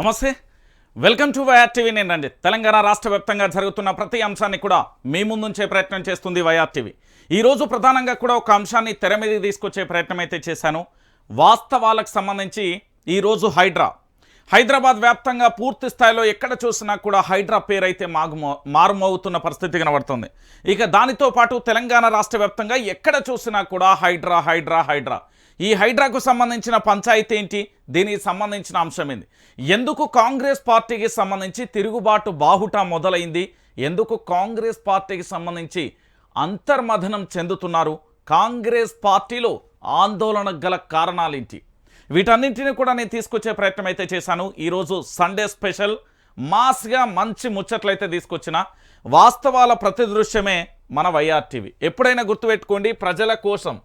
నమస్తే, welcome to YR TV. నేను రంజిత్. తెలంగాణ రాష్ట్ర వ్యాప్తంగా జరుగుతున్న ప్రతి అంశాన్ని కూడా మీ ముందుంచే ప్రయత్నం చేస్తుంది వైఆర్ టీవీ. ఈరోజు ప్రధానంగా కూడా ఒక అంశాన్ని తెర మీదకి తీసుకొచ్చే ప్రయత్నం అయితే చేశాను. వాస్తవాలకు సంబంధించి ఈరోజు హైదరాబాద్ వ్యాప్తంగా పూర్తి స్థాయిలో ఎక్కడ చూసినా కూడా హైడ్రా పేరు అయితే మారుమోగుతున్న పరిస్థితి కనబడుతుంది. ఇక దానితో పాటు తెలంగాణ రాష్ట్ర వ్యాప్తంగా ఎక్కడ చూసినా కూడా హైడ్రా. ఈ హైడ్రాకు సంబంధించిన పంచాయతీ ఏంటి, దీనికి సంబంధించిన అంశం ఏంది, ఎందుకు కాంగ్రెస్ పార్టీకి సంబంధించి తిరుగుబాటు బాహుట మొదలైంది, ఎందుకు కాంగ్రెస్ పార్టీకి సంబంధించి అంతర్మథనం చెందుతున్నారు, కాంగ్రెస్ పార్టీలో ఆందోళనకు గల కారణాలేంటి, వీటన్నింటినీ కూడా నేను తీసుకొచ్చే ప్రయత్నం అయితే చేశాను. ఈరోజు సండే స్పెషల్ మాస్గా మంచి ముచ్చట్లయితే తీసుకొచ్చిన వాస్తవాల ప్రతిదృశ్యమే మన వైఆర్ టీవీ. ఎప్పుడైనా గుర్తుపెట్టుకోండి, ప్రజల కోసం.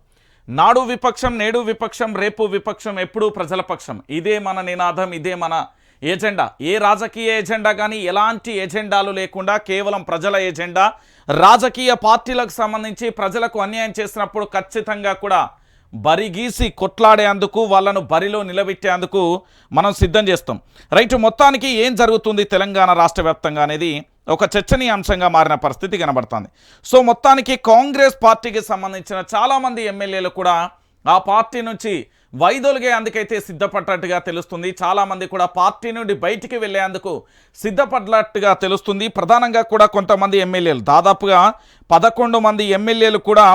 నాడు విపక్షం, నేడు విపక్షం, రేపు విపక్షం, ఎప్పుడూ ప్రజల పక్షం. ఇదే మన నినాదం, ఇదే మన ఎజెండా. ఏ రాజకీయ ఎజెండా కానీ ఎలాంటి ఎజెండాలు లేకుండా కేవలం ప్రజల ఎజెండా. రాజకీయ పార్టీలకు సంబంధించి ప్రజలకు అన్యాయం చేసినప్పుడు ఖచ్చితంగా కూడా బరిగీసి కొట్లాడేందుకు, వాళ్ళను బరిలో నిలబెట్టేందుకు మనం సిద్ధం చేస్తాం. రైట్, మొత్తానికి ఏం జరుగుతుంది తెలంగాణ రాష్ట్ర వ్యాప్తంగా అనేది ఒక చర్చనీయాంశంగా మారిన పరిస్థితి కనబడుతుంది. సో మొత్తానికి కాంగ్రెస్ పార్టీకి సంబంధించిన చాలామంది ఎమ్మెల్యేలు కూడా ఆ పార్టీ నుంచి వైదొలిగే అందుకైతే సిద్ధపడ్డట్టుగా తెలుస్తుంది. చాలామంది కూడా పార్టీ నుండి బయటికి వెళ్ళేందుకు సిద్ధపడ్డట్టుగా తెలుస్తుంది. ప్రధానంగా కూడా కొంతమంది ఎమ్మెల్యేలు, దాదాపుగా 11 మంది ఎమ్మెల్యేలు కూడా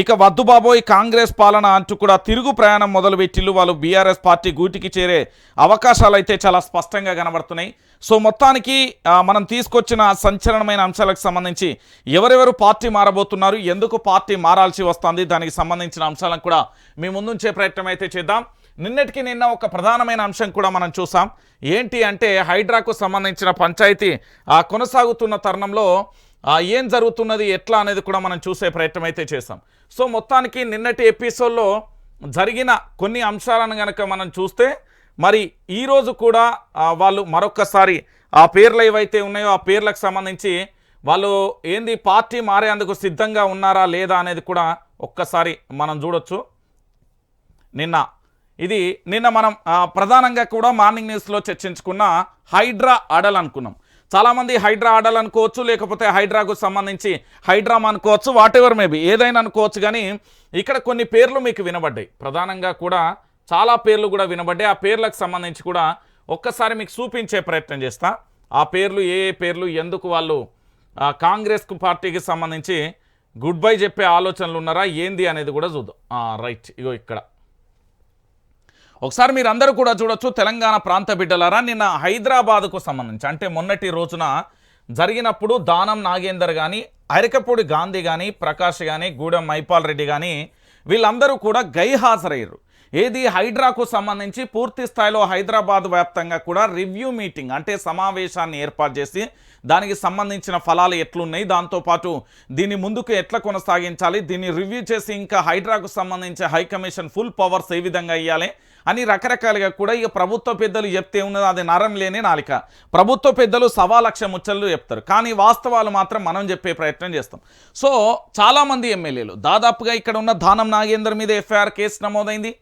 ఇక వద్దు బాబోయ్ కాంగ్రెస్ పాలన అంటూ కూడా తిరుగు ప్రయాణం మొదలుపెట్టిల్లు. వాళ్ళు బీఆర్ఎస్ పార్టీ గూటికి చేరే అవకాశాలు అయితే చాలా స్పష్టంగా కనబడుతున్నాయి. సో మొత్తానికి మనం తీసుకొచ్చిన సంచలనమైన అంశాలకు సంబంధించి ఎవరెవరు పార్టీ మారబోతున్నారు, ఎందుకు పార్టీ మారాల్సి వస్తుంది, దానికి సంబంధించిన అంశాలను కూడా మీ ముందుంచే ప్రయత్నం అయితే చేద్దాం. నిన్న ఒక ప్రధానమైన అంశం కూడా మనం చూసాం. ఏంటి అంటే హైడ్రాకు సంబంధించిన పంచాయతీ కొనసాగుతున్న తరుణంలో ఏం జరుగుతున్నది, ఎట్లా అనేది కూడా మనం చూసే ప్రయత్నం అయితే చేసాం. సో మొత్తానికి నిన్నటి ఎపిసోడ్లో జరిగిన కొన్ని అంశాలను కనుక మనం చూస్తే, మరి ఈరోజు కూడా వాళ్ళు మరొక్కసారి ఆ పేర్లు ఏవైతే ఉన్నాయో ఆ పేర్లకు సంబంధించి వాళ్ళు ఏంది పార్టీ మారేందుకు సిద్ధంగా ఉన్నారా లేదా అనేది కూడా ఒక్కసారి మనం చూడొచ్చు. నిన్న మనం ప్రధానంగా కూడా మార్నింగ్ న్యూస్లో చర్చించుకున్న హైడ్రా అడల్ అనుకున్నాం. చాలామంది హైడ్రా అడల్ అనుకోవచ్చు, లేకపోతే హైడ్రాకు సంబంధించి హైడ్రామ్ అనుకోవచ్చు, వాటెవర్ మేబీ ఏదైనా అనుకోవచ్చు. కానీ ఇక్కడ కొన్ని పేర్లు మీకు వినబడ్డాయి. ప్రధానంగా కూడా చాలా పేర్లు కూడా వినబడ్డాయి. ఆ పేర్లకు సంబంధించి కూడా ఒక్కసారి మీకు చూపించే ప్రయత్నం చేస్తా. ఆ పేర్లు ఏ పేర్లు, ఎందుకు వాళ్ళు కాంగ్రెస్ పార్టీకి సంబంధించి గుడ్ బై చెప్పే ఆలోచనలు ఉన్నారా ఏంది అనేది కూడా చూద్దాం. రైట్, ఇగో ఇక్కడ ఒకసారి మీరు అందరూ కూడా చూడొచ్చు. తెలంగాణ ప్రాంత బిడ్డలారా, నిన్న హైదరాబాద్కు సంబంధించి అంటే మొన్నటి రోజున జరిగినప్పుడు దానం నాగేందర్ కానీ, అరకపూడి గాంధీ కానీ, ప్రకాష్ కానీ, గూడెం మైపాల్ రెడ్డి కానీ వీళ్ళందరూ కూడా గైహాజరయ్యారు. ఏది హైడ్రాకు సంబంధించి పూర్తి స్థాయిలో హైదరాబాద్ వ్యాప్తంగా కూడా రివ్యూ మీటింగ్ అంటే సమావేశాన్ని ఏర్పాటు చేసి దానికి సంబంధించిన ఫలాలు ఎట్లున్నాయి, దాంతోపాటు దీన్ని ముందుకు ఎట్లా కొనసాగించాలి, దీన్ని రివ్యూ చేసి ఇంకా హైడ్రాకు సంబంధించి హైకమిషన్ ఫుల్ పవర్స్ ఏ విధంగా ఇవ్వాలి అని రకరకాలుగా కూడా ఇక ప్రభుత్వ పెద్దలు చెప్తే ఉన్నది అది నరం లేని నాలిక. ప్రభుత్వ పెద్దలు 1,00,000 ముచ్చళ్ళు చెప్తారు, కానీ వాస్తవాలు మాత్రం మనం చెప్పే ప్రయత్నం చేస్తాం. సో చాలామంది ఎమ్మెల్యేలు, దాదాపుగా ఇక్కడ ఉన్న దానం నాగేందర్ మీద ఎఫ్ఐఆర్ కేసు నమోదైంది.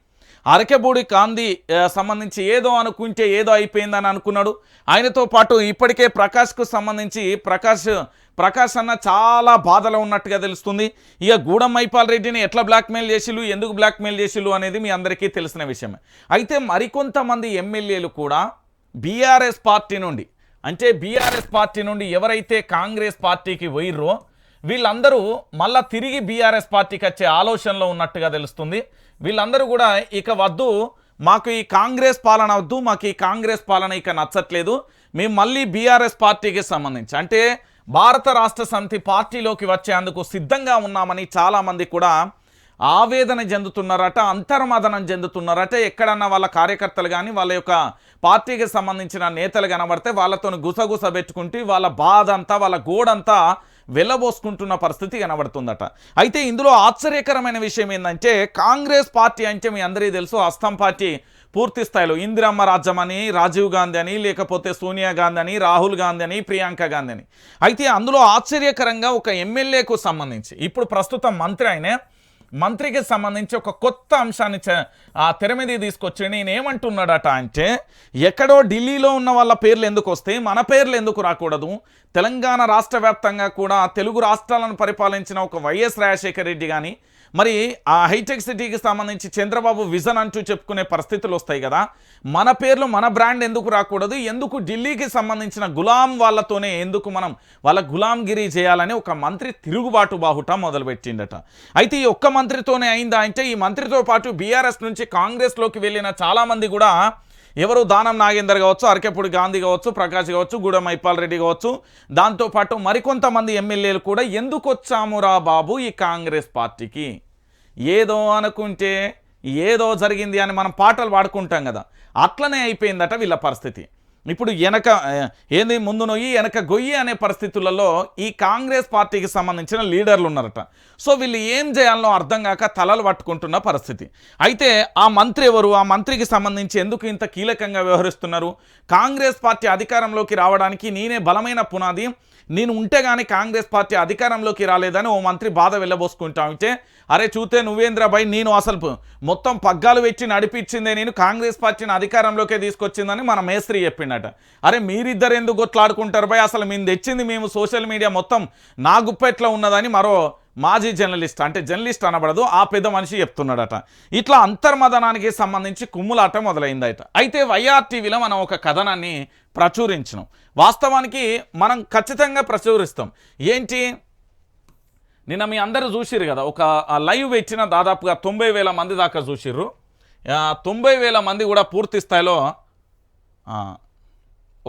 అరకపూడి గాంధీ సంబంధించి ఏదో అనుకుంటే ఏదో అయిపోయిందని అనుకున్నాడు. ఆయనతో పాటు ఇప్పటికే ప్రకాష్కు సంబంధించి ప్రకాష్ అన్న చాలా బాధలో ఉన్నట్టుగా తెలుస్తుంది. ఇక గూడెం మైపాల్ రెడ్డిని ఎట్లా బ్లాక్మెయిల్ చేసిళ్ళు, ఎందుకు బ్లాక్మెయిల్ చేసిళ్ళు అనేది మీ అందరికీ తెలిసిన విషయమే. అయితే మరికొంతమంది ఎమ్మెల్యేలు కూడా బీఆర్ఎస్ పార్టీ నుండి ఎవరైతే కాంగ్రెస్ పార్టీకి పోయిర్రో వీళ్ళందరూ మళ్ళా తిరిగి బీఆర్ఎస్ పార్టీకి వచ్చే ఆలోచనలో ఉన్నట్టుగా తెలుస్తుంది. వీళ్ళందరూ కూడా ఇక వద్దు, మాకు ఈ కాంగ్రెస్ పాలన వద్దు, మాకు ఈ కాంగ్రెస్ పాలన ఇక నచ్చట్లేదు, మేము మళ్ళీ బీఆర్ఎస్ పార్టీకి సంబంధించి అంటే భారత రాష్ట్ర సమితి పార్టీలోకి వచ్చేందుకు సిద్ధంగా ఉన్నామని చాలామంది కూడా ఆవేదన చెందుతున్నారట, అంతర్మదనం చెందుతున్నారట. ఎక్కడన్నా వాళ్ళ కార్యకర్తలు కానీ వాళ్ళ యొక్క పార్టీకి సంబంధించిన నేతలు కనబడితే వాళ్ళతో గుసగుస పెట్టుకుంటూ వాళ్ళ బాధ అంతా, వాళ్ళ గోడంతా వెళ్ళబోసుకుంటున్న పరిస్థితి కనబడుతుందట. అయితే ఇందులో ఆశ్చర్యకరమైన విషయం ఏంటంటే, కాంగ్రెస్ పార్టీ అంటే మీ అందరికీ తెలుసు హస్తం పార్టీ పూర్తి స్థాయిలో ఇందిరమ్మ రాజ్యం అని, రాజీవ్ గాంధీ అని, లేకపోతే సోనియా గాంధీ అని, రాహుల్ గాంధీ అని, ప్రియాంక గాంధీ అని. అయితే అందులో ఆశ్చర్యకరంగా ఒక ఎమ్మెల్యేకు సంబంధించి ఇప్పుడు ప్రస్తుతం మంత్రి అయినే మంత్రికి సంబంధించి ఒక కొత్త అంశాన్ని తెర మీద తీసుకొచ్చి నేనేమంటున్నాడట అంటే, ఎక్కడో ఢిల్లీలో ఉన్న వాళ్ళ పేర్లు ఎందుకు వస్తాయి, మన పేర్లు ఎందుకు రాకూడదు? తెలంగాణ రాష్ట్ర వ్యాప్తంగా కూడా తెలుగు రాష్ట్రాలను పరిపాలించిన ఒక వైఎస్ రాజశేఖర రెడ్డి కానీ, మరి ఆ హైటెక్ సిటీకి సంబంధించి చంద్రబాబు విజన్ అంటూ చెప్పుకునే పరిస్థితులు వస్తాయి కదా, మన పేర్లు మన బ్రాండ్ ఎందుకు రాకూడదు? ఎందుకు ఢిల్లీకి సంబంధించిన గులాం వాళ్ళతోనే ఎందుకు మనం వాళ్ళ గులాంగిరి చేయాలని ఒక మంత్రి తిరుగుబాటు బాహుట మొదలుపెట్టిండట. అయితే ఈ ఒక్క మంత్రితోనే అయిందా అంటే, ఈ మంత్రితో పాటు బీఆర్ఎస్ నుంచి కాంగ్రెస్లోకి వెళ్ళిన చాలామంది కూడా, ఎవరు దానం నాగేందర్ కావచ్చు, అరకెప్పుడు గాంధీ కావచ్చు, ప్రకాష్ కావచ్చు, గూడెం మైపాల్ రెడ్డి కావచ్చు, దాంతోపాటు మరికొంతమంది ఎమ్మెల్యేలు కూడా ఎందుకు వచ్చామురా బాబు ఈ కాంగ్రెస్ పార్టీకి, ఏదో అనుకుంటే ఏదో జరిగింది అని మనం పాటలు పాడుకుంటాం కదా, అట్లనే అయిపోయిందట వీళ్ళ పరిస్థితి. ఇప్పుడు ఏంది ముందు నొయ్యి వెనక గొయ్యి అనే పరిస్థితులలో ఈ కాంగ్రెస్ పార్టీకి సంబంధించిన లీడర్లు ఉన్నారట. సో వీళ్ళు ఏం చేయాలనో అర్థం కాక తలలు పట్టుకుంటున్న పరిస్థితి. అయితే ఆ మంత్రి ఎవరు, ఆ మంత్రికి సంబంధించి ఎందుకు ఇంత కీలకంగా వ్యవహరిస్తున్నారు? కాంగ్రెస్ పార్టీ అధికారంలోకి రావడానికి నేనే బలమైన పునాది, నేను ఉంటే కానీ కాంగ్రెస్ పార్టీ అధికారంలోకి రాలేదని ఓ మంత్రి బాధ వెళ్ళబోసుకుంటా ఉంటే, అరే చూస్తే నువ్వేంద్రబాయ్, నేను అసలు మొత్తం పగ్గాలు పెట్టి నడిపించిందే నేను, కాంగ్రెస్ పార్టీని అధికారంలోకే తీసుకొచ్చిందని మన మేస్త్రి చెప్పిండట. అరే మీరిద్దరు ఎందుకు కొట్లాడుకుంటారు బాయ్, అసలు మేము తెచ్చింది మేము, సోషల్ మీడియా మొత్తం నా గుప్పెట్లో ఉన్నదని మరో మాజీ జర్నలిస్ట్, అంటే జర్నలిస్ట్ అనబడదు, ఆ పెద్ద మనిషి చెప్తున్నాడట. ఇట్లా అంతర్మదనానికి సంబంధించి కుమ్ములాట మొదలైందట. అయితే వైఆర్ టీవీలో మనం ఒక కథనాన్ని ప్రచురించినాం. వాస్తవానికి మనం ఖచ్చితంగా ప్రచురిస్తాం. ఏంటి, నిన్న మీ అందరూ చూసిర్రు కదా, ఒక లైవ్ పెట్టిన దాదాపుగా 90,000 మంది దాకా చూసిర్రు. 90,000 మంది కూడా పూర్తి స్థాయిలో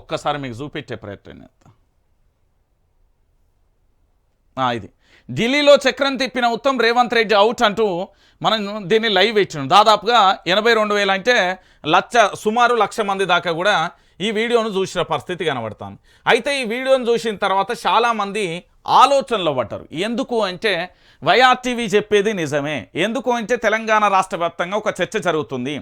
ఒక్కసారి మీకు చూపెట్టే ప్రయత్నం చేస్తా. ఇది ఢిల్లీలో చక్రం తిప్పిన ఉత్తమ్, రేవంత్ రెడ్డి అవుట్ అంటూ మనం దీన్ని లైవ్ పెట్టినాం. దాదాపుగా 82,000 అంటే సుమారు 1,00,000 మంది దాకా కూడా ఈ వీడియోను చూసిన పరిస్థితి కనబడుతుంది. అయితే ఈ వీడియోను చూసిన తర్వాత చాలామంది ఆలోచనలో పడ్డారు. ఎందుకు అంటే వైఆర్ టీవీ చెప్పేది నిజమే. ఎందుకు అంటే తెలంగాణ రాష్ట్ర వ్యాప్తంగా ఒక చర్చ జరుగుతుంది.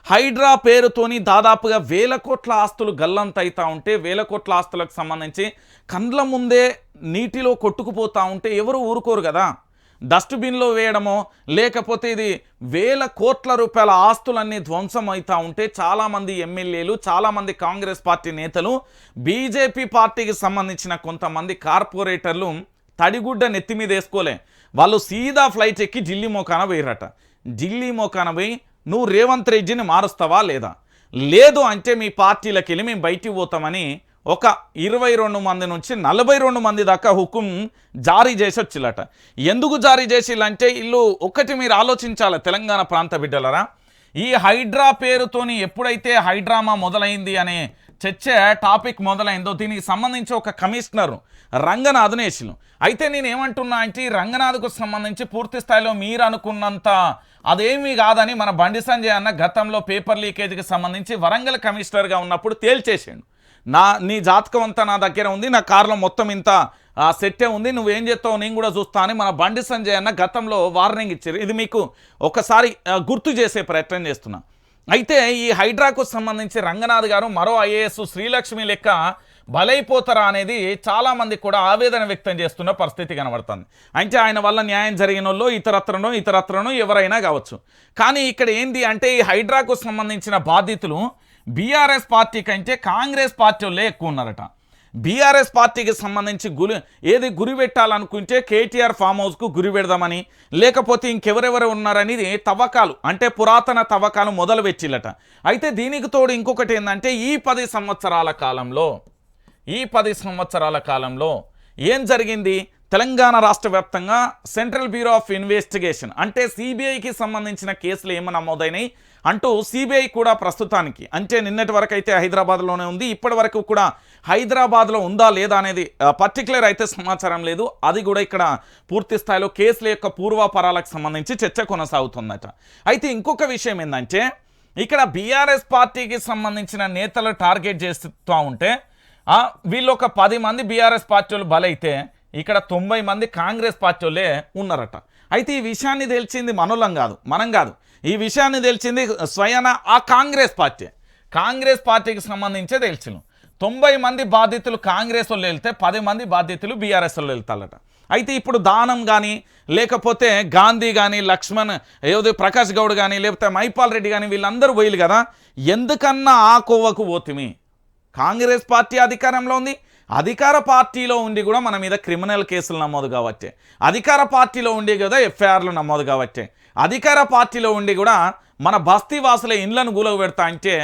హైడ్రా పేరుతోని దాదాపుగా 1,000 కోట్ల ఆస్తులు గల్లంతైతా ఉంటే, 1,000 కోట్ల ఆస్తులకు సంబంధించి కండ్ల ముందే నీటిలో కొట్టుకుపోతూ ఉంటే ఎవరు ఊరుకోరు కదా. డస్ట్బిన్లో వేయడమో లేకపోతే ఇది 1,000 కోట్ల రూపాయల ఆస్తులన్నీ ధ్వంసం అవుతూ ఉంటే చాలామంది ఎమ్మెల్యేలు, చాలామంది కాంగ్రెస్ పార్టీ నేతలు, బీజేపీ పార్టీకి సంబంధించిన కొంతమంది కార్పొరేటర్లు తడిగుడ్డ నెత్తి మీద వేసుకోలే, వాళ్ళు సీదా ఫ్లైట్ ఎక్కి ఢిల్లీ మోకాన పోయిరట. ఢిల్లీ మోకాన పోయి నువ్వు రేవంత్ రెడ్డిని మారుస్తావా లేదా, లేదు అంటే మీ పార్టీలకు వెళ్ళి మేము బయటికి పోతామని ఒక 22 మంది నుంచి 42 మంది దాకా హుకుం జారీ చేసి వచ్చిల్లట. ఎందుకు జారీ చేసిల్లంటే, ఇల్లు ఒక్కటి మీరు ఆలోచించాలి తెలంగాణ ప్రాంత బిడ్డలరా, ఈ హైడ్రా పేరుతోని ఎప్పుడైతే హైడ్రామా మొదలైంది అనే చర్చ టాపిక్ మొదలైందో, దీనికి సంబంధించి ఒక కమిషనర్ రంగనాథ్ను వేసిను. అయితే నేనేమంటున్నా అంటే, ఈ రంగనాథ్కు సంబంధించి పూర్తి స్థాయిలో మీరు అనుకున్నంత అదేమీ కాదని మన బండి సంజయ్ అన్న గతంలో పేపర్ లీకేజ్కి సంబంధించి వరంగల్ కమిషనర్గా ఉన్నప్పుడు తేల్చేసాడు. నీ జాతకం అంతా నా దగ్గర ఉంది, నా కార్లో మొత్తం ఇంత సెట్టే ఉంది, నువ్వేం చేస్తావు నేను కూడా చూస్తా అని మన బండి సంజయ్ అన్న గతంలో వార్నింగ్ ఇచ్చారు. ఇది మీకు ఒకసారి గుర్తు చేసే ప్రయత్నం చేస్తున్నా. అయితే ఈ హైడ్రాకు సంబంధించి రంగనాథ్ గారు మరో ఐఏఎస్ శ్రీలక్ష్మి లెక్క బలైపోతారా అనేది చాలామంది కూడా ఆవేదన వ్యక్తం చేస్తున్న పరిస్థితి కనబడుతుంది. అంటే ఆయన వల్ల న్యాయం జరిగిన వాళ్ళు ఇతరత్రనో ఎవరైనా కావచ్చు. కానీ ఇక్కడ ఏంది అంటే, ఈ హైడ్రాకు సంబంధించిన బాధితులు బీఆర్ఎస్ పార్టీ కంటే కాంగ్రెస్ పార్టీ వాళ్ళే ఎక్కువ ఉన్నారట. బీఆర్ఎస్ పార్టీకి సంబంధించి గురి పెట్టాలనుకుంటే కేటీఆర్ ఫామ్ హౌస్కు గురి పెడదామని, లేకపోతే ఇంకెవరెవరు ఉన్నారనేది తవ్వకాలు, అంటే పురాతన తవ్వకాలు మొదలు పెట్టిల్లట. అయితే దీనికి తోడు ఇంకొకటి ఏంటంటే, ఈ 10 సంవత్సరాల కాలంలో ఏం జరిగింది, తెలంగాణ రాష్ట్ర వ్యాప్తంగా సెంట్రల్ బ్యూరో ఆఫ్ ఇన్వెస్టిగేషన్ అంటే సిబిఐకి సంబంధించిన కేసులు ఏమైనా నమోదైనాయి అంటూ సిబిఐ కూడా ప్రస్తుతానికి, అంటే నిన్నటి వరకు అయితే హైదరాబాద్లోనే ఉంది, ఇప్పటి వరకు కూడా హైదరాబాద్లో ఉందా లేదా అనేది పర్టికులర్ అయితే సమాచారం లేదు. అది కూడా ఇక్కడ పూర్తి స్థాయిలో కేసుల యొక్క పూర్వాపరాలకు సంబంధించి చర్చ కొనసాగుతుందట. అయితే ఇంకొక విషయం ఏంటంటే, ఇక్కడ బీఆర్ఎస్ పార్టీకి సంబంధించిన నేతలు టార్గెట్ చేస్తూ ఉంటే, వీళ్ళు ఒక 10 మంది బీఆర్ఎస్ పార్టీ వాళ్ళు బలైతే ఇక్కడ 90 మంది కాంగ్రెస్ పార్టీ వాళ్ళే ఉన్నారట. అయితే ఈ విషయాన్ని తెలిసింది మనం కాదు, ఈ విషయాన్ని తెలిసింది స్వయాన ఆ కాంగ్రెస్ పార్టీకి సంబంధించే తెలిసిన 90 మంది బాధితులు కాంగ్రెస్ వాళ్ళు వెళ్తే 10 మంది బాధితులు బీఆర్ఎస్ వాళ్ళు వెళ్తారట. అయితే ఇప్పుడు దానం కానీ లేకపోతే గాంధీ కానీ లక్ష్మణ్ ఏదో ప్రకాష్ గౌడ్ కానీ లేకపోతే మైపాల్ రెడ్డి కానీ వీళ్ళందరూ పోయిలు కదా, ఎందుకన్నా ఆ కొవ్వకు పోతిమి? కాంగ్రెస్ పార్టీ అధికారంలో ఉంది, అధికార పార్టీలో ఉండి కూడా మన మీద క్రిమినల్ కేసులు నమోదు కావచ్చే, అధికార పార్టీలో ఉండి కదా ఎఫ్ఐఆర్లు నమోదు కావచ్చే, అధికార పార్టీలో ఉండి కూడా మన బస్తీ వాసుల ఇండ్లను గూలవు పెడతా అంటే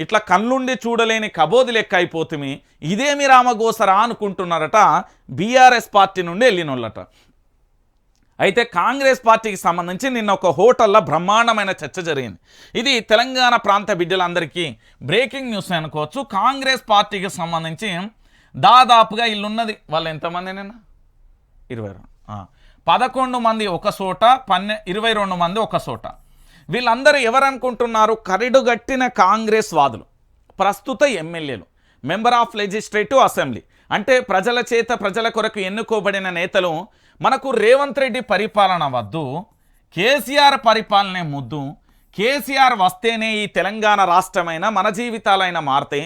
ఇట్లా కళ్ళుండి చూడలేని కబోది లెక్క అయిపోతుంది. ఇదేమి రామగోసరా అనుకుంటున్నారట బీఆర్ఎస్ పార్టీ నుండి వెళ్ళినోళ్ళట. అయితే కాంగ్రెస్ పార్టీకి సంబంధించి నిన్న ఒక హోటల్లో బ్రహ్మాండమైన చర్చ జరిగింది. ఇది తెలంగాణ ప్రాంత బిడ్డలందరికీ బ్రేకింగ్ న్యూస్ అనుకోవచ్చు. కాంగ్రెస్ పార్టీకి సంబంధించి దాదాపుగా ఇల్లున్నది వాళ్ళు ఎంతమంది నిన్న 11 మంది ఒక చోట, 22 మంది ఒక చోట. వీళ్ళందరూ ఎవరనుకుంటున్నారు? కరిడుగట్టిన కాంగ్రెస్ వాదులు, ప్రస్తుత ఎమ్మెల్యేలు, మెంబర్ ఆఫ్ లెజిస్లేటివ్ అసెంబ్లీ, అంటే ప్రజల చేత ప్రజల కొరకు ఎన్నుకోబడిన నేతలు. మనకు రేవంత్ రెడ్డి పరిపాలన వద్దు, కేసీఆర్ పరిపాలనే ముద్దు, కేసీఆర్ వస్తేనే ఈ తెలంగాణ రాష్ట్రమైన మన జీవితాలైనా మారితే.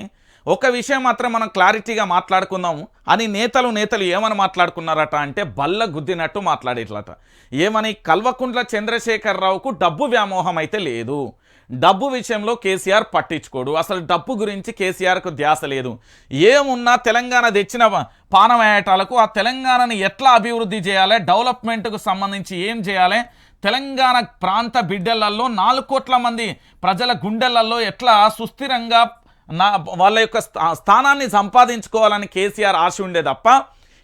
ఒక విషయం మాత్రం మనం క్లారిటీగా మాట్లాడుకుందాం అని నేతలు ఏమని మాట్లాడుకున్నారట అంటే బల్ల గుద్దినట్టు మాట్లాడేట్లట. ఏమని? కల్వకుంట్ల చంద్రశేఖరరావుకు డబ్బు వ్యామోహం అయితే లేదు, డబ్బు విషయంలో కేసీఆర్ పట్టించుకోడు, అసలు డబ్బు గురించి కేసీఆర్కు ధ్యాస లేదు, ఏమున్నా తెలంగాణ తెచ్చిన పానమేయటాలకు ఆ తెలంగాణని ఎట్లా అభివృద్ధి చేయాలి, డెవలప్మెంట్కు సంబంధించి ఏం చేయాలి, తెలంగాణ ప్రాంత బిడ్డలలో 4 కోట్ల మంది ప్రజల గుండెలలో ఎట్లా సుస్థిరంగా వాళ్ళ యొక్క స్థానాన్ని సంపాదించుకోవాలని కేసీఆర్ ఆశ ఉండే తప్ప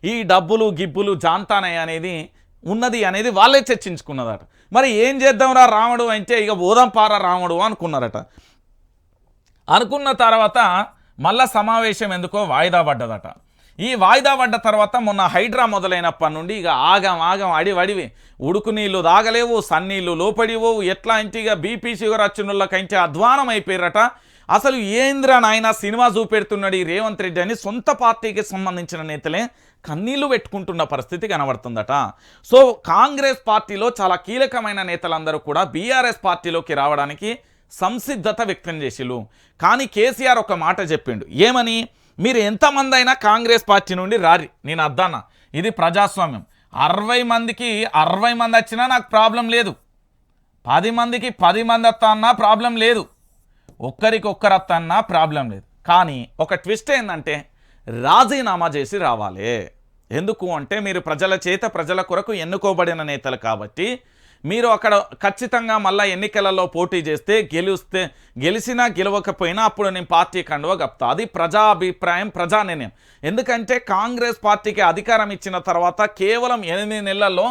ఈ డబ్బులు గిబ్బులు జాంతానయ్య అనేది ఉన్నది అనేది వాళ్ళే చర్చించుకున్నదట. మరి ఏం చేద్దాంరా రాముడు అంటే ఇక ఓదంపారా రాముడు అనుకున్నారట. అనుకున్న తర్వాత మళ్ళా సమావేశం ఎందుకో వాయిదా పడ్డదట. ఈ వాయిదా పడ్డ తర్వాత మొన్న హైడ్రా మొదలైనప్పటి నుండి ఇక ఆగం అడివడివి ఉడుకు నీళ్ళు దాగలేవు, సన్నీళ్ళు లోపడివో, ఎట్లా అంటే ఇక బీపీ షుగర్ వచ్చినోళ్ళకంటే అధ్వానం అయిపోయారట. అసలు ఏంద్ర నాయన సినిమా చూపెడుతున్నాడు ఈ రేవంత్ రెడ్డి అని సొంత పార్టీకి సంబంధించిన నేతలే కన్నీళ్లు పెట్టుకుంటున్న పరిస్థితి కనబడుతుందట. సో కాంగ్రెస్ పార్టీలో చాలా కీలకమైన నేతలందరూ కూడా బీఆర్ఎస్ పార్టీలోకి రావడానికి సంసిద్ధత వ్యక్తం చేసిళ్ళు. కానీ కేసీఆర్ ఒక మాట చెప్పిండు. ఏమని? మీరు ఎంతమంది అయినా కాంగ్రెస్ పార్టీ నుండి రారి, నేను అద్దానా, ఇది ప్రజాస్వామ్యం, 60 మందికి 60 మంది వచ్చినా నాకు ప్రాబ్లం లేదు, 10 మందికి 10 మంది వస్తా అన్నా ప్రాబ్లం లేదు, ఒక్కరికొక్కరు వస్తన్నా ప్రాబ్లం లేదు. కానీ ఒక ట్విస్ట్ ఏంటంటే రాజీనామా చేసి రావాలి. ఎందుకు అంటే మీరు ప్రజల చేత ప్రజల కొరకు ఎన్నుకోబడిన నేతలు కాబట్టి మీరు అక్కడ ఖచ్చితంగా మళ్ళీ ఎన్నికలలో పోటీ చేస్తే గెలిచినా గెలవకపోయినా అప్పుడు నేను పార్టీ కండువా కప్తా. అది ప్రజా అభిప్రాయం, ప్రజా నిర్ణయం. ఎందుకంటే కాంగ్రెస్ పార్టీకి అధికారం ఇచ్చిన తర్వాత కేవలం 8 నెలల్లో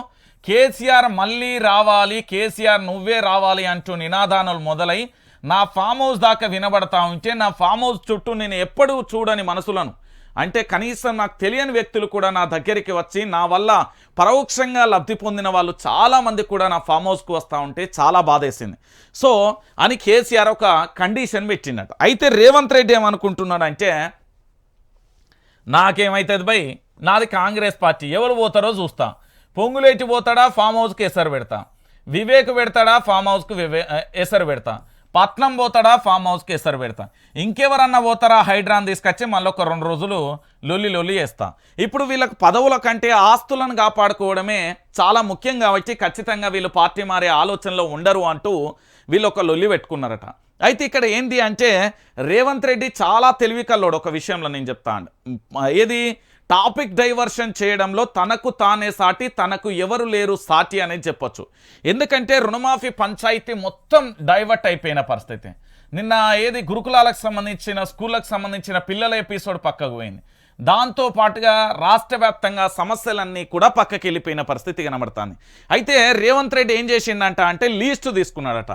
కేసీఆర్ మళ్ళీ రావాలి, కేసీఆర్ నువ్వే రావాలి అంటూ నినాదానాలు మొదలై నా ఫామ్ హౌస్ దాకా వినబడతా ఉంటే నా ఫామ్ హౌస్ చుట్టూ నేను ఎప్పుడూ చూడని మనసులను, అంటే కనీసం నాకు తెలియని వ్యక్తులు కూడా నా దగ్గరికి వచ్చి నా వల్ల పరోక్షంగా లబ్ధి పొందిన వాళ్ళు చాలామంది కూడా నా ఫామ్ హౌస్కు వస్తూ ఉంటే చాలా బాధేసింది. సో అని కేసీఆర్ ఒక కండిషన్ పెట్టినట్టు. అయితే రేవంత్ రెడ్డి ఏమనుకుంటున్నాడంటే నాకేమవుతుంది భయ్, నాది కాంగ్రెస్ పార్టీ, ఎవరు పోతారో చూస్తా, పొంగులేటి పోతాడా ఫామ్ హౌస్కి ఎసరు పెడతా, వివేక్ పెడతాడా ఫామ్ హౌస్కి ఎసరు పెడతా, పట్నం పోతాడా ఫామ్ హౌస్కి ఎసరు పెడతా, ఇంకెవరన్నా పోతారా హైడ్రాన్ తీసుకొచ్చి మళ్ళీ ఒక 2 రోజులు లొల్లి చేస్తా. ఇప్పుడు వీళ్ళకి పదవుల కంటే ఆస్తులను కాపాడుకోవడమే చాలా ముఖ్యం కాబట్టి ఖచ్చితంగా వీళ్ళు పార్టీ మారే ఆలోచనలో ఉండరు అంటూ వీళ్ళు ఒక లొల్లి పెట్టుకున్నారట. అయితే ఇక్కడ ఏంటి అంటే రేవంత్ రెడ్డి చాలా తెలివి కల్లోడు. ఒక విషయంలో నేను చెప్తాను, ఏది టాపిక్ డైవర్షన్ చేయడంలో తనకు తానే సాటి, తనకు ఎవరు లేరు సాటి అనేది చెప్పొచ్చు. ఎందుకంటే రుణమాఫీ పంచాయతీ మొత్తం డైవర్ట్ అయిపోయిన పరిస్థితి. నిన్న ఏది గురుకులాలకు సంబంధించిన స్కూళ్ళకు సంబంధించిన పిల్లల ఎపిసోడ్ పక్కకు పోయింది. దాంతో పాటుగా రాష్ట్ర వ్యాప్తంగా సమస్యలన్నీ కూడా పక్కకి వెళ్ళిపోయిన పరిస్థితి కనబడుతుంది. అయితే రేవంత్ రెడ్డి ఏం చేసిండంట అంటే లీస్టు తీసుకున్నాడట.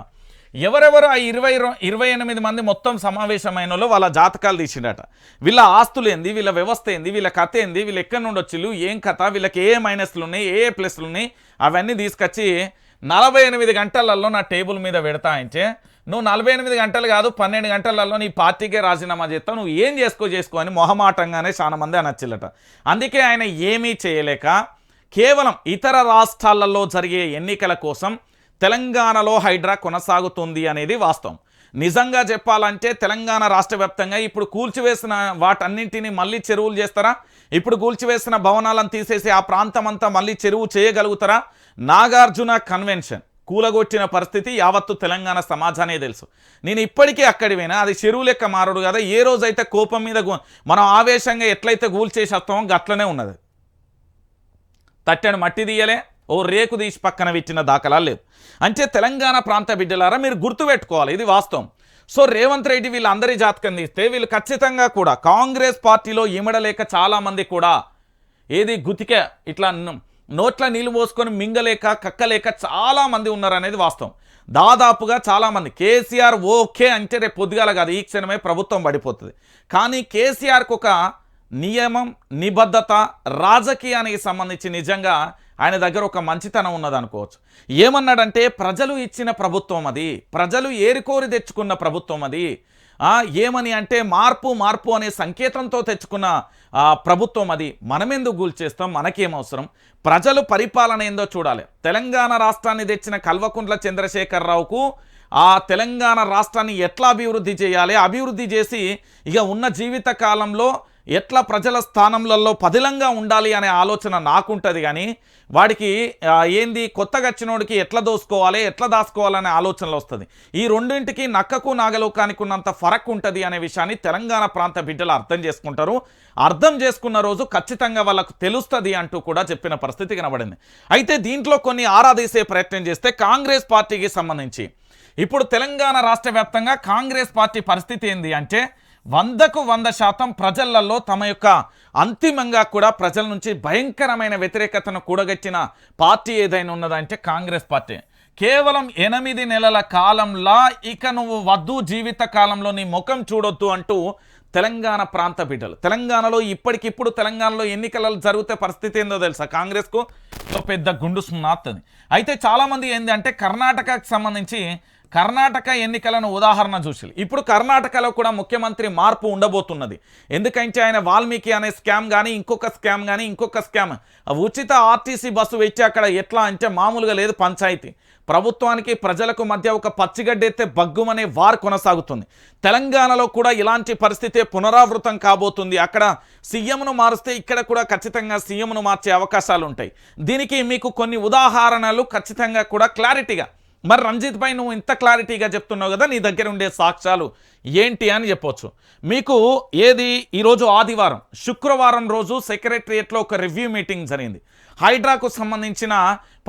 ఎవరెవరు ఆ 28 మంది మొత్తం సమావేశమైన వాళ్ళు వాళ్ళ జాతకాలు తీసిండట. వీళ్ళ ఆస్తులు ఏంది, వీళ్ళ వ్యవస్థ ఏంది, వీళ్ళ కథ ఏంది, వీళ్ళు ఎక్కడి నుండి వచ్చిళ్ళు, ఏం కథ, వీళ్ళకి ఏ మైనస్లు ఉన్నాయి, ఏ ప్లస్లు ఉన్నాయి, అవన్నీ తీసుకొచ్చి 48 గంటలలో నా టేబుల్ మీద పెడతా అంటే నువ్వు 48 గంటలు కాదు 12 గంటలలో నీ పార్టీకే రాజీనామా చేస్తావు, నువ్వు ఏం చేసుకో అని మొహమాటంగానే చాలా మంది అనొచ్చిల్లట. అందుకే ఆయన ఏమీ చేయలేక కేవలం ఇతర రాష్ట్రాలలో జరిగే ఎన్నికల కోసం తెలంగాణలో హైడ్రా కొనసాగుతుంది అనేది వాస్తవం. నిజంగా చెప్పాలంటే తెలంగాణ రాష్ట్ర వ్యాప్తంగా ఇప్పుడు కూల్చివేసిన వాటన్నింటినీ మళ్ళీ చెరువులు చేస్తారా? ఇప్పుడు కూల్చివేసిన భవనాలను తీసేసి ఆ ప్రాంతం అంతా మళ్ళీ చెరువు చేయగలుగుతారా? నాగార్జున కన్వెన్షన్ కూలగొట్టిన పరిస్థితి యావత్తు తెలంగాణ సమాజానే తెలుసు. నేను ఇప్పటికీ అక్కడివేనా అది చెరువు లెక్క మారడు కదా. ఏ రోజైతే కోపం మీద మనం ఆవేశంగా ఎట్లయితే కూల్చేసి వస్తామో గట్లనే ఉన్నది. తట్టెను మట్టి తీయలే, ఓ రేకు తీసి పక్కన పెట్టిన దాఖలాలు లేవు. అంటే తెలంగాణ ప్రాంత బిడ్డలారా మీరు గుర్తుపెట్టుకోవాలి, ఇది వాస్తవం. సో రేవంత్ రెడ్డి వీళ్ళందరి జాతకం తీస్తే వీళ్ళు ఖచ్చితంగా కూడా కాంగ్రెస్ పార్టీలో ఇమడలేక చాలామంది కూడా ఏది గుతిక ఇట్లా నోట్ల నీళ్ళు పోసుకొని మింగలేక కక్కలేక చాలామంది ఉన్నారనేది వాస్తవం. దాదాపుగా చాలామంది కేసీఆర్ ఓకే అంటే రేపు పొద్దుగాల కాదు ఈ క్షణమే ప్రభుత్వం పడిపోతుంది. కానీ కేసీఆర్కి ఒక నియమం నిబద్ధత రాజకీయానికి సంబంధించి నిజంగా ఆయన దగ్గర ఒక మంచితనం ఉన్నదనుకోవచ్చు. ఏమన్నాడంటే ప్రజలు ఇచ్చిన ప్రభుత్వం అది, ప్రజలు ఏరికోరి తెచ్చుకున్న ప్రభుత్వం అది. ఏమని అంటే మార్పు మార్పు అనే సంకేతంతో తెచ్చుకున్న ప్రభుత్వం అది. మనమెందుకు కూల్చేస్తాం, మనకేం అవసరం? ప్రజలు పరిపాలన ఏందో చూడాలి. తెలంగాణ రాష్ట్రాన్ని తెచ్చిన కల్వకుంట్ల చంద్రశేఖరరావుకు ఆ తెలంగాణ రాష్ట్రాన్ని ఎట్లా అభివృద్ధి చేయాలి, అభివృద్ధి చేసి ఇక ఉన్న జీవిత కాలంలో ఎట్లా ప్రజల స్థానంలలో పదిలంగా ఉండాలి అనే ఆలోచన నాకుంటుంది. కానీ వాడికి ఏంది కొత్తగా వచ్చినోడికి ఎట్లా దోసుకోవాలి ఎట్లా దాచుకోవాలనే ఆలోచనలు వస్తుంది. ఈ రెండింటికి నక్కకు నాగలోకానికి ఉన్నంత ఫరక్ ఉంటుంది అనే విషయాన్ని తెలంగాణ ప్రాంత బిడ్డలు అర్థం చేసుకుంటారు. అర్థం చేసుకున్న రోజు ఖచ్చితంగా వాళ్ళకు తెలుస్తుంది అంటూ కూడా చెప్పిన పరిస్థితి కనబడింది. అయితే దీంట్లో కొన్ని ఆరాధీసే ప్రయత్నం చేస్తే కాంగ్రెస్ పార్టీకి సంబంధించి ఇప్పుడు తెలంగాణ రాష్ట్ర వ్యాప్తంగా కాంగ్రెస్ పార్టీ పరిస్థితి ఏంది అంటే 100కు 100% ప్రజలలో తమ యొక్క అంతిమంగా కూడా ప్రజల నుంచి భయంకరమైన వ్యతిరేకతను కూడగట్టిన పార్టీ ఏదైనా ఉన్నదంటే కాంగ్రెస్ పార్టీ. కేవలం 8 నెలల కాలంలో ఇక నువ్వు వద్దు జీవిత కాలంలో నీ ముఖం చూడొద్దు అంటూ తెలంగాణ ప్రాంత బిడ్డలు తెలంగాణలో ఇప్పటికిప్పుడు తెలంగాణలో ఎన్నికలలో జరిగితే పరిస్థితి ఏందో తెలుసా? కాంగ్రెస్కు పెద్ద గుండు సున్నాత్తది. అయితే చాలామంది ఏంది అంటే కర్ణాటకకు సంబంధించి కర్ణాటక ఎన్నికలను ఉదాహరణ చూసి ఇప్పుడు కర్ణాటకలో కూడా ముఖ్యమంత్రి మార్పు ఉండబోతున్నది. ఎందుకంటే ఆయన వాల్మీకి అనే స్కామ్ కానీ ఇంకొక స్కామ్ ఉచిత ఆర్టీసీ బస్సు వచ్చి అక్కడ ఎట్లా అంటే మామూలుగా లేదు. పంచాయతీ ప్రభుత్వానికి ప్రజలకు మధ్య ఒక పచ్చిగడ్డెత్తే బగ్గుమనే వార్ కొనసాగుతుంది. తెలంగాణలో కూడా ఇలాంటి పరిస్థితి పునరావృతం కాబోతుంది. అక్కడ సీఎంను మారిస్తే ఇక్కడ కూడా ఖచ్చితంగా సీఎంను మార్చే అవకాశాలు ఉంటాయి. దీనికి మీకు కొన్ని ఉదాహరణలు ఖచ్చితంగా కూడా క్లారిటీగా మరి రంజిత్ భాయ్ నువ్వు ఇంత క్లారిటీగా చెప్తున్నావు కదా, నీ దగ్గర ఉండే సాక్ష్యాలు ఏంటి అని చెప్పొచ్చు. మీకు ఏది ఈరోజు ఆదివారం శుక్రవారం రోజు సెక్రటరియట్లో ఒక రివ్యూ మీటింగ్ జరిగింది. హైడ్రాకు సంబంధించిన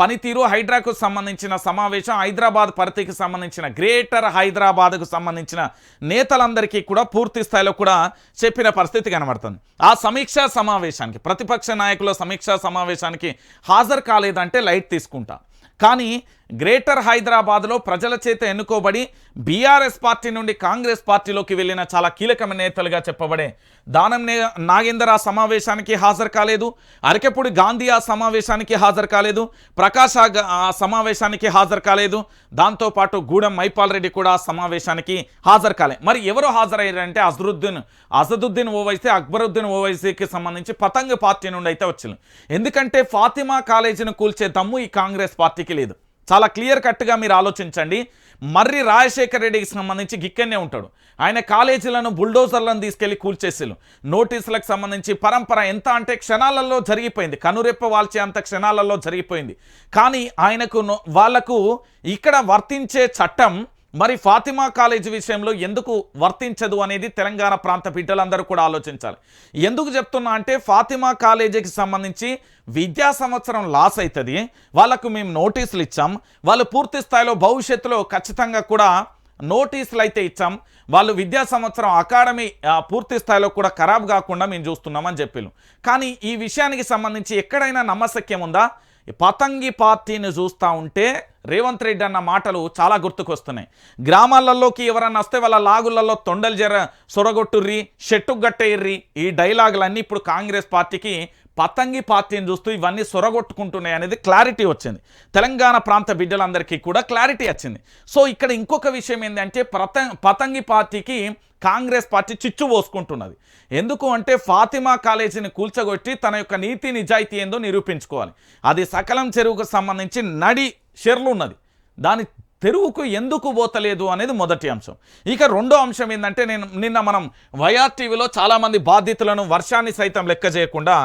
పనితీరు, హైడ్రాకు సంబంధించిన సమావేశం, హైదరాబాద్ పరిధికి సంబంధించిన గ్రేటర్ హైదరాబాద్కు సంబంధించిన నేతలందరికీ కూడా పూర్తి స్థాయిలో కూడా చెప్పిన పరిస్థితి కనబడుతుంది. ఆ సమీక్షా సమావేశానికి ప్రతిపక్ష నాయకుల సమీక్షా సమావేశానికి హాజరు కాలేదంటే లైట్ తీసుకుంటా. కానీ గ్రేటర్ హైదరాబాద్లో ప్రజల చేత ఎన్నుకోబడి బీఆర్ఎస్ పార్టీ నుండి కాంగ్రెస్ పార్టీలోకి వెళ్ళిన చాలా కీలకమైన నేతలుగా చెప్పబడే దానం నాగేందర్ ఆ సమావేశానికి హాజరు కాలేదు, అరకెప్పుడు గాంధీ ఆ సమావేశానికి హాజరు కాలేదు, ప్రకాష్ ఆ సమావేశానికి హాజరు కాలేదు, దాంతోపాటు గూడెం మైపాల్ రెడ్డి కూడా ఆ సమావేశానికి హాజరు కాలేదు. మరి ఎవరు హాజరయ్యారంటే అసదుద్దీన్ ఓవైసీ, అక్బరుద్దీన్ ఓవైసీకి సంబంధించి పతంగ్ పార్టీ నుండి అయితే వచ్చింది. ఎందుకంటే ఫాతిమా కాలేజీని కూల్చే దమ్ము ఈ కాంగ్రెస్ పార్టీకి లేదు. చాలా క్లియర్ కట్గా మీరు ఆలోచించండి. మర్రి రాజశేఖర రెడ్డికి సంబంధించి గిక్కనే ఉంటాడు. ఆయన కాలేజీలను బుల్డోజర్లను తీసుకెళ్లి కూల్చేసేలు. నోటీసులకు సంబంధించి పరంపర ఎంత అంటే క్షణాలలో జరిగిపోయింది, కనురెప్ప వాల్చే అంత క్షణాలలో జరిగిపోయింది. కానీ ఆయనకు వాళ్లకు ఇక్కడ వర్తించే చట్టం మరి ఫాతిమా కాలేజీ విషయంలో ఎందుకు వర్తించదు అనేది తెలంగాణ ప్రాంత బిడ్డలందరూ కూడా ఆలోచించాలి. ఎందుకు చెప్తున్నా అంటే ఫాతిమా కాలేజీకి సంబంధించి విద్యా సంవత్సరం లాస్ అవుతుంది, వాళ్ళకు మేము నోటీసులు ఇచ్చాం, వాళ్ళు పూర్తి స్థాయిలో భవిష్యత్తులో ఖచ్చితంగా కూడా నోటీసులు అయితే ఇచ్చాం, వాళ్ళు విద్యా సంవత్సరం అకాడమీ పూర్తి స్థాయిలో కూడా ఖరాబ్ కాకుండా మేము చూస్తున్నామని చెప్పారు. కానీ ఈ విషయానికి సంబంధించి ఎక్కడైనా నమ్మశక్యం ఉందా? పతంగి పార్టీని చూస్తూ ఉంటే రేవంత్ రెడ్డి అన్న మాటలు చాలా గుర్తుకొస్తున్నాయి. గ్రామాలలోకి ఎవరన్నా వస్తే వాళ్ళ లాగులలో తొండలు సొరగొట్టుర్రి, షెట్టుకు గట్టేర్రి, ఈ డైలాగులన్నీ ఇప్పుడు కాంగ్రెస్ పార్టీకి పతంగి పార్టీని చూస్తూ ఇవన్నీ సొరగొట్టుకుంటున్నాయి అనేది క్లారిటీ వచ్చింది. తెలంగాణ ప్రాంత బిడ్డలందరికీ కూడా క్లారిటీ వచ్చింది. సో ఇక్కడ ఇంకొక విషయం ఏంటంటే పతంగి పార్టీకి కాంగ్రెస్ పార్టీ చిచ్చు పోసుకుంటున్నది. ఎందుకు అంటే ఫాతిమా కాలేజీని కూల్చగొట్టి తన యొక్క నీతి నిజాయితీ ఏందో నిరూపించుకోవాలి. అది సకలం చెరువుకు సంబంధించి నడి షెర్లు ఉన్నది, దాని తెరువుకు ఎందుకు పోతలేదు అనేది మొదటి అంశం. ఇక రెండో అంశం ఏంటంటే, నిన్న మనం వైఆర్ టీవీలో చాలామంది బాధితులను వర్షాన్ని సైతం లెక్క చేయకుండా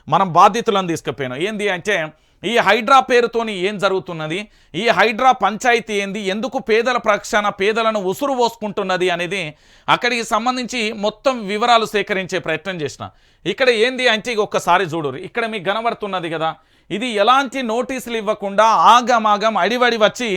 మనం బాధితులను తీసుకుపోయినాం. ఏంది అంటే, ఈ హైడ్రా పేరుతోని ఏం జరుగుతున్నది, ఈ హైడ్రా పంచాయతీ ఏంది, ఎందుకు పేదల పక్షాన పేదలను ఉసురు పోసుకుంటున్నది అనేది అక్కడికి సంబంధించి మొత్తం వివరాలు సేకరించే ప్రయత్నం చేసిన. ఇక్కడ ఏంది అంటే, ఒక్కసారి చూడురు, ఇక్కడ మీకు కనబడుతున్నది కదా, ఇది ఎలాంటి నోటీసులు ఇవ్వకుండా ఆగమాగం అడివడి వచ్చి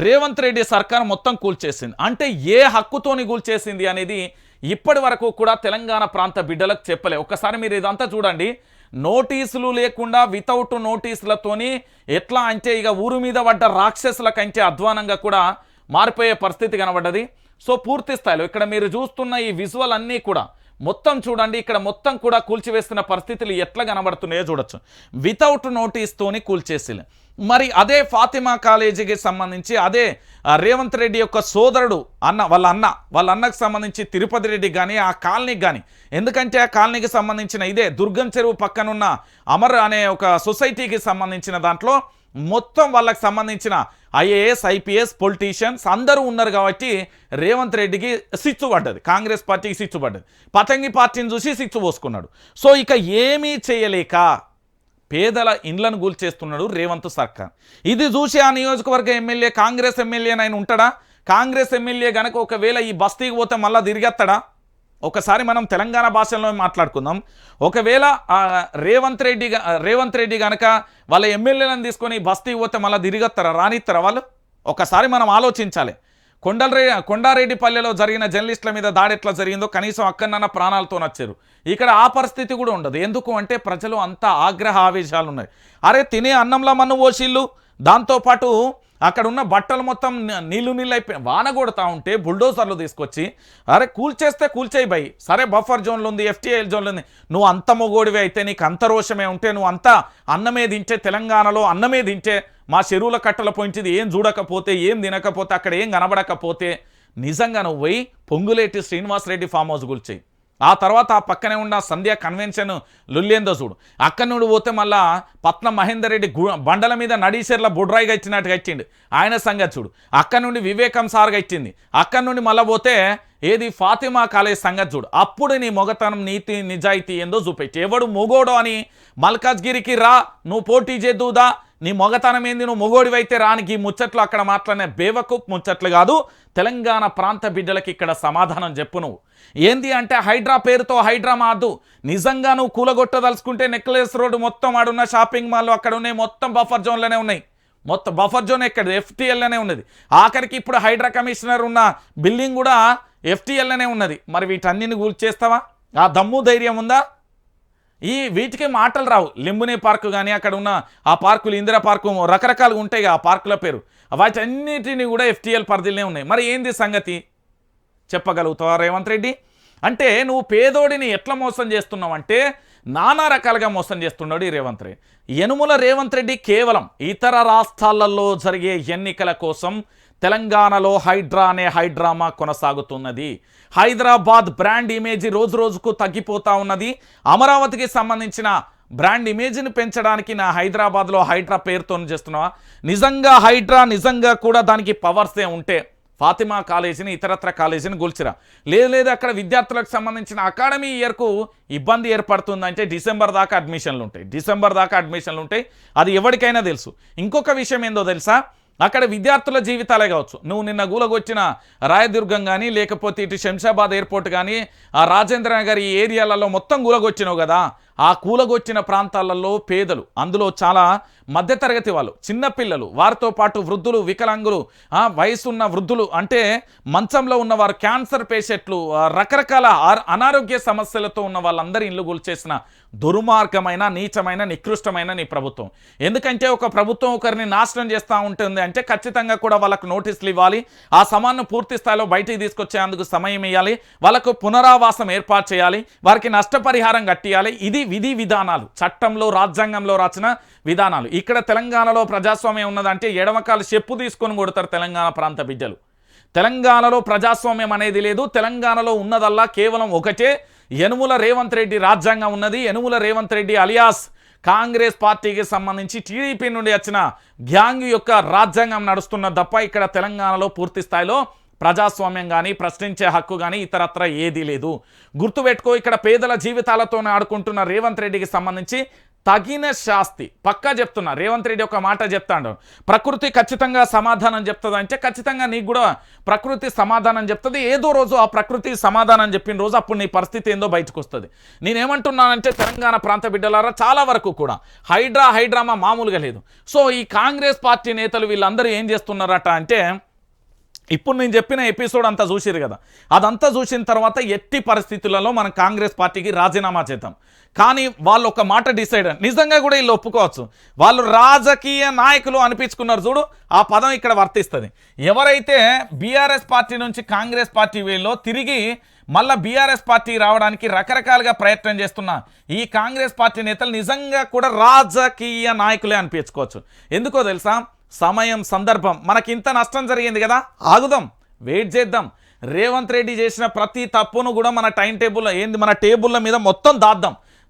రేవంత్ రెడ్డి సర్కార్ మొత్తం కూల్చేసింది. అంటే ఏ హక్కుతోని కూల్చేసింది అనేది ఇప్పటి వరకు కూడా తెలంగాణ ప్రాంత బిడ్డలకు చెప్పలే. ఒక్కసారి మీరు ఇదంతా చూడండి. నోటీసులు లేకుండా వితౌట్ నోటీసులతోని ఎట్లా అంటే ఇక ఊరు మీద పడ్డ రాక్షసుల కంటే అధ్వానంగా కూడా మారిపోయే పరిస్థితి కనబడ్డది. సో పూర్తి స్థాయిలో ఇక్కడ మీరు చూస్తున్న ఈ విజువల్ అన్నీ కూడా మొత్తం చూడండి. ఇక్కడ మొత్తం కూడా కూల్చివేస్తున్న పరిస్థితులు ఎట్లా కనబడుతున్నాయో చూడొచ్చు. వితౌట్ నోటీస్తోని కూల్చేసి, మరి అదే ఫాతిమా కాలేజీకి సంబంధించి అదే రేవంత్ రెడ్డి యొక్క సోదరుడు వాళ్ళ అన్నకు సంబంధించి తిరుపతి రెడ్డి కానీ ఆ కాలనీకి కానీ, ఎందుకంటే ఆ కాలనీకి సంబంధించిన ఇదే దుర్గం చెరువు పక్కనున్న అమర్ అనే ఒక సొసైటీకి సంబంధించిన దాంట్లో మొత్తం వాళ్ళకి సంబంధించిన ఐఏఎస్ ఐపీఎస్ పొలిటీషియన్స్ అందరూ ఉన్నారు కాబట్టి రేవంత్ రెడ్డికి సిచ్చు పడ్డది, కాంగ్రెస్ పార్టీకి సిచ్చు పడ్డది, పతంగి పార్టీని చూసి సిచ్చు పోసుకున్నాడు. సో ఇక ఏమీ చేయలేక పేదల ఇండ్లను కూల్చేస్తున్నాడు రేవంత్ సర్కార్. ఇది చూసి ఆ నియోజకవర్గ ఎమ్మెల్యే కాంగ్రెస్ ఎమ్మెల్యేనైనా ఉంటాడా? కాంగ్రెస్ ఎమ్మెల్యే గనక ఒకవేళ ఈ బస్తీకి పోతే మళ్ళీ తిరిగేస్తాడా? ఒకసారి మనం తెలంగాణ భాషలో మాట్లాడుకుందాం. ఒకవేళ రేవంత్ రెడ్డి కనుక వాళ్ళ ఎమ్మెల్యేలను తీసుకొని బస్తీకి పోతే మళ్ళీ తిరిగొస్తారా, రానిస్తారా వాళ్ళు? ఒకసారి మనం ఆలోచించాలి. కొండారెడ్డిపల్లెలో జరిగిన జర్నలిస్టుల మీద దాడి ఎట్లా జరిగిందో కనీసం అక్కడన్నా ప్రాణాలతో వచ్చారు. ఇక్కడ ఆ పరిస్థితి కూడా ఉండదు. ఎందుకు అంటే ప్రజలు అంతా ఆగ్రహ ఆవేశాలు ఉన్నాయి. అరే తినే అన్నంలో మన్ను పోసిళ్ళు, దాంతోపాటు అక్కడ ఉన్న బట్టలు మొత్తం నీళ్ళు అయిపోయి వాన కొడతా ఉంటే బుల్డోజర్లు తీసుకొచ్చి అరే కూల్చేస్తే కూల్చేయి భయ్, సరే బఫర్ జోన్లు ఉంది, ఎఫ్టీఐఎల్ జోన్లు ఉంది, నువ్వు అంత మొగోడివి అయితే నీకు అంత రోషమే ఉంటే నువ్వు అంతా అన్నమే తింటే, తెలంగాణలో అన్నమే తింటే, మా చెరువుల కట్టల పోయించింది ఏం చూడకపోతే, ఏం తినకపోతే, అక్కడ ఏం కనబడకపోతే నిజంగా నువ్వు పోయి పొంగులేటి శ్రీనివాసరెడ్డి ఫామ్ హౌస్ కూల్చేయి. ఆ తర్వాత ఆ పక్కనే ఉన్న సంధ్య కన్వెన్షన్ లొల్లేందో చూడు. అక్కడి నుండి పోతే మళ్ళా పట్నం మహేందర్ రెడ్డి బండల మీద నడీసెర్ల బుడ్రాయిగా ఇచ్చినట్టుగా ఇచ్చిండు, ఆయన సంగతి చూడు. అక్కడి నుండి వివేకం సార్గా ఇచ్చింది. అక్కడి నుండి మళ్ళీ పోతే ఏది ఫాతిమా కాలేజ్ సంగతి చూడు. అప్పుడు నీ మొగతనం నీతి నిజాయితీ ఏందో చూపెట్టి, ఎవడు మొగోడో అని మల్కాజ్గిరికి రా, నువ్వు పోటీ చేద్దుదా, నీ మొగతనం ఏంది, నువ్వు మొగోడివైతే రానికి ముచ్చట్లు అక్కడ మాట్లాడిన బేవకూప్ ముచ్చట్లు కాదు. తెలంగాణ ప్రాంత బిడ్డలకి ఇక్కడ సమాధానం చెప్పు. నువ్వు ఏంది అంటే హైడ్రా పేరుతో హైడ్రా మాదు, నిజంగా నువ్వు కూలగొట్టదలుచుకుంటే నెక్లెస్ రోడ్డు మొత్తం ఆడున్న షాపింగ్ మాల్ అక్కడ ఉన్నాయి, మొత్తం బఫర్ జోన్లోనే ఉన్నాయి. మొత్తం బఫర్ జోన్ ఎక్కడ ఎఫ్టీఎల్లోనే ఉన్నది. ఆఖరికి ఇప్పుడు హైడ్రా కమిషనర్ ఉన్న బిల్డింగ్ కూడా ఎఫ్టీఎల్లోనే ఉన్నది. మరి వీటన్నిటిని కూల్చేస్తావా? ఆ దమ్ము ధైర్యం ఉందా? వీటికి మాటలు రావు. లింబునే పార్కు కానీ అక్కడ ఉన్న ఆ పార్కులు, ఇందిరా పార్కు, రకరకాలుగా ఉంటాయి ఆ పార్కుల పేరు, వాటన్నిటిని కూడా ఎఫ్టీఎల్ పరిధిలోనే ఉన్నాయి. మరి ఏంది సంగతి చెప్పగలుగుతావా రేవంత్ రెడ్డి? అంటే నువ్వు పేదోడిని ఎట్లా మోసం చేస్తున్నావు అంటే నానా రకాలుగా మోసం చేస్తున్నాడు ఈ రేవంత్ రెడ్డి. యనుమల రేవంత్ రెడ్డి కేవలం ఇతర రాష్ట్రాలలో జరిగే ఎన్నికల కోసం తెలంగాణలో హైడ్రా అనే హైడ్రామా కొనసాగుతున్నది. హైదరాబాద్ బ్రాండ్ ఇమేజ్ రోజు రోజుకు తగ్గిపోతూ ఉన్నది. అమరావతికి సంబంధించిన బ్రాండ్ ఇమేజ్ని పెంచడానికి నా హైదరాబాద్లో హైడ్రా పేరుతో చేస్తున్నావా? నిజంగా హైడ్రా నిజంగా కూడా దానికి పవర్సే ఉంటే ఫాతిమా కాలేజీని ఇతరత్ర కాలేజీని కూల్చిరా. లేదు అక్కడ విద్యార్థులకు సంబంధించిన అకాడమీ ఇయర్కు ఇబ్బంది ఏర్పడుతుందంటే డిసెంబర్ దాకా అడ్మిషన్లు ఉంటాయి. అది ఎవరికైనా తెలుసు. ఇంకొక విషయం ఏందో తెలుసా? అక్కడ విద్యార్థుల జీవితాలే కావచ్చు. నువ్వు నిన్న గూలగొచ్చిన రాయదుర్గం కానీ లేకపోతే ఇటు శంషాబాద్ ఎయిర్పోర్ట్ కానీ ఆ రాజేంద్ర నగర్ ఈ ఏరియాలలో మొత్తం గూలగొచ్చినావు కదా. ఆ కూలగొచ్చిన ప్రాంతాలలో పేదలు, అందులో చాలా మధ్యతరగతి వాళ్ళు, చిన్నపిల్లలు, వారితో పాటు వృద్ధులు, వికలాంగులు, వయసున్న వృద్ధులు, అంటే మంచంలో ఉన్నవారు, క్యాన్సర్ పేషెంట్లు, రకరకాల అనారోగ్య సమస్యలతో ఉన్న వాళ్ళందరి ఇల్లు కూల్చేసిన దుర్మార్గమైన, నీచమైన, నికృష్టమైన నీ ప్రభుత్వం. ఎందుకంటే ఒక ప్రభుత్వం ఒకరిని నాశనం చేస్తూ ఉంటుంది అంటే ఖచ్చితంగా కూడా వాళ్ళకు నోటీసులు ఇవ్వాలి, ఆ సమాన్ని పూర్తి స్థాయిలో బయటికి తీసుకొచ్చేందుకు సమయం ఇవ్వాలి, వాళ్ళకు పునరావాసం ఏర్పాటు చేయాలి, వారికి నష్టపరిహారం కట్టియాలి. ఇది విధి విధానాలు, చట్టంలో రాజ్యాంగంలో రాసిన విధానాలు. ఇక్కడ తెలంగాణలో ప్రజాస్వామ్యం ఉన్నదంటే ఎడమకాలు చెప్పు తీసుకొని కొడతారు తెలంగాణ ప్రాంత బిడ్డలు. తెలంగాణలో ప్రజాస్వామ్యం అనేది లేదు. తెలంగాణలో ఉన్నదల్లా కేవలం ఒకటే, యనుమల రేవంత్ రెడ్డి రాజ్యాంగం ఉన్నది. యనుమల రేవంత్ రెడ్డి అలియాస్ కాంగ్రెస్ పార్టీకి సంబంధించి టీడీపీ నుండి వచ్చిన గ్యాంగ్ యొక్క రాజ్యాంగం నడుస్తున్న తప్ప ఇక్కడ తెలంగాణలో పూర్తి స్థాయిలో ప్రజాస్వామ్యం కానీ ప్రశ్నించే హక్కు కానీ ఇతరత్ర ఏదీ లేదు. గుర్తుపెట్టుకో, ఇక్కడ పేదల జీవితాలతో ఆడుకుంటున్న రేవంత్ రెడ్డికి సంబంధించి తగిన శాస్తి పక్కా చెప్తున్నా. రేవంత్ రెడ్డి ఒక మాట చెప్తాడు, ప్రకృతి ఖచ్చితంగా సమాధానం చెప్తుంది అంటే ఖచ్చితంగా నీకు కూడా ప్రకృతి సమాధానం చెప్తుంది. ఏదో రోజు ఆ ప్రకృతి సమాధానం చెప్పిన రోజు అప్పుడు నీ పరిస్థితి ఏందో బయటకు వస్తుంది. నేనేమంటున్నానంటే తెలంగాణ ప్రాంత బిడ్డలారా చాలా వరకు కూడా హైడ్రామా మామూలుగా లేదు. సో ఈ కాంగ్రెస్ పార్టీ నేతలు వీళ్ళందరూ ఏం చేస్తున్నారట అంటే, ఇప్పుడు నేను చెప్పిన ఎపిసోడ్ అంతా చూసిరు కదా, అదంతా చూసిన తర్వాత ఎట్టి పరిస్థితులలో మనం కాంగ్రెస్ పార్టీకి రాజీనామా చేద్దాం. కానీ వాళ్ళు ఒక మాట డిసైడ్ నిజంగా కూడా వీళ్ళు ఒప్పుకోవచ్చు. వాళ్ళు రాజకీయ నాయకులు అనిపించుకున్నారు చూడు, ఆ పదం ఇక్కడ వర్తిస్తుంది. ఎవరైతే బీఆర్ఎస్ పార్టీ నుంచి కాంగ్రెస్ పార్టీ వేలో తిరిగి మళ్ళీ బీఆర్ఎస్ పార్టీ రావడానికి రకరకాలుగా ప్రయత్నం చేస్తున్న ఈ కాంగ్రెస్ పార్టీ నేతలు నిజంగా కూడా రాజకీయ నాయకులే అనిపించుకోవచ్చు. ఎందుకో తెలుసా, సమయం సందర్భం మనకి ఇంత నష్టం జరిగింది కదా, ఆగుదాం, వెయిట్ చేద్దాం. రేవంత్ రెడ్డి చేసిన ప్రతి తప్పును కూడా మన టైం టేబుల్లో మన టేబుల్ల మీద మొత్తం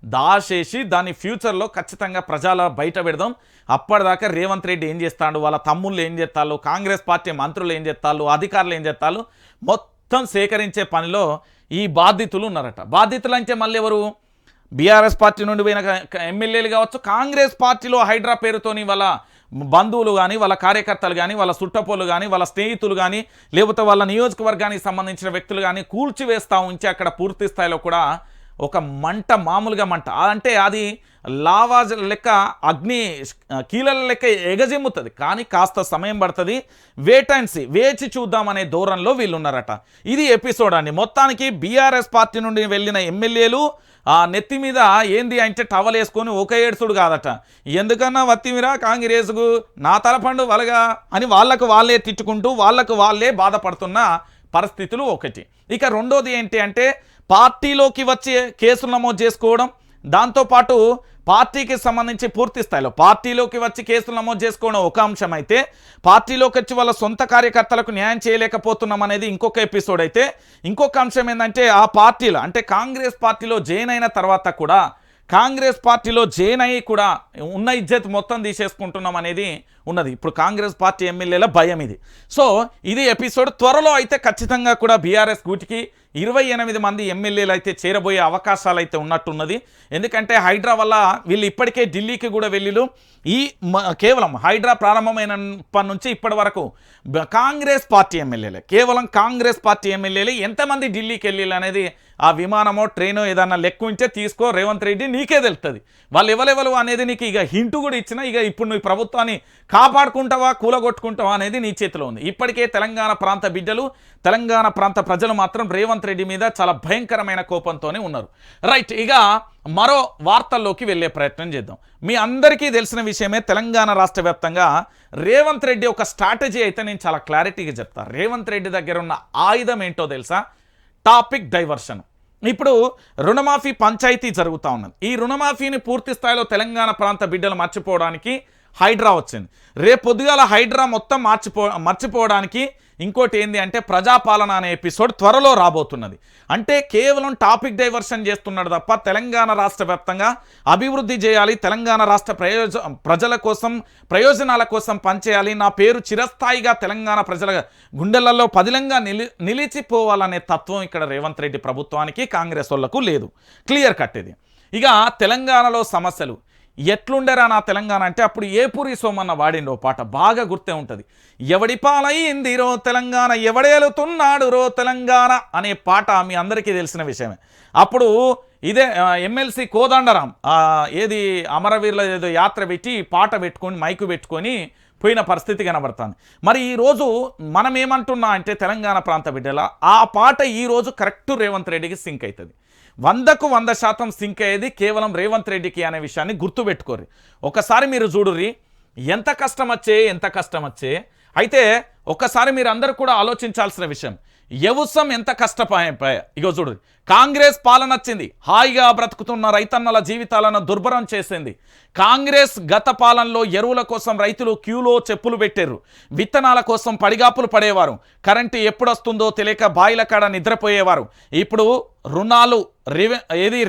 దాచేసి దాన్ని ఫ్యూచర్లో ఖచ్చితంగా ప్రజల బయట పెడదాం. అప్పటిదాకా రేవంత్ రెడ్డి ఏం చేస్తాడు, వాళ్ళ తమ్ముళ్ళు ఏం చేస్తారు, కాంగ్రెస్ పార్టీ మంత్రులు ఏం చేస్తారు, అధికారులు ఏం చేస్తారు, మొత్తం సేకరించే పనిలో ఈ బాధితులు ఉన్నారట. బాధితులు అంటే మళ్ళీ ఎవరు, బీఆర్ఎస్ పార్టీ నుండి పోయిన ఎమ్మెల్యేలు కావచ్చు, కాంగ్రెస్ పార్టీలో హైడ్రా పేరుతోని వాళ్ళ బంధువులు కానీ, వాళ్ళ కార్యకర్తలు కానీ, వాళ్ళ సుట్టపోలు కానీ, వాళ్ళ స్నేహితులు కానీ, లేకపోతే వాళ్ళ నియోజకవర్గానికి సంబంధించిన వ్యక్తులు కానీ కూల్చివేస్తూ ఉంచి అక్కడ పూర్తి స్థాయిలో కూడా ఒక మంట, మామూలుగా మంట అంటే అది లావా లెక్క అగ్ని కీలల లెక్క ఎగజిమ్ముతుంది. కానీ కాస్త సమయం పడుతుంది, వేచి చూద్దామనే ధోరణిలో వీళ్ళు ఉన్నారట. ఇది ఎపిసోడ్ అండి. మొత్తానికి బీఆర్ఎస్ పార్టీ నుండి వెళ్ళిన ఎమ్మెల్యేలు ఆ నెత్తి మీద ఏంది అంటే టవల్ వేసుకొని ఒక ఏడుసుడు కాదట, ఎందుకన్నా వత్తిమిరా కాంగ్రెస్కు నా తలపండు వలగా అని వాళ్ళకు వాళ్ళే తిట్టుకుంటూ వాళ్ళకు వాళ్ళే బాధపడుతున్న పరిస్థితులు ఒకటి. ఇక రెండోది ఏంటి అంటే పార్టీలోకి వచ్చి కేసులు నమోదు చేసుకోవడం, దాంతోపాటు పార్టీకి సంబంధించి పూర్తి స్థాయిలో పార్టీలోకి వచ్చి కేసులు నమోదు చేసుకోవడం ఒక అంశం అయితే, పార్టీలోకి వచ్చి వాళ్ళ సొంత కార్యకర్తలకు న్యాయం చేయలేకపోతున్నాం అనేది ఇంకొక ఎపిసోడ్ అయితే, ఇంకొక అంశం ఏంటంటే ఆ పార్టీలో అంటే కాంగ్రెస్ పార్టీలో జాయిన్ అయిన తర్వాత కూడా కాంగ్రెస్ పార్టీలో జాయిన్ అయ్యి కూడా ఉన్న ఇజ్జత్ మొత్తం తీసేసుకుంటున్నాం అనేది ఉన్నది. ఇప్పుడు కాంగ్రెస్ పార్టీ ఎమ్మెల్యేల భయం ఇది. సో ఇది ఎపిసోడ్. త్వరలో అయితే ఖచ్చితంగా కూడా బీఆర్ఎస్ గూటికి 28 మంది ఎమ్మెల్యేలు అయితే చేరబోయే అవకాశాలు అయితే ఉన్నట్టున్నది. ఎందుకంటే హైడ్రా వల్ల వీళ్ళు ఇప్పటికే ఢిల్లీకి కూడా వెళ్ళిలు. ఈ కేవలం హైడ్రా ప్రారంభమైనప్పటి నుంచి ఇప్పటి వరకు కాంగ్రెస్ పార్టీ ఎమ్మెల్యేలే, కేవలం కాంగ్రెస్ పార్టీ ఎమ్మెల్యేలు ఎంతమంది ఢిల్లీకి వెళ్ళిళ్ళు అనేది ఆ విమానమో ట్రైనో ఏదన్నా లెక్క ఉంటే తీసుకో రేవంత్ రెడ్డి, నీకే తెలుస్తుంది వాళ్ళు ఎవరెవరు అనేది. నీకు ఇక హింటు కూడా ఇచ్చిన, ఇక ఇప్పుడు నువ్వు ప్రభుత్వాన్ని కాపాడుకుంటావా కూలగొట్టుకుంటావా అనేది నీ చేతిలో ఉంది. ఇప్పటికే తెలంగాణ ప్రాంత బిడ్డలు, తెలంగాణ ప్రాంత ప్రజలు మాత్రం రేవంత్ రెడ్డి మీద చాలా భయంకరమైన కోపంతోనే ఉన్నారు. రైట్, ఇక మరో వార్తల్లోకి వెళ్ళే ప్రయత్నం చేద్దాం. మీ అందరికీ తెలిసిన విషయమే, తెలంగాణ రాష్ట్ర వ్యాప్తంగా రేవంత్ రెడ్డి ఒక స్ట్రాటజీ అయితే నేను చాలా క్లారిటీగా చెప్తాను. రేవంత్ రెడ్డి దగ్గర ఉన్న ఆయుధం ఏంటో తెలుసా, టాపిక్ డైవర్షన్. ఇప్పుడు రుణమాఫీ పంచాయతీ జరుగుతూ ఉన్నది. ఈ రుణమాఫీని పూర్తి స్థాయిలో తెలంగాణ ప్రాంత బిడ్డలు మర్చిపోవడానికి హైడ్రా వచ్చింది. రేపు పొద్దుగాల హైడ్రా మొత్తం మర్చిపోవడానికి ఇంకోటి ఏంది అంటే ప్రజాపాలన అనే ఎపిసోడ్ త్వరలో రాబోతున్నది. అంటే కేవలం టాపిక్ డైవర్షన్ చేస్తున్నాడు తప్ప తెలంగాణ రాష్ట్ర వ్యాప్తంగా అభివృద్ధి చేయాలి, తెలంగాణ రాష్ట్ర ప్రజల కోసం ప్రయోజనాల కోసం పనిచేయాలి, నా పేరు చిరస్థాయిగా తెలంగాణ ప్రజల గుండెలలో పదిలంగా నిలిచిపోవాలనే తత్వం ఇక్కడ రేవంత్ రెడ్డి ప్రభుత్వానికి, కాంగ్రెస్ వాళ్ళకు లేదు. క్లియర్ కట్ ఇది. ఇక తెలంగాణలో సమస్యలు ఎట్లుండేరా నా తెలంగాణ అంటే అప్పుడు ఏపూరి సోమన్న వాడిండో పాట బాగా గుర్తే ఉంటుంది. ఎవడి పాలైంది రో తెలంగాణ, ఎవడేలుతున్నాడు రో తెలంగాణ అనే పాట మీ అందరికీ తెలిసిన విషయమే. అప్పుడు ఇదే ఎమ్మెల్సీ కోదండరాం ఏది అమరవీరుల ఏదో యాత్ర పెట్టి పాట పెట్టుకొని మైకు పెట్టుకొని పోయిన పరిస్థితి కనబడుతుంది. మరి ఈరోజు మనం ఏమంటున్నా అంటే తెలంగాణ ప్రాంత బిడ్డల ఆ పాట ఈరోజు కరెక్ట్ రేవంత్ రెడ్డికి సింక్ అవుతుంది. 100% సింక్ అయ్యేది కేవలం రేవంత్ రెడ్డికి అనే విషయాన్ని గుర్తుపెట్టుకోరు. ఒకసారి మీరు చూడుర్రి ఎంత కష్టం వచ్చే అయితే ఒకసారి మీరు అందరూ కూడా ఆలోచించాల్సిన విషయం, వ్యవసాయం ఎంత కష్టపోయా. ఇగో చూడు, కాంగ్రెస్ పాలన వచ్చింది, హాయిగా బ్రతుకుతున్న రైతన్నల జీవితాలను దుర్భరం చేసింది. కాంగ్రెస్ గత పాలనలో ఎరువుల కోసం రైతులు క్యూలో చెప్పులు పెట్టారు, విత్తనాల కోసం పడిగాపులు పడేవారు, కరెంటు ఎప్పుడు వస్తుందో తెలియక బాయిల కాడ నిద్రపోయేవారు. ఇప్పుడు రుణాలు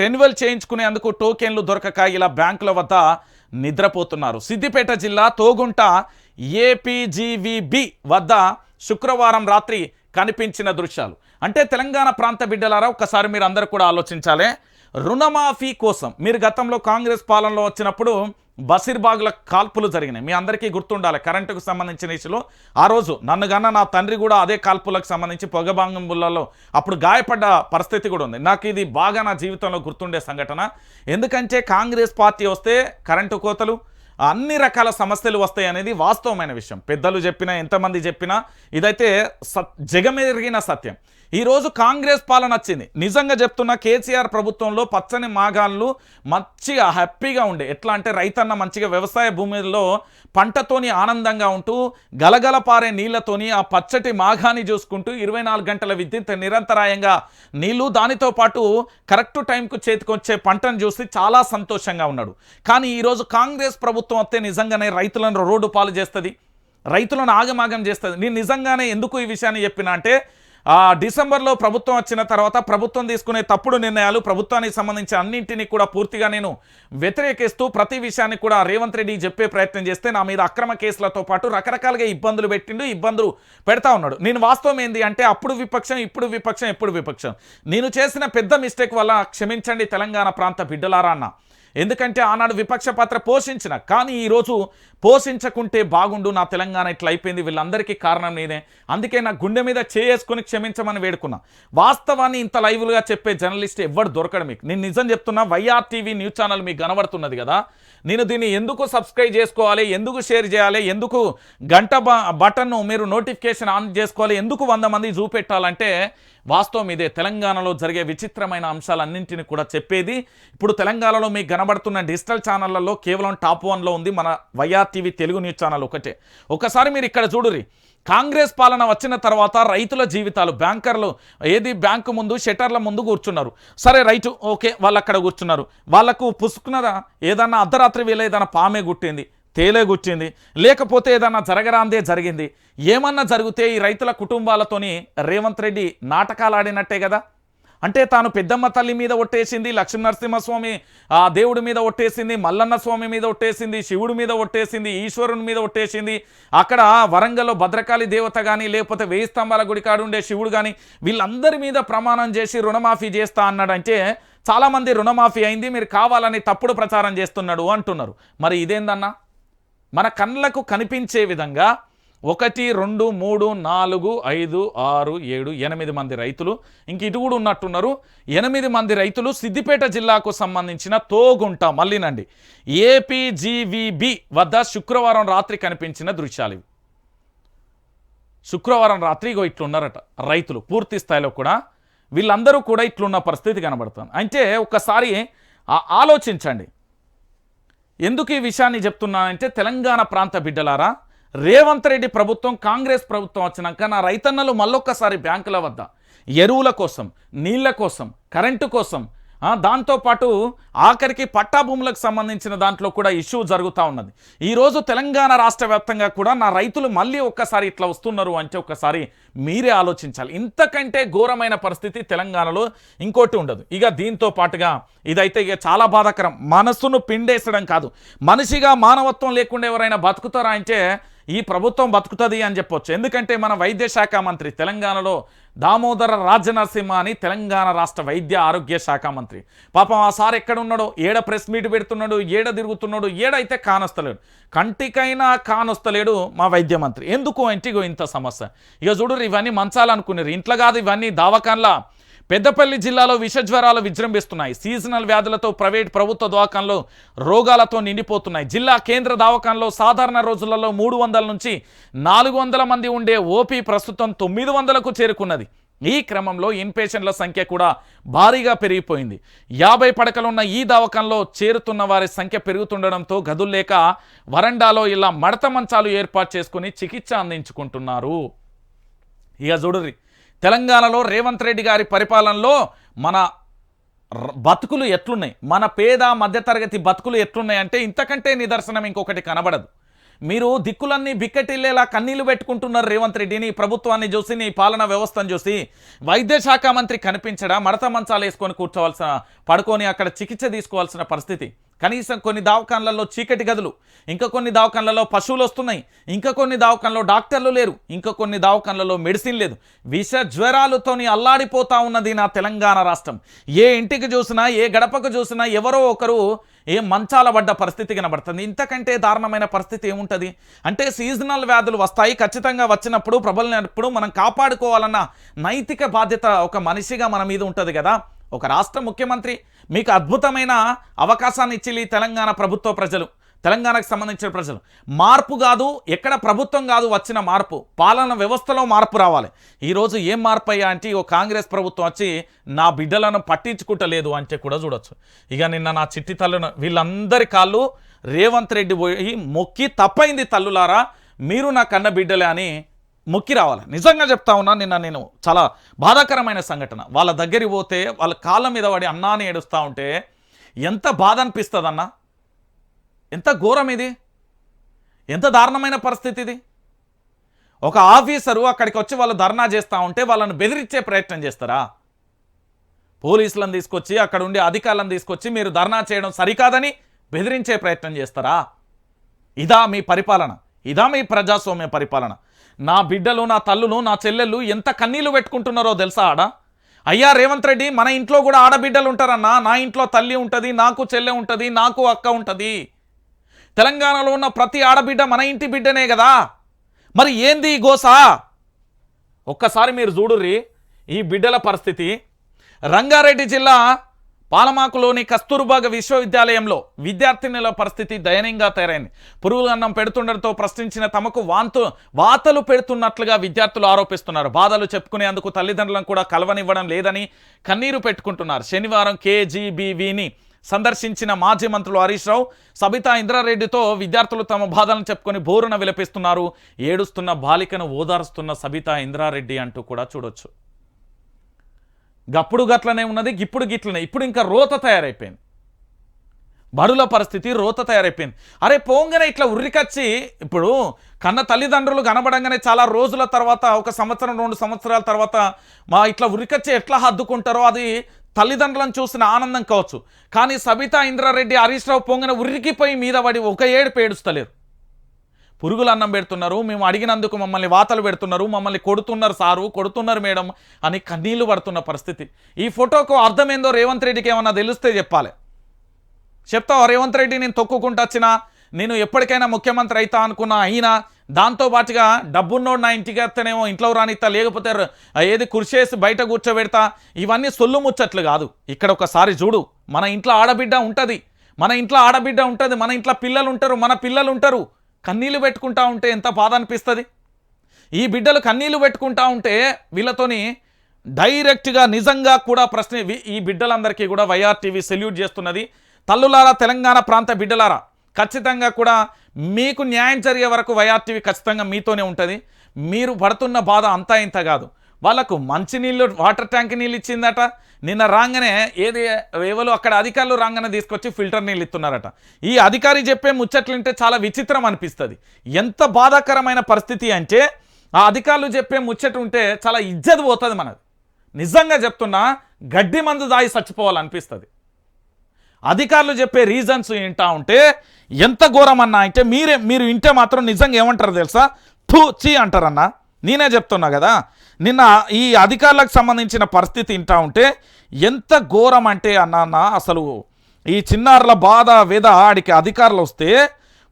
రెన్యువల్ చేయించుకునేందుకు టోకెన్లు దొరకక ఇలా బ్యాంకుల వద్ద నిద్రపోతున్నారు. సిద్దిపేట జిల్లా తోగుంట ఏపీజీవీబీ వద్ద శుక్రవారం రాత్రి కనిపించిన దృశ్యాలు. అంటే తెలంగాణ ప్రాంత బిడ్డలారా, ఒక్కసారి మీరు అందరూ కూడా ఆలోచించాలి. రుణమాఫీ కోసం మీరు గతంలో కాంగ్రెస్ పాలనలో వచ్చినప్పుడు బసిర్బాగుల కాల్పులు జరిగినాయి, మీ అందరికీ గుర్తుండాలి. కరెంటుకు సంబంధించిన ఇష్యూలో ఆ రోజు నన్ను కన్నా నా తండ్రి కూడా అదే కాల్పులకు సంబంధించి పొగబాంగులలో అప్పుడు గాయపడ్డ పరిస్థితి కూడా ఉంది. నాకు ఇది బాగా నా జీవితంలో గుర్తుండే సంఘటన. ఎందుకంటే కాంగ్రెస్ పార్టీ వస్తే కరెంటు కోతలు, అన్ని రకాల సమస్యలు వస్తాయి అనేది వాస్తవమైన విషయం. పెద్దలు చెప్పినా ఎంతమంది చెప్పినా ఇదైతే జగమెరిగిన సత్యం. ఈరోజు కాంగ్రెస్ పాలన వచ్చింది. నిజంగా చెప్తున్నా, కేసీఆర్ ప్రభుత్వంలో పచ్చని మాగాళ్ళు మంచిగా హ్యాపీగా ఉండే. ఎట్లా అంటే రైతన్న మంచిగా వ్యవసాయ భూమిలో పంటతోని ఆనందంగా ఉంటూ గలగల పారే నీళ్లతోని ఆ పచ్చటి మాగాన్ని చూసుకుంటూ 24 గంటల విద్యుత్ నిరంతరాయంగా నీళ్లు, దానితో పాటు కరెక్ట్ టైంకు చేతికొచ్చే పంటను చూసి చాలా సంతోషంగా ఉన్నాడు. కానీ ఈరోజు కాంగ్రెస్ ప్రభుత్వం వస్తే నిజంగానే రైతులను రోడ్డు పాలు చేస్తుంది, రైతులను ఆగమాగం చేస్తుంది. నేను నిజంగానే ఎందుకు ఈ విషయాన్ని చెప్పినా అంటే, డిసెంబర్లో ప్రభుత్వం వచ్చిన తర్వాత ప్రభుత్వం తీసుకునే తప్పుడు నిర్ణయాలు, ప్రభుత్వానికి సంబంధించి అన్నింటినీ కూడా పూర్తిగా నేను వ్యతిరేకిస్తూ ప్రతి విషయాన్ని కూడా రేవంత్ రెడ్డి చెప్పే ప్రయత్నం చేస్తే నా మీద అక్రమ కేసులతో పాటు రకరకాలుగా ఇబ్బందులు ఇబ్బందులు పెడతా ఉన్నాడు. నేను వాస్తవం ఏంది అంటే, అప్పుడు విపక్షం, ఇప్పుడు విపక్షం, ఎప్పుడు విపక్షం. నేను చేసిన పెద్ద మిస్టేక్ వల్ల క్షమించండి తెలంగాణ ప్రాంత బిడ్డలారా అన్న. ఎందుకంటే ఆనాడు విపక్ష పాత్ర పోషించిన, కానీ ఈరోజు పోషించకుంటే బాగుండు, నా తెలంగాణ ఇట్లా అయిపోయింది, వీళ్ళందరికీ కారణం నేనే. అందుకే నా గుండె మీద చేసుకొని క్షమించమని వేడుకున్నా. వాస్తవాన్ని ఇంత లైవ్లుగా చెప్పే జర్నలిస్ట్ ఎవ్వరు దొరకడు మీకు. నేను నిజం చెప్తున్నా, వైఆర్ టీవీ న్యూస్ ఛానల్ మీకు కనబడుతున్నది కదా, నేను దీన్ని ఎందుకు సబ్స్క్రైబ్ చేసుకోవాలి, ఎందుకు షేర్ చేయాలి, ఎందుకు గంట బటన్ను మీరు నోటిఫికేషన్ ఆన్ చేసుకోవాలి, ఎందుకు 100 మంది చూపెట్టాలంటే వాస్తవం ఇదే. తెలంగాణలో జరిగే విచిత్రమైన అంశాలన్నింటినీ కూడా చెప్పేది. ఇప్పుడు తెలంగాణలో మీకు కనబడుతున్న డిజిటల్ ఛానళ్లలో కేవలం టాప్ 1లో ఉంది మన YR TV Telugu news channel ఒకటే. ఒకసారి మీరు ఇక్కడ చూడురి, కాంగ్రెస్ పాలన వచ్చిన తర్వాత రైతుల జీవితాలు, బ్యాంకర్లు బ్యాంకు ముందు షట్టర్ల ముందు కూర్చున్నారు. సరే రైతు ఓకే, వాళ్ళు అక్కడ కూర్చున్నారు, వాళ్ళకు పుసుకున్నదా ఏదన్నా అర్ధరాత్రి వేళ ఏదైనా పామే గుట్టింది, తేలే గుచ్చింది, లేకపోతే ఏదన్నా జరగరాందే జరిగింది, ఏమన్నా జరిగితే ఈ రైతుల కుటుంబాలతోని రేవంత్ రెడ్డి నాటకాలు ఆడినట్టే కదా. అంటే తాను పెద్దమ్మ తల్లి మీద ఒట్టేసింది, లక్ష్మీనరసింహస్వామి ఆ దేవుడి మీద ఒట్టేసింది, మల్లన్న స్వామి మీద ఒట్టేసింది, శివుడి మీద ఒట్టేసింది, ఈశ్వరుని మీద ఒట్టేసింది. అక్కడ వరంగల్లో భద్రకాళి దేవత కానీ, లేకపోతే 1000 స్తంభాల గుడి కాడు ఉండే శివుడు కానీ, వీళ్ళందరి మీద ప్రమాణం చేసి రుణమాఫీ చేస్తా అన్నాడంటే చాలామంది రుణమాఫీ అయింది, మీరు కావాలని తప్పుడు ప్రచారం చేస్తున్నాడు అంటున్నారు. మరి ఇదేందన్నా? మన కళ్ళకు కనిపించే విధంగా 1, 2, 3, 4, 5, 6, 7, 8 మంది రైతులు, ఇంక ఇటు కూడా ఉన్నట్టున్నారు, 8 మంది రైతులు సిద్దిపేట జిల్లాకు సంబంధించిన తోగుంట మల్లినండి ఏపీజీవీబీ వద్ద శుక్రవారం రాత్రి కనిపించిన దృశ్యాలు. శుక్రవారం రాత్రి ఇగో ఇట్లున్నారట రైతులు, పూర్తి స్థాయిలో కూడా వీళ్ళందరూ కూడా ఇట్లున్న పరిస్థితి కనబడుతుంది. అంటే ఒక్కసారి ఆలోచించండి. ఎందుకు ఈ విషయాన్ని చెప్తున్నానంటే, తెలంగాణ ప్రాంత బిడ్డలారా, రేవంత్ రెడ్డి ప్రభుత్వం, కాంగ్రెస్ ప్రభుత్వం వచ్చినాక నా రైతన్నలు మళ్ళొక్కసారి బ్యాంకుల వద్ద ఎరువుల కోసం, నీళ్ల కోసం, కరెంటు కోసం, దాంతోపాటు ఆఖరికి పట్టా భూములకు సంబంధించిన దాంట్లో కూడా ఇష్యూ జరుగుతూ ఉన్నది. ఈరోజు తెలంగాణ రాష్ట్ర వ్యాప్తంగా కూడా నా రైతులు మళ్ళీ ఒక్కసారి ఇట్లా వస్తున్నారు అంటే ఒక్కసారి మీరే ఆలోచించాలి. ఇంతకంటే ఘోరమైన పరిస్థితి తెలంగాణలో ఇంకోటి ఉండదు. ఇక దీంతో పాటుగా ఇదైతే ఇక చాలా బాధాకరం. మనస్సును పిండేసడం కాదు, మనిషిగా మానవత్వం లేకుండా ఎవరైనా బతుకుతారా అంటే ఈ ప్రభుత్వం బతుకుతుంది అని చెప్పొచ్చు. ఎందుకంటే మన వైద్య శాఖ మంత్రి తెలంగాణలో దామోదర రాజనరసింహ అని తెలంగాణ రాష్ట్ర వైద్య ఆరోగ్య శాఖ మంత్రి, పాపం ఆ సార్ ఎక్కడ ఉన్నాడో, ఏడ ప్రెస్ మీట్ పెడుతున్నాడు, ఏడ తిరుగుతున్నాడు, ఏడైతే కానొస్తలేడు, కంటికైనా కానొస్తలేడు మా వైద్య మంత్రి. ఎందుకు ఇంటిగో ఇంత సమస్య. ఇక చూడు, ఇవన్నీ మంచాలనుకున్నారు, ఇంట్లో కాదు, ఇవన్నీ దావకాన్లా. పెద్దపల్లి జిల్లాలో విషజ్వరాలు విజృంభిస్తున్నాయి. సీజనల్ వ్యాధులతో ప్రభుత్వ దవాఖానలో రోగాలతో నిండిపోతున్నాయి. జిల్లా కేంద్ర దవాఖానలో సాధారణ రోజులలో 300 నుంచి 400 మంది ఉండే ఓపీ ప్రస్తుతం 900కు చేరుకున్నది. ఈ క్రమంలో ఇన్పేషెంట్ల సంఖ్య కూడా భారీగా పెరిగిపోయింది. 50 పడకలున్న ఈ దవాఖానలో చేరుతున్న వారి సంఖ్య పెరుగుతుండడంతో గదుల్లేక వరండాలో ఇలా మడత మంచాలు ఏర్పాటు చేసుకుని చికిత్స అందించుకుంటున్నారు. ఇక చూడుర్రి, తెలంగాణలో రేవంత్ రెడ్డి గారి పరిపాలనలో మన బతుకులు ఎట్లున్నాయి, మన పేద మధ్యతరగతి బతుకులు ఎట్లున్నాయి అంటే ఇంతకంటే నిదర్శనం ఇంకొకటి కనబడదు. మీరు దిక్కులన్నీ బిక్కటిల్లేలా కన్నీళ్లు పెట్టుకుంటున్నారు రేవంత్ రెడ్డిని, ప్రభుత్వాన్ని చూసి, నీ పాలనా వ్యవస్థను చూసి. వైద్య శాఖ మంత్రి కనిపించడా? మడత మంచాలు వేసుకొని కూర్చోవలసిన, పడుకొని అక్కడ చికిత్స తీసుకోవాల్సిన పరిస్థితి. కనీసం కొన్ని దవాఖాన్లలో చీకటి గదులు, ఇంకా కొన్ని దవాఖాన్లలో పశువులు వస్తున్నాయి, ఇంకా కొన్ని దవాఖాన్లలో డాక్టర్లు లేరు, ఇంకా కొన్ని దవాఖాన్లలో మెడిసిన్ లేదు. విష జ్వరాలతోని అల్లాడిపోతా ఉన్నది నా తెలంగాణ రాష్ట్రం. ఏ ఇంటికి చూసినా, ఏ గడపకు చూసినా ఎవరో ఒకరు ఏ మంచాల పడ్డ పరిస్థితి కనబడుతుంది. ఇంతకంటే దారుణమైన పరిస్థితి ఏముంటుంది అంటే, సీజనల్ వ్యాధులు వస్తాయి, ఖచ్చితంగా వచ్చినప్పుడు ప్రబలినప్పుడు మనం కాపాడుకోవాలన్న నైతిక బాధ్యత ఒక మనిషిగా మన మీద ఉంటుంది కదా. ఒక రాష్ట్ర ముఖ్యమంత్రి మీకు అద్భుతమైన అవకాశాన్ని ఇచ్చి తెలంగాణ ప్రభుత్వ ప్రజలు, తెలంగాణకు సంబంధించిన ప్రజలు, మార్పు కాదు, ఎక్కడ ప్రభుత్వం కాదు వచ్చిన మార్పు, పాలన వ్యవస్థలో మార్పు రావాలి. ఈరోజు ఏం మార్పు అయ్యా అంటే, ఓ కాంగ్రెస్ ప్రభుత్వం వచ్చి నా బిడ్డలను పట్టించుకుంటలేదు అంటే కూడా చూడొచ్చు. ఇక నిన్న నా చిట్టి తల్లును వీళ్ళందరి కాళ్ళు రేవంత్ రెడ్డి పోయి మొక్కి, తప్పైంది తల్లులారా, మీరు నా కన్న బిడ్డలే అని మొక్కి రావాలి. నిజంగా చెప్తా ఉన్నా, నిన్న నేను చాలా బాధాకరమైన సంఘటన. వాళ్ళ దగ్గరికి పోతే వాళ్ళ కాళ్ళ మీద పడి అన్నాని ఏడుస్తూ ఉంటే ఎంత బాధ అనిపిస్తుంది అన్న. ఎంత ఘోరం ఇది, ఎంత దారుణమైన పరిస్థితి ఇది. ఒక ఆఫీసరు అక్కడికి వచ్చి వాళ్ళు ధర్నా చేస్తూ ఉంటే వాళ్ళని బెదిరించే ప్రయత్నం చేస్తారా? పోలీసులను తీసుకొచ్చి, అక్కడ ఉండే అధికారులను తీసుకొచ్చి మీరు ధర్నా చేయడం సరికాదని బెదిరించే ప్రయత్నం చేస్తారా? ఇదా మీ పరిపాలన? ఇదా మీ ప్రజాస్వామ్య పరిపాలన? నా బిడ్డలు, నా తల్లులు, నా చెల్లెళ్ళు ఎంత కన్నీళ్లు పెట్టుకుంటున్నారో తెలుసా ఆడ? అయ్యా రేవంత్ రెడ్డి, మన ఇంట్లో కూడా ఆడబిడ్డలు ఉంటారన్నా. నా ఇంట్లో తల్లి ఉంటుంది, నాకు చెల్లె ఉంటుంది, నాకు అక్క ఉంటుంది. తెలంగాణలో ఉన్న ప్రతి ఆడబిడ్డ మన ఇంటి బిడ్డనే కదా. మరి ఏంది ఈ గోసా? ఒక్కసారి మీరు చూడుర్రి ఈ బిడ్డల పరిస్థితి. రంగారెడ్డి జిల్లా పాలమాకులోని కస్తూర్బా విశ్వవిద్యాలయంలో విద్యార్థినుల పరిస్థితి దయనీయంగా తయారైంది. పురుగుల అన్నం పెడుతుండటంతో ప్రశ్నించిన తమకు వాతలు పెడుతున్నట్లుగా విద్యార్థులు ఆరోపిస్తున్నారు. బాధలు చెప్పుకునేందుకు తల్లిదండ్రులను కూడా కలవనివ్వడం లేదని కన్నీరు పెట్టుకుంటున్నారు. శనివారం కేజీబీవీని సందర్శించిన మాజీ మంత్రులు హరీష్ రావు, సబితా ఇంద్రారెడ్డితో విద్యార్థులు తమ బాధలను చెప్పుకొని బోరున విలపిస్తున్నారు. ఏడుస్తున్న బాలికను ఓదారుస్తున్న సబితా ఇంద్రారెడ్డి అంటూ కూడా చూడొచ్చు. గప్పుడు గట్లనే ఉన్నది, ఇప్పుడు గిట్లనే. ఇప్పుడు ఇంకా రోత తయారైపోయింది. బడుల పరిస్థితి రోత తయారైపోయింది. అరే పోంగనే ఇట్లా ఉర్రికచ్చి, ఇప్పుడు కన్న తల్లిదండ్రులు కనబడంగానే చాలా రోజుల తర్వాత, ఒక సంవత్సరం 2 సంవత్సరాల తర్వాత ఇట్లా ఉర్రికచ్చి ఎట్లా హద్దుకుంటారో అది తల్లిదండ్రులను చూసిన ఆనందం కావచ్చు. కానీ సబితా ఇంద్రారెడ్డి, హరీష్ రావు పోంగన ఉర్రికిపోయి మీద పడి ఒక ఏడుపు ఏడుస్తలేరు. పురుగులు అన్నం పెడుతున్నారు, మేము అడిగినందుకు మమ్మల్ని వాతలు పెడుతున్నారు, మమ్మల్ని కొడుతున్నారు సారు, కొడుతున్నారు మేడం అని కన్నీళ్లు పడుతున్న పరిస్థితి. ఈ ఫోటోకు అర్థమేందో రేవంత్ రెడ్డికి ఏమన్నా తెలిస్తే చెప్పాలి. చెప్తావా రేవంత్ రెడ్డి, నేను తొక్కుకుంటూ వచ్చినా, నేను ఎప్పటికైనా ముఖ్యమంత్రి అవుతా అనుకున్నా అయినా, దాంతోపాటుగా డబ్బున్నోడు నా ఇంటికి వస్తేనేమో ఇంట్లో రానిస్తా, లేకపోతే ఏది కుర్చేసి బయట కూర్చోబెడతా, ఇవన్నీ సొల్లు ముచ్చట్లు కాదు. ఇక్కడ ఒకసారి చూడు, మన ఇంట్లో ఆడబిడ్డ ఉంటుంది, మన ఇంట్లో ఆడబిడ్డ ఉంటుంది, మన ఇంట్లో పిల్లలు ఉంటారు, మన పిల్లలు ఉంటారు. కన్నీళ్ళు పెట్టుకుంటా ఉంటే ఎంత బాధ అనిపిస్తుంది. ఈ బిడ్డలు కన్నీళ్ళు పెట్టుకుంటా ఉంటే వీళ్ళతోని డైరెక్ట్గా నిజంగా కూడా ప్రశ్న, ఈ బిడ్డలందరికీ కూడా వైఆర్ టీవీ సెల్యూట్ చేస్తున్నది. తల్లులారా, తెలంగాణ ప్రాంత బిడ్డలారా, ఖచ్చితంగా కూడా మీకు న్యాయం జరిగే వరకు వైఆర్ టీవీ ఖచ్చితంగా మీతోనే ఉంటుంది. మీరు పడుతున్న బాధ అంతా ఇంత కాదు. వాళ్ళకు మంచినీళ్ళు, వాటర్ ట్యాంక్ నీళ్ళు ఇచ్చిందట. నిన్న రాగానే ఎవరు అక్కడ అధికారులు రాగానే తీసుకొచ్చి ఫిల్టర్ నీళ్ళు ఇస్తున్నారట. ఈ అధికారి చెప్పే ముచ్చట్లుంటే చాలా విచిత్రం అనిపిస్తుంది. ఎంత బాధాకరమైన పరిస్థితి అంటే, ఆ అధికారులు చెప్పే ముచ్చట ఉంటే చాలా ఇజ్జత్ పోతుంది మనది. నిజంగా చెప్తున్నా, గడ్డి మందు దాగి చచ్చిపోవాలనిపిస్తుంది. అధికారులు చెప్పే రీజన్స్ వింటా ఉంటే ఎంత ఘోరమన్నా అంటే, మీరు వింటే మాత్రం నిజంగా ఏమంటారు తెలుసా? చీ అంటారన్నా. నేనే చెప్తున్నా కదా, నిన్న ఈ అధికారులకు సంబంధించిన పరిస్థితి వింటా ఉంటే ఎంత ఘోరం అంటే అన్న, అసలు ఈ చిన్నారుల బాధ వేద ఆడికి అధికారులు వస్తే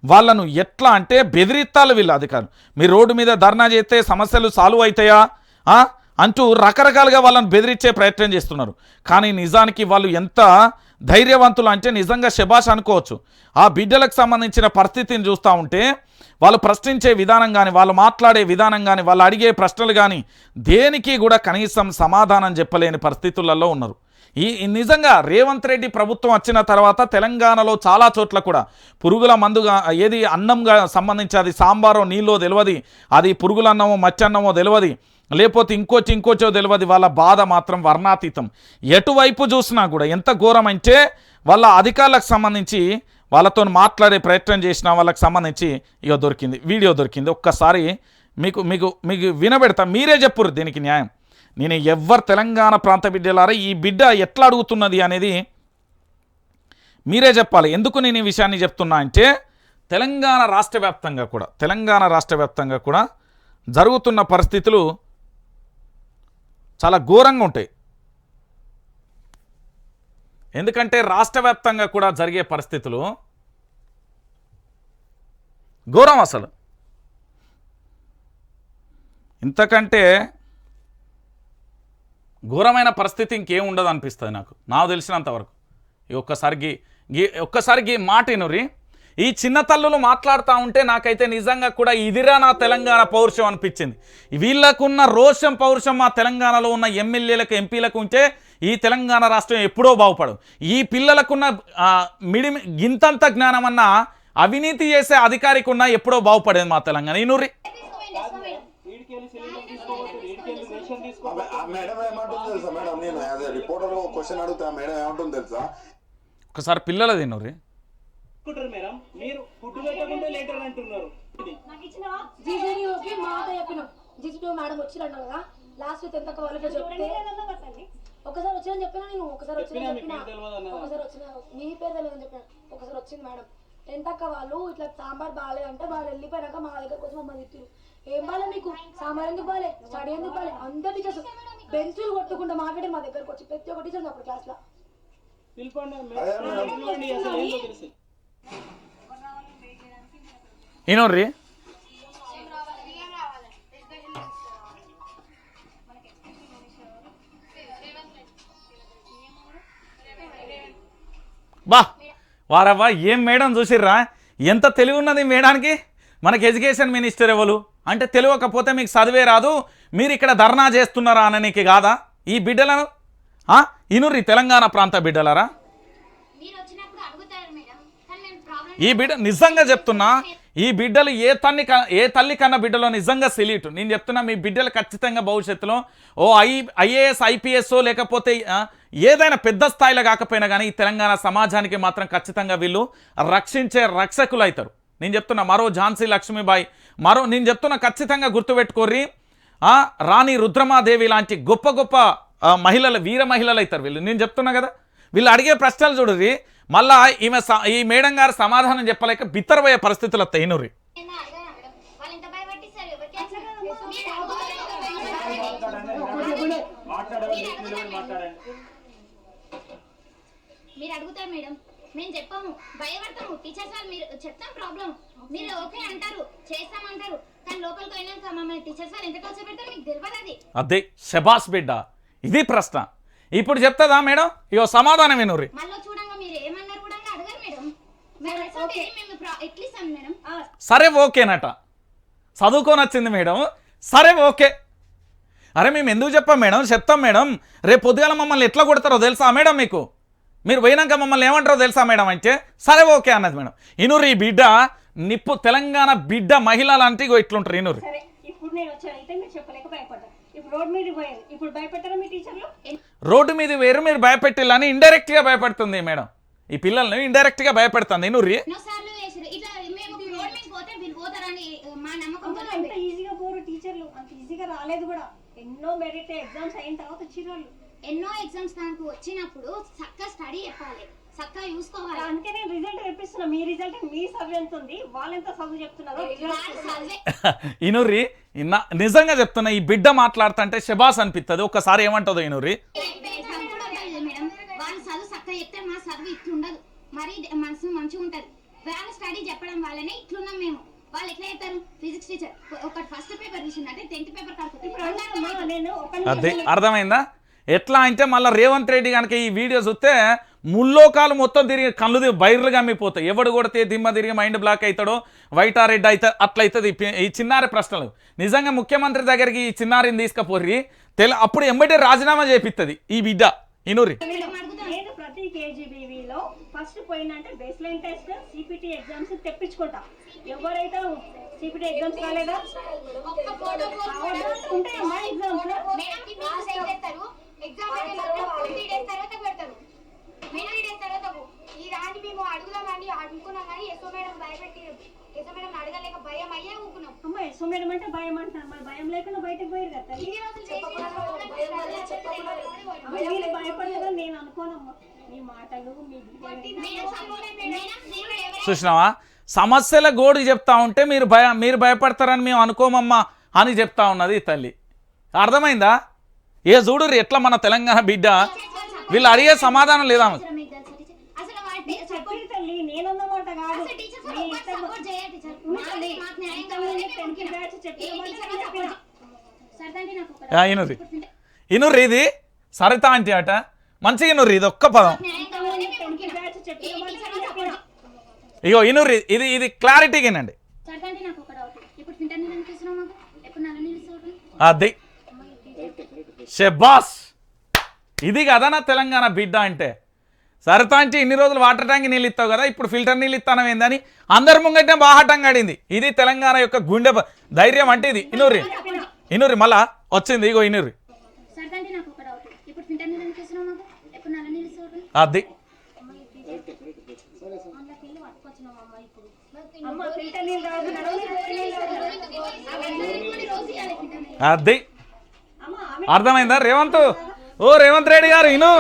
వాళ్ళను ఎట్లా అంటే బెదిరిస్తాలు వీళ్ళు అధికారులు. మీరు రోడ్డు మీద ధర్నా చేస్తే సమస్యలు సాల్వ్ అవుతాయా అంటూ రకరకాలుగా వాళ్ళని బెదిరించే ప్రయత్నం చేస్తున్నారు. కానీ నిజానికి వాళ్ళు ఎంత ధైర్యవంతులు అంటే నిజంగా శభాష్ అనుకోవచ్చు. ఆ బిడ్డలకు సంబంధించిన పరిస్థితిని చూస్తూ ఉంటే వాళ్ళు ప్రశ్నించే విధానం కానీ, వాళ్ళు మాట్లాడే విధానం కానీ, వాళ్ళు అడిగే ప్రశ్నలు కానీ దేనికి కూడా కనీసం సమాధానం చెప్పలేని పరిస్థితులలో ఉన్నారు. నిజంగా రేవంత్ రెడ్డి ప్రభుత్వం వచ్చిన తర్వాత తెలంగాణలో చాలా చోట్ల కూడా పురుగుల మందుగా ఏది అన్నంగా సంబంధించి, అది సాంబారో నీళ్ళో తెలియదు, అది పురుగుల అన్నమో మచ్చన్నమో తెలియదు, లేకపోతే ఇంకోచో తెలియదు. వాళ్ళ బాధ మాత్రం వర్ణాతీతం. ఎటువైపు చూసినా కూడా ఎంత ఘోరం అంటే వాళ్ళ అధికారులకు సంబంధించి వాళ్ళతో మాట్లాడే ప్రయత్నం చేసిన వాళ్ళకి సంబంధించి ఇక దొరికింది, వీడియో దొరికింది. ఒక్కసారి మీకు మీకు మీకు వినబెడతా, మీరే చెప్పురు దీనికి న్యాయం. నేను ఎవరు తెలంగాణ ప్రాంత బిడ్డలారా ఈ బిడ్డ ఎట్లా అడుగుతున్నది అనేది మీరే చెప్పాలి. ఎందుకు నేను ఈ విషయాన్ని చెప్తున్నా అంటే తెలంగాణ రాష్ట్ర వ్యాప్తంగా కూడా జరుగుతున్న పరిస్థితులు చాలా ఘోరంగా ఉంటాయి. ఎందుకంటే రాష్ట్ర వ్యాప్తంగా కూడా జరిగే పరిస్థితులు ఘోరం. అసలు ఇంతకంటే ఘోరమైన పరిస్థితి ఇంకేం ఉండదు అనిపిస్తుంది నాకు తెలిసినంతవరకు. ఒక్కసారికి మాట వినురి. ఈ చిన్న తల్లులు మాట్లాడుతూ ఉంటే నాకైతే నిజంగా కూడా ఇదిరా నా తెలంగాణ పౌరుషం అనిపించింది. వీళ్ళకున్న రోషం పౌరుషం మా తెలంగాణలో ఉన్న ఎమ్మెల్యేలకు ఎంపీలకు ఉంటే ఈ తెలంగాణ రాష్ట్రం ఎప్పుడో బాగుపడదు. ఈ పిల్లలకున్న గింతంత జ్ఞానం అన్న అవినీతి చేసే అధికారికి ఉన్న ఎప్పుడో బాగుపడేది మా తెలంగాణ. ఈ నూరి ఒకసారి పిల్లలు తిన్నూరి ఒకసారి వచ్చిందని చెప్పినా నేను ఒకసారి వచ్చిన మీ పేరు తెలియదని చెప్పాను. ఒకసారి వచ్చింది మేడం టెన్తక్క వాళ్ళు ఇట్లా సాంబార్ బాగాలేదంటే వాళ్ళు వెళ్ళిపోయాక మా దగ్గరకు వచ్చి మమ్మల్ని తిట్టారు. ఏం బాలే మీకు సాంబార్ ఎందుకు బాలే, స్టడీ ఎందుకు బాలే, అందరు టీచర్స్ బెంచులు కొట్టుకుంటూ మాట్లాడి మా దగ్గరకు వచ్చి ప్రతి ఒక్క టీచర్ అప్పుడు క్లాస్ లో ఈనోర్రి బా వారవ్వా ఏం మేడం చూసిర్రా, ఎంత తెలివి ఉన్నది మేడానికి. మనకి ఎడ్యుకేషన్ మినిస్టర్ ఎవరు అంటే తెలియకపోతే మీకు చదివే రాదు, మీరు ఇక్కడ ధర్నా చేస్తున్నారా అననికి కాదా ఈ బిడ్డలను? ఇనుర్రి తెలంగాణ ప్రాంత బిడ్డలరా, ఈ బిడ్డ నిజంగా చెప్తున్నా, ఈ బిడ్డలు ఏ తల్లి కన్నా బిడ్డలో నిజంగా సెల్యూట్. నేను చెప్తున్నా మీ బిడ్డలు ఖచ్చితంగా భవిష్యత్తులో ఐఏఎస్ ఐపీఎస్ లేకపోతే ఏదైనా పెద్ద స్థాయిలో కాకపోయినా కానీ ఈ తెలంగాణ సమాజానికి మాత్రం ఖచ్చితంగా వీళ్ళు రక్షించే రక్షకులు అవుతారు. నేను చెప్తున్నా మరో ఝాన్సీ లక్ష్మీబాయి, నేను చెప్తున్నా ఖచ్చితంగా గుర్తుపెట్టుకోర్రి. రాణి రుద్రమాదేవి లాంటి గొప్ప గొప్ప మహిళలు, వీర మహిళలు అవుతారు వీళ్ళు. నేను చెప్తున్నా కదా, వీళ్ళు అడిగే ప్రశ్నలు చూడరి, మళ్ళా ఈ మేడం గారు సమాధానం చెప్పలేక బిత్తరపోయే పరిస్థితులు వస్తాయి. ఇనురి మీరు అడుగుతారు మేడం, మేము చెప్పాము, భయపడతాము. టీచర్స్ వాళ్ళు మీరు చెప్తాం ప్రాబ్లం, మీరు ఓకే అంటారు, చేస్తామంటారు, కానీ లోపలికి పోయినాక మమ్మల్ని టీచర్స్ వాళ్ళు ఎంత టార్చర్ పెడతారు మీకు తెలియదు. అదే శబాస్ బిడ్డ, ఇది ప్రశ్న. ఇప్పుడు చెప్తుందా మేడం? ఇగో సమాధానం వినుర్రి. మళ్ళీ చూడంగా మీరు ఏమన్నారు కూడా అడగారు మేడం. ఎట్లిస్తాం మేడం? సరే ఓకేనట, చదువుకొని వచ్చింది మేడం, సరే ఓకే. అరే మేము ఎందుకు చెప్పాం మేడం? చెప్తాం మేడం. రేపు పొద్దుగాల మమ్మల్ని ఎట్లా కొడతారో తెలుసా మేడం మీకు? మీరు పోయినాక మమ్మల్ని ఏమంటారో తెలుసా మేడం అంటే సరే ఓకే అన్నది మేడం. ఇనురు ఈ బిడ్డ నిప్పు తెలంగాణ బిడ్డ మహిళ లాంటి ఇట్లుంటారు. ఇనురు రోడ్డు మీద వేరు మీరు భయపెట్టాలని ఇండైరెక్ట్ గా భయపడుతుంది మేడం. ఈ పిల్లల్ని ఇండైరెక్ట్ గా భయపెడుతుంది. ఇనుర్రి ఎన్నో మెరిట్ ఎగ్జామ్స్ అయిన తర్వాత వచ్చిన ఎన్నో ఎగ్జామ్స్ దానికి వచ్చినప్పుడు చక్కగా స్టడీ చెప్పాలి, చక్కగా చూసుకోవాలి. అందుకే నేను రిజల్ట్ తెప్పిస్తున్నా. మీ రిజల్ట్ మీ సర్వే ఎంత ఉంది, వాళ్ళు ఎంత చదువు చెప్తున్నారు. ఇనుర్రి నిజంగా చెప్తున్నా, ఈ బిడ్డ మాట్లాడుతుంటే శబాస్ అనిపిస్తుంది. ఒక్కసారి ఏమంటుందో ఇనుర్రి. మేడం వాళ్ళు చదువు చక్కగా చెప్తే మా చదువు ఇట్లుండదు, మరి మనసు మంచిగా ఉంటది. వాళ్ళు స్టడీ చెప్పడం వల్లనే ఇట్లున్నాం మేము. వాళ్ళు ఎట్లా చెప్తారు? ఫిజిక్స్ టీచర్ ఒకటి ఫస్ట్ పేపర్ తీసిందంటే 10th పేపర్ కాకపోతే అదే అర్థమైందా? ఎట్లా అంటే మళ్ళీ రేవంత్ రెడ్డి కనుక ఈ వీడియో చూస్తే ముల్లోకాలు మొత్తం తిరిగి కళ్ళు బైర్లు గమ్మిపోతాయి. ఎవడు కొడితే దిమ్మ తిరిగి మైండ్ బ్లాక్ అవుతాడో, వైట్ ఆ రెడ్ అయితే అట్లయితుంది. ఈ చిన్నారి ప్రశ్నలు నిజంగా ముఖ్యమంత్రి దగ్గరికి ఈ చిన్నారిని తీసుకుపోర్రి, అప్పుడు ఎంబటే రాజీనామా చేపిస్తుంది ఈ బిడ్డ. ఇనురి ప్రతి కేజీబీవీలో ఫస్ట్ పోయిందంటే base line test CPT exams తెప్పించుకుంటా. ఎవరైతే సిపిటి ఎగ్జామ్స్ కాలేదా ఒక్క ఫోటో ఉంటాయమ్మా ఎగ్జామ్స్. మేడం కి మీకు సెండ్ చేస్తారు. ఎగ్జామ్ అయిపోయిన 3 డేస్ తర్వాత పెడతారు. మేడం 3 డేస్ తర్వాత ఈ రాని మేము అడుగుదామని అనుకున్నాం కానీ ఎస్ఓ మేడం భయపెట్టి ఎస్ఓ మేడం అడగలేక భయం అయ్యే ఊకున్నాం. అమ్మ ఎస్ఓ మేడం అంటే భయం అంటారు, మరి భయం లేకుండా బయటకు పోయారు కదా. ఇన్ని రోజులు చేసి వీళ్ళు భయపడలేదా నేను అనుకోనమ్మా. మీ మాటలు మీ చూసినావా, సమస్యల గోడు చెప్తా ఉంటే మీరు భయపడతారని మేము అనుకోమమ్మా అని చెప్తా ఉన్నది ఈ తల్లి. అర్థమైందా? ఏ చూడు ఎట్లా మన తెలంగాణ బిడ్డ వీళ్ళు అడిగే సమాధానం లేదా? అసలు చెప్పేది తల్లి నేనన్నమాట కాదు. ఇనుర్రి ఇది సరిత ఆంటీ అట, మంచిగా ఇనుర్రి ఇది ఒక్క పదం. ఇగో ఇనుర్రి ఇది క్లారిటీగా వినండి. అది షెబాస్, ఇది కదా నా తెలంగాణ బిడ్డ అంటే. సరిత అంటే ఇన్ని రోజులు వాటర్ ట్యాంక్ నీళ్ళు ఇస్తావు కదా, ఇప్పుడు ఫిల్టర్ నీళ్ళు ఇస్తానం ఏందని అందరి ముంగట్నే బాహాటంగా ఆడింది. ఇది తెలంగాణ యొక్క గుండె ధైర్యం అంటే ఇది. ఇనుర్రి మళ్ళా వచ్చింది. ఇగో ఇనుర్రి అది అది అర్థమైందా రేవంత్? ఓ రేవంత్ రెడ్డి గారు ఇను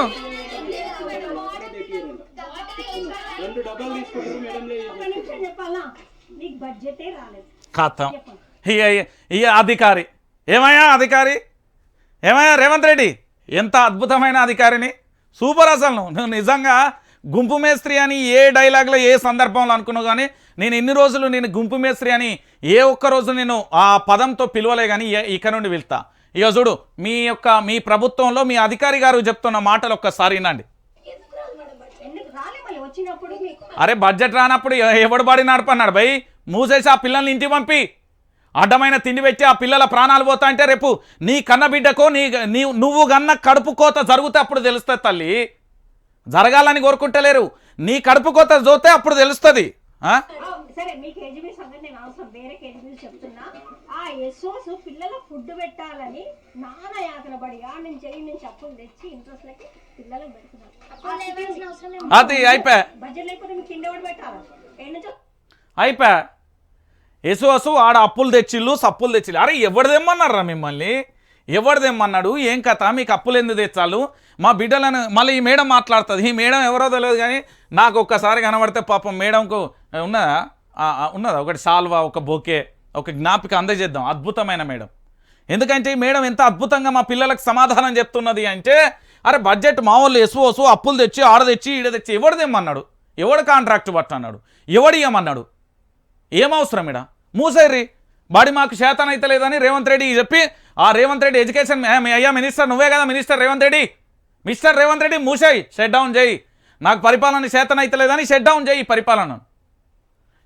ఖాతం. ఇక అధికారి ఏమయ్యా రేవంత్ రెడ్డి ఎంత అద్భుతమైన అధికారిని, సూపర్. అసలు నువ్వు నిజంగా గుంపు మేస్త్రి అని ఏ డైలాగ్లో ఏ సందర్భంలో అనుకున్నావు కానీ నేను ఇన్ని రోజులు నేను గుంపు మేస్త్రి అని ఏ ఒక్కరోజు నేను ఆ పదంతో పిలవలే కానీ ఇక నుండి వెళ్తా. ఇక చూడు మీ ప్రభుత్వంలో మీ అధికారి గారు చెప్తున్న మాటలు ఒక్కసారి వినండి. అరే బడ్జెట్ రానప్పుడు ఎవడు బడి నడపన్నాడు భయ్, మూసేసి ఆ పిల్లల్ని ఇంటికి పంపి అడ్డమైన తిండి పెట్టి ఆ పిల్లల ప్రాణాలు పోతా అంటే రేపు నీ కన్న బిడ్డకో నువ్వు కన్న కడుపు కోత జరిగితే అప్పుడు తెలుస్తుంది తల్లి. జరగాలని కోరుకుంటలేరు, నీ కడుపు కోత చూస్తే అప్పుడు తెలుస్తుంది. సరే మీ కేజీబీ సంగతి నేను అవసరం వేరే కేజీబీ చెప్తున్నా. ఆ ఎస్ఓస్ పిల్లల ఫుడ్ పెట్టాలని నాన్న యాతన పడి నుంచి అప్పులు తెచ్చి ఇంట్రెస్ట్ లకి పిల్లలకు పెడుతున్నారు. అది అయిపోయా బడ్జెట్ లేకపోతే మీకు తిండి ఎవరు పెట్టాలి? అయిపోయా ఎసు ఆడ అప్పులు తెచ్చిళ్ళు సప్పులు తెచ్చిళ్ళు. అరే ఎవరిదేమన్నారా మిమ్మల్ని? ఎవరిదేమన్నాడు? ఏం కథ? మీకు అప్పులు ఎందుకు తెచ్చాలు? మా బిడ్డలను మళ్ళీ ఈ మేడం మాట్లాడుతుంది. ఈ మేడం ఎవరో తెలియదు కానీ నాకు ఒక్కసారి కనబడితే పాపం మేడంకు ఉన్నదా ఒకటి సాల్వా, ఒక బొకే, ఒక జ్ఞాపిక అందజేద్దాం. అద్భుతమైన మేడం. ఎందుకంటే ఈ మేడం ఎంత అద్భుతంగా మా పిల్లలకు సమాధానం చెప్తున్నది అంటే, అరే బడ్జెట్ మా వాళ్ళు ఎసు అప్పులు తెచ్చి ఆడ తెచ్చి ఈడ తెచ్చి ఎవరిదేమన్నాడు? ఎవడు కాంట్రాక్ట్ పట్టన్నాడు? ఎవడు ఇవ్వమన్నాడు? ఏమవసరం ఇడ మూసేర్రి బాడీ మాకు శాతం అయితే లేదని రేవంత్ రెడ్డి చెప్పి ఆ రేవంత్ రెడ్డి ఎడ్యుకేషన్ అయ్యా మినిస్టర్ నువ్వే కదా మినిస్టర్ రేవంత్ రెడ్డి, మిస్టర్ రేవంత్ రెడ్డి మూసేయి, షట్ డౌన్ చేయి. నాకు పరిపాలన శాతం అయితే లేదని షట్ డౌన్ చేయి, పరిపాలన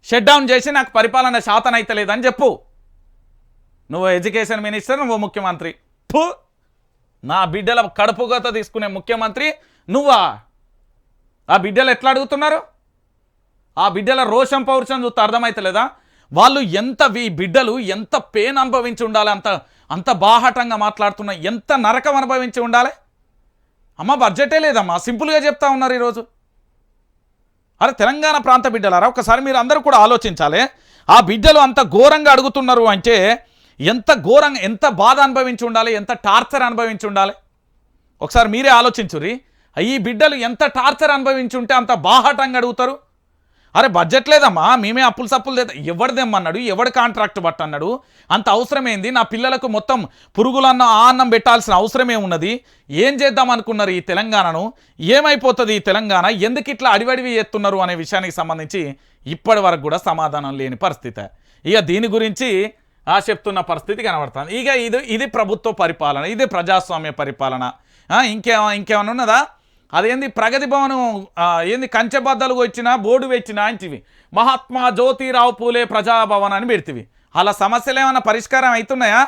షట్ డౌన్ చేసి నాకు పరిపాలన శాతం అయితే లేదని చెప్పు. నువ్వు ఎడ్యుకేషన్ మినిస్టర్, నువ్వు ముఖ్యమంత్రి. నా బిడ్డల కడుపుగత తీసుకునే ముఖ్యమంత్రి నువ్వా? ఆ బిడ్డలు ఎట్లా అడుగుతున్నారు? ఆ బిడ్డల రోషం పౌరుషం చూస్తే అర్థమైతలేదా? వాళ్ళు ఈ బిడ్డలు ఎంత పెయిన్ అనుభవించి ఉండాలి, అంత బాహాటంగా మాట్లాడుతున్నా, ఎంత నరకం అనుభవించి ఉండాలి. అమ్మ బడ్జెటే లేదమ్మా, సింపుల్గా చెప్తా ఉన్నారు ఈరోజు. అరే తెలంగాణ ప్రాంత బిడ్డలారా ఒకసారి మీరు అందరూ కూడా ఆలోచించాలి. ఆ బిడ్డలు అంత ఘోరంగా అడుగుతున్నారు అంటే ఎంత ఘోరంగా, ఎంత బాధ అనుభవించి ఉండాలి, ఎంత టార్చర్ అనుభవించి ఉండాలి. ఒకసారి మీరే ఆలోచించుర్రి. ఈ బిడ్డలు ఎంత టార్చర్ అనుభవించి ఉంటే అంత బాహాటంగా అడుగుతారు. అరే బడ్జెట్ లేదమ్మా, మేమే అప్పులు సప్పులు లేదా, ఎవరిదేమన్నాడు? ఎవడు కాంట్రాక్ట్ పట్టన్నాడు? అంత అవసరమేంది? నా పిల్లలకు మొత్తం పురుగులన్న అన్నం పెట్టాల్సిన అవసరమే ఉన్నది. ఏం చేద్దాం అనుకున్నారు ఈ తెలంగాణను? ఏమైపోతుంది ఈ తెలంగాణ? ఎందుకు ఇట్లా అడివడివి చేస్తున్నారు అనే విషయానికి సంబంధించి ఇప్పటి వరకు కూడా సమాధానం లేని పరిస్థితి. ఇక దీని గురించి చెప్తున్న పరిస్థితి కనబడుతుంది. ఇక ఇది ప్రభుత్వ పరిపాలన, ఇది ప్రజాస్వామ్య పరిపాలన. ఇంకేమైనా ఉన్నదా? అదేంది ప్రగతి భవనం ఏంది కంచెబద్దలు వచ్చినా బోర్డు పెట్టినా అంటివి మహాత్మా జ్యోతిరావు పూలే ప్రజాభవన్ అని పెడితివి. అలా సమస్యలు ఏమైనా పరిష్కారం అవుతున్నాయా?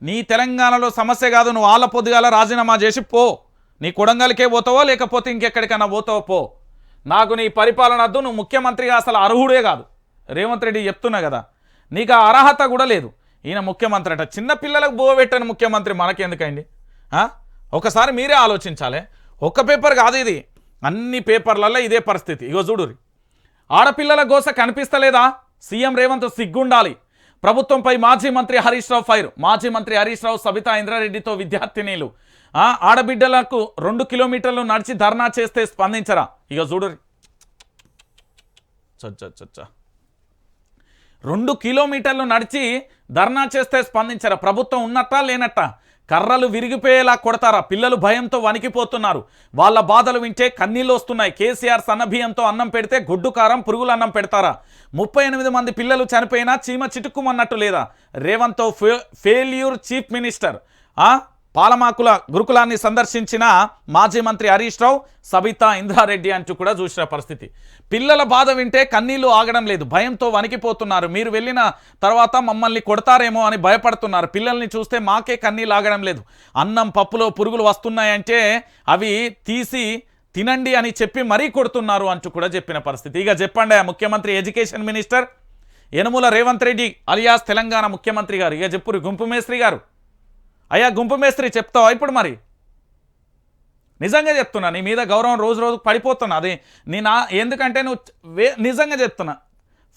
నీ తెలంగాణలో సమస్య కాదు, నువ్వు వాళ్ళ పొద్దుగాల రాజీనామా చేసి పో. నీ కొడంగల్కే పోతావో లేకపోతే ఇంకెక్కడికైనా పోతావో పో. నాకు నీ పరిపాలన వద్దు, నువ్వు ముఖ్యమంత్రిగా అసలు అర్హుడే కాదు. రేవంత్ రెడ్డి చెప్తున్నా కదా, నీకు ఆ అర్హత కూడా లేదు. ఈయన ముఖ్యమంత్రి అట, చిన్న పిల్లలకు బోవెట్టని ముఖ్యమంత్రి మనకెందుకండి? ఒకసారి మీరే ఆలోచించాలి. ఒక్క పేపర్ కాదు ఇది, అన్ని పేపర్లలో ఇదే పరిస్థితి. ఇగో చూడురి, ఆడపిల్లల గోస కనిపిస్తలేదా? సీఎం రేవంత్ సిగ్గుండాలి. ప్రభుత్వంపై మాజీ మంత్రి హరీష్ రావు ఫైర్. మాజీ మంత్రి హరీష్ రావు సబితా ఇంద్రారెడ్డితో విద్యార్థినీలు ఆడబిడ్డలకు 2 కిలోమీటర్లు నడిచి ధర్నా చేస్తే స్పందించరా? ఇక చూడురి, 2 కిలోమీటర్లు నడిచి ధర్నా చేస్తే స్పందించరా? ప్రభుత్వం ఉన్నట్టా లేనట్ట? కర్రలు విరిగిపోయేలా కొడతారా? పిల్లలు భయంతో వణికిపోతున్నారు. వాళ్ళ బాధలు వింటే కన్నీళ్ళు వస్తున్నాయి. కేసీఆర్ సన్నబియ్యంతో అన్నం పెడితే గుడ్డు కారం పురుగులు అన్నం పెడతారా? 38 మంది పిల్లలు చనిపోయినా చీమ చిటుక్కుమన్నట్టు లేదా? రేవంత్తో ఫెయిల్యూర్ చీఫ్ మినిస్టర్. పాలమాకుల గురుకులాన్ని సందర్శించిన మాజీ మంత్రి హరీష్ రావు, సబితా ఇంద్రారెడ్డి అంటూ కూడా చూసిన పరిస్థితి. పిల్లల బాధ వింటే కన్నీళ్లు ఆగడం లేదు, భయంతో వణికిపోతున్నారు. మీరు వెళ్ళిన తర్వాత మమ్మల్ని కొడతారేమో అని భయపడుతున్నారు. పిల్లల్ని చూస్తే మాకే కన్నీళ్ళు ఆగడం లేదు. అన్నం పప్పులో పురుగులు వస్తున్నాయంటే అవి తీసి తినండి అని చెప్పి మరీ కొడుతున్నారు అంటూ కూడా చెప్పిన పరిస్థితి. ఇక చెప్పండి, ముఖ్యమంత్రి education minister Yanamala Revanth Reddy alias Telangana ముఖ్యమంత్రి గారు. ఇక చెప్పురు గుంపు మేస్త్రి గారు. అయ్యా గుంపు మేస్త్రి, చెప్తావా ఇప్పుడు? మరి నిజంగా చెప్తున్నా, నీ మీద గౌరవం రోజు రోజుకు పడిపోతున్నా. అది ఎందుకంటే నువ్వు నిజంగా చెప్తున్నా,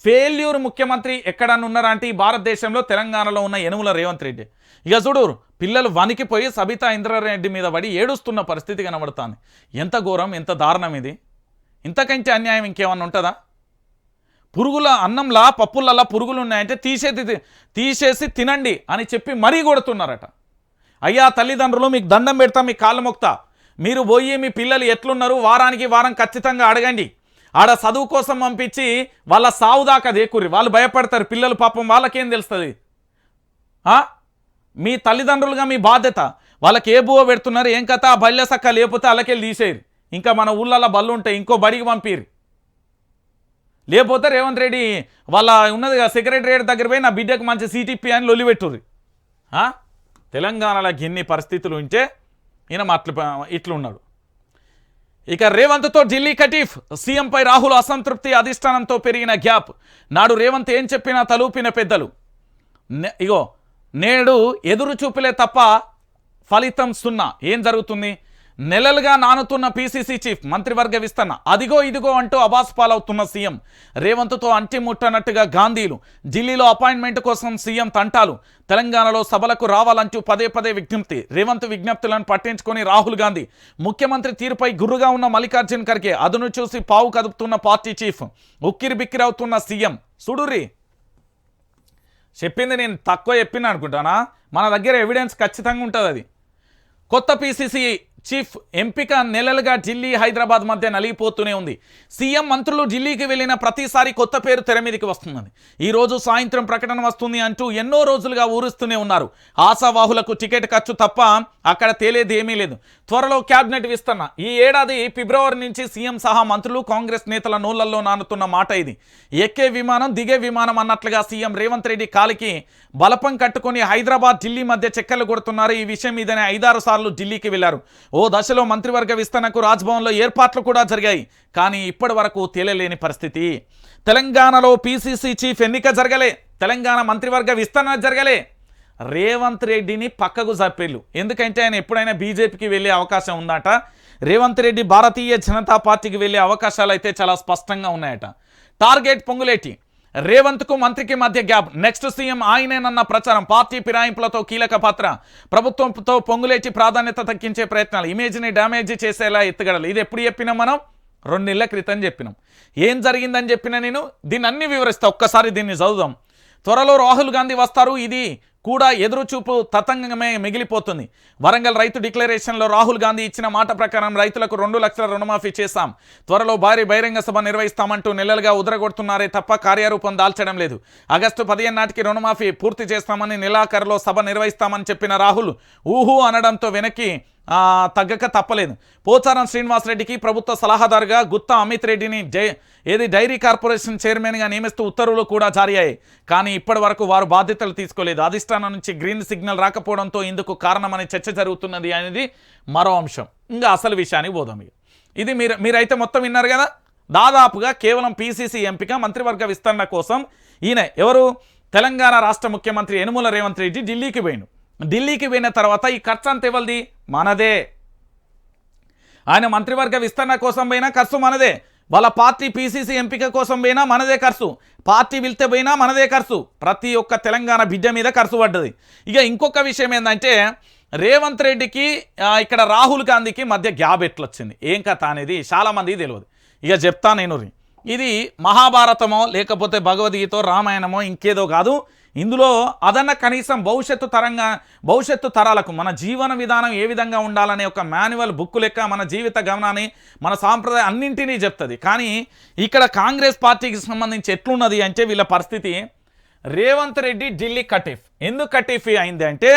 ఫెయిల్యూర్ ముఖ్యమంత్రి ఎక్కడన్నా ఉన్నారా అంటే ఈ భారతదేశంలో తెలంగాణలో ఉన్న యనుమల రేవంత్ రెడ్డి. ఇక చూడు, పిల్లలు వణికిపోయి సబితా ఇంద్రారెడ్డి మీద పడి ఏడుస్తున్న పరిస్థితి కనబడుతుంది. ఎంత ఘోరం, ఎంత దారుణం ఇది! ఇంతకంటే అన్యాయం ఇంకేమన్నా ఉంటుందా? పురుగుల అన్నంలా పప్పులలా పురుగులు ఉన్నాయంటే తీసేసి తినండి అని చెప్పి మరీ కొడుతున్నారట. అయ్యా తల్లిదండ్రులు, మీకు దండం పెడతా, మీ కాళ్ళు మొక్తా, మీరు పోయి మీ పిల్లలు ఎట్లున్నారు వారానికి వారం ఖచ్చితంగా అడగండి. ఆడ చదువు కోసం పంపించి వాళ్ళ సావు దాకా దేకుర్రి. వాళ్ళు భయపడతారు పిల్లలు, పాపం వాళ్ళకేం తెలుస్తుంది? మీ తల్లిదండ్రులుగా మీ బాధ్యత. వాళ్ళకి ఏ బువ్వ పెడుతున్నారు, ఏం కథ, ఆ బల్లె సక్క లేకపోతే అలాకెళ్ళి తీసేయరు. ఇంకా మన ఊళ్ళల్లో బళ్ళు ఉంటాయి, ఇంకో బడికి పంపిరు. లేకపోతే రేవంత్ రెడ్డి వాళ్ళ ఉన్నది సెక్రటరియట్ దగ్గర పోయి నా బిడ్డకు మంచి సీటీపీ అని లొల్లిపెట్టుర్రి. తెలంగాణలో గిన్ని పరిస్థితులు ఉంటే ఈయన ఇట్లున్నాడు. ఇక రేవంత్తో ఢిల్లీ కటీఫ్. సీఎంపై రాహుల్ అసంతృప్తి, అధిష్టానంతో పెరిగిన గ్యాప్. నాడు రేవంత్ ఏం చెప్పినా తలూపిన పెద్దలు. ఇగో నేడు ఎదురు చూపులే తప్ప ఫలితం సున్నా. ఏం జరుగుతుంది? నెలలుగా నానుతున్న పీసీసీ చీఫ్, మంత్రివర్గ విస్తరణ అదిగో ఇదిగో అంటూ అబాస్ పాలవుతున్న సీఎం. రేవంత్తో అంటిముట్టనట్టుగా గాంధీలు. ఢిల్లీలో అపాయింట్మెంట్ కోసం సీఎం తంటాలు. తెలంగాణలో సభలకు రావాలంటూ పదే పదే విజ్ఞప్తి. రేవంత్ విజ్ఞప్తులను పట్టించుకొని రాహుల్ గాంధీ. ముఖ్యమంత్రి తీరుపై గుర్రుగా ఉన్న మల్లికార్జున్ ఖర్గే. అదును చూసి పావు కదుపుతున్న పార్టీ చీఫ్. ఉక్కిరి బిక్కిరవుతున్న సీఎం. సుడుర్రి, చెప్పింది నేను తక్కువ చెప్పిన అనుకుంటానా? మన దగ్గర ఎవిడెన్స్ ఖచ్చితంగా ఉంటుంది. అది కొత్త పీసీసీ చీఫ్ ఎంపిక నెలలుగా ఢిల్లీ హైదరాబాద్ మధ్య నలిగిపోతూనే ఉంది. సీఎం మంత్రులు ఢిల్లీకి వెళ్ళిన ప్రతిసారి కొత్త పేరు తెర మీదకి వస్తున్నది. ఈరోజు సాయంత్రం ప్రకటన వస్తుంది అంటూ ఎన్నో రోజులుగా ఊరుస్తూనే ఉన్నారు. ఆశావాహులకు టికెట్ ఖర్చు తప్ప అక్కడ తేలేది ఏమీ లేదు. త్వరలో క్యాబినెట్ విస్తరణ. ఈ ఏడాది ఫిబ్రవరి నుంచి సీఎం సహా మంత్రులు, కాంగ్రెస్ నేతల నోళ్లలో నానుతున్న మాట ఇది. ఎక్కే విమానం దిగే విమానం అన్నట్లుగా సీఎం రేవంత్ రెడ్డి కాలికి బలపం కట్టుకొని హైదరాబాద్ ఢిల్లీ మధ్య చెక్కలు కొడుతున్నారు. ఈ విషయం మీదనే 5-6 సార్లు ఢిల్లీకి వెళ్లారు. ఓ దశలో మంత్రివర్గ విస్తరణకు రాజ్భవన్లో ఏర్పాట్లు కూడా జరిగాయి. కానీ ఇప్పటి వరకు తేలలేని పరిస్థితి. తెలంగాణలో పీసీసీ చీఫ్ ఎన్నిక జరగలే, తెలంగాణ మంత్రివర్గ విస్తరణ జరగలే. రేవంత్ రెడ్డిని పక్కకు జరిపేళ్ళు. ఎందుకంటే ఆయన ఎప్పుడైనా బీజేపీకి వెళ్ళే అవకాశం ఉందట. రేవంత్ రెడ్డి భారతీయ జనతా పార్టీకి వెళ్ళే అవకాశాలు అయితే చాలా స్పష్టంగా ఉన్నాయట. టార్గెట్ పొంగులేటి. రేవంత్కు మంత్రికి మధ్య గ్యాప్. నెక్స్ట్ సీఎం ఆయనేనన్న ప్రచారం. పార్టీ ఫిరాయింపులతో కీలక పాత్ర. ప్రభుత్వంతో పొంగులేటి ప్రాధాన్యత తగ్గించే ప్రయత్నాలు. ఇమేజ్ని డ్యామేజ్ చేసేలా ఎత్తుగడలు. ఇది ఎప్పుడు చెప్పినాం మనం? 2 నెలల క్రితం చెప్పినాం. ఏం జరిగిందని చెప్పినా నేను దీన్ని అన్ని వివరిస్తా. ఒక్కసారి దీన్ని చదువుదాం. త్వరలో రాహుల్ గాంధీ వస్తారు. ఇది కూడా ఎదురుచూపు తతంగమే మిగిలిపోతుంది. వరంగల్ రైతు డిక్లరేషన్లో రాహుల్ గాంధీ ఇచ్చిన మాట ప్రకారం రైతులకు 2 లక్షల రుణమాఫీ చేశాం, త్వరలో భారీ బహిరంగ సభ నిర్వహిస్తామంటూ నెలలుగా ఉదరగొడుతున్నారే తప్ప కార్యరూపం దాల్చడం లేదు. ఆగస్టు 15 నాటికి రుణమాఫీ పూర్తి చేస్తామని, నెలాఖరులో సభ నిర్వహిస్తామని చెప్పిన రాహుల్ ఊహు అనడంతో వెనక్కి తగ్గక తప్పలేదు. పోచారం శ్రీనివాసరెడ్డికి ప్రభుత్వ సలహాదారుగా గుత్తా అమిత్ రెడ్డిని డైరీ కార్పొరేషన్ చైర్మన్గా నియమిస్తూ ఉత్తర్వులు కూడా జారీ అయ్యాయి. కానీ ఇప్పటి వరకు వారు బాధ్యతలు తీసుకోలేదు. అధిష్టానం నుంచి గ్రీన్ సిగ్నల్ రాకపోవడంతో ఇందుకు కారణమని చర్చ జరుగుతున్నది అనేది మరో అంశం. ఇంకా అసలు విషయానికి పోదాం. ఇది మీరైతే మొత్తం విన్నారు కదా. దాదాపుగా కేవలం పీసీసీ ఎంపిక మంత్రివర్గ విస్తరణ కోసం ఈయన ఎవరు తెలంగాణ రాష్ట్ర ముఖ్యమంత్రి యనుమల రేవంత్ రెడ్డి ఢిల్లీకి పోయిండు. ఢిల్లీకి పోయిన తర్వాత ఈ ఖర్చు అంత ఎవరిది? మనదే. ఆయన మంత్రివర్గ విస్తరణ కోసం పోయినా ఖర్చు మనదే, వాళ్ళ పార్టీ పీసీసీ ఎంపిక కోసం పోయినా మనదే ఖర్చు, పార్టీ వెళ్తే పోయినా మనదే ఖర్చు, ప్రతి ఒక్క తెలంగాణ బిడ్డ మీద ఖర్చు పడ్డది. ఇక ఇంకొక విషయం ఏంటంటే రేవంత్ రెడ్డికి ఇక్కడ రాహుల్ గాంధీకి మధ్య గ్యాప్ ఎట్లొచ్చింది, ఏం కథ అనేది చాలామందికి తెలియదు. ఇక చెప్తా నేను, ఇది మహాభారతమో లేకపోతే భగవద్గీతో రామాయణమో ఇంకేదో కాదు. ఇందులో అదన్న కనీసం భవిష్యత్తు తరాలకు మన జీవన విధానం ఏ విధంగా ఉండాలనే ఒక మాన్యువల్ బుక్ లెక్క మన జీవిత గమనాన్ని మన సాంప్రదాయం అన్నింటినీ చెప్తుంది. కానీ ఇక్కడ కాంగ్రెస్ పార్టీకి సంబంధించి ఎట్లున్నది అంటే వీళ్ళ పరిస్థితి, రేవంత్ రెడ్డి ఢిల్లీ కటీఫ్. ఎందుకు కటీఫ్ అయింది అంటే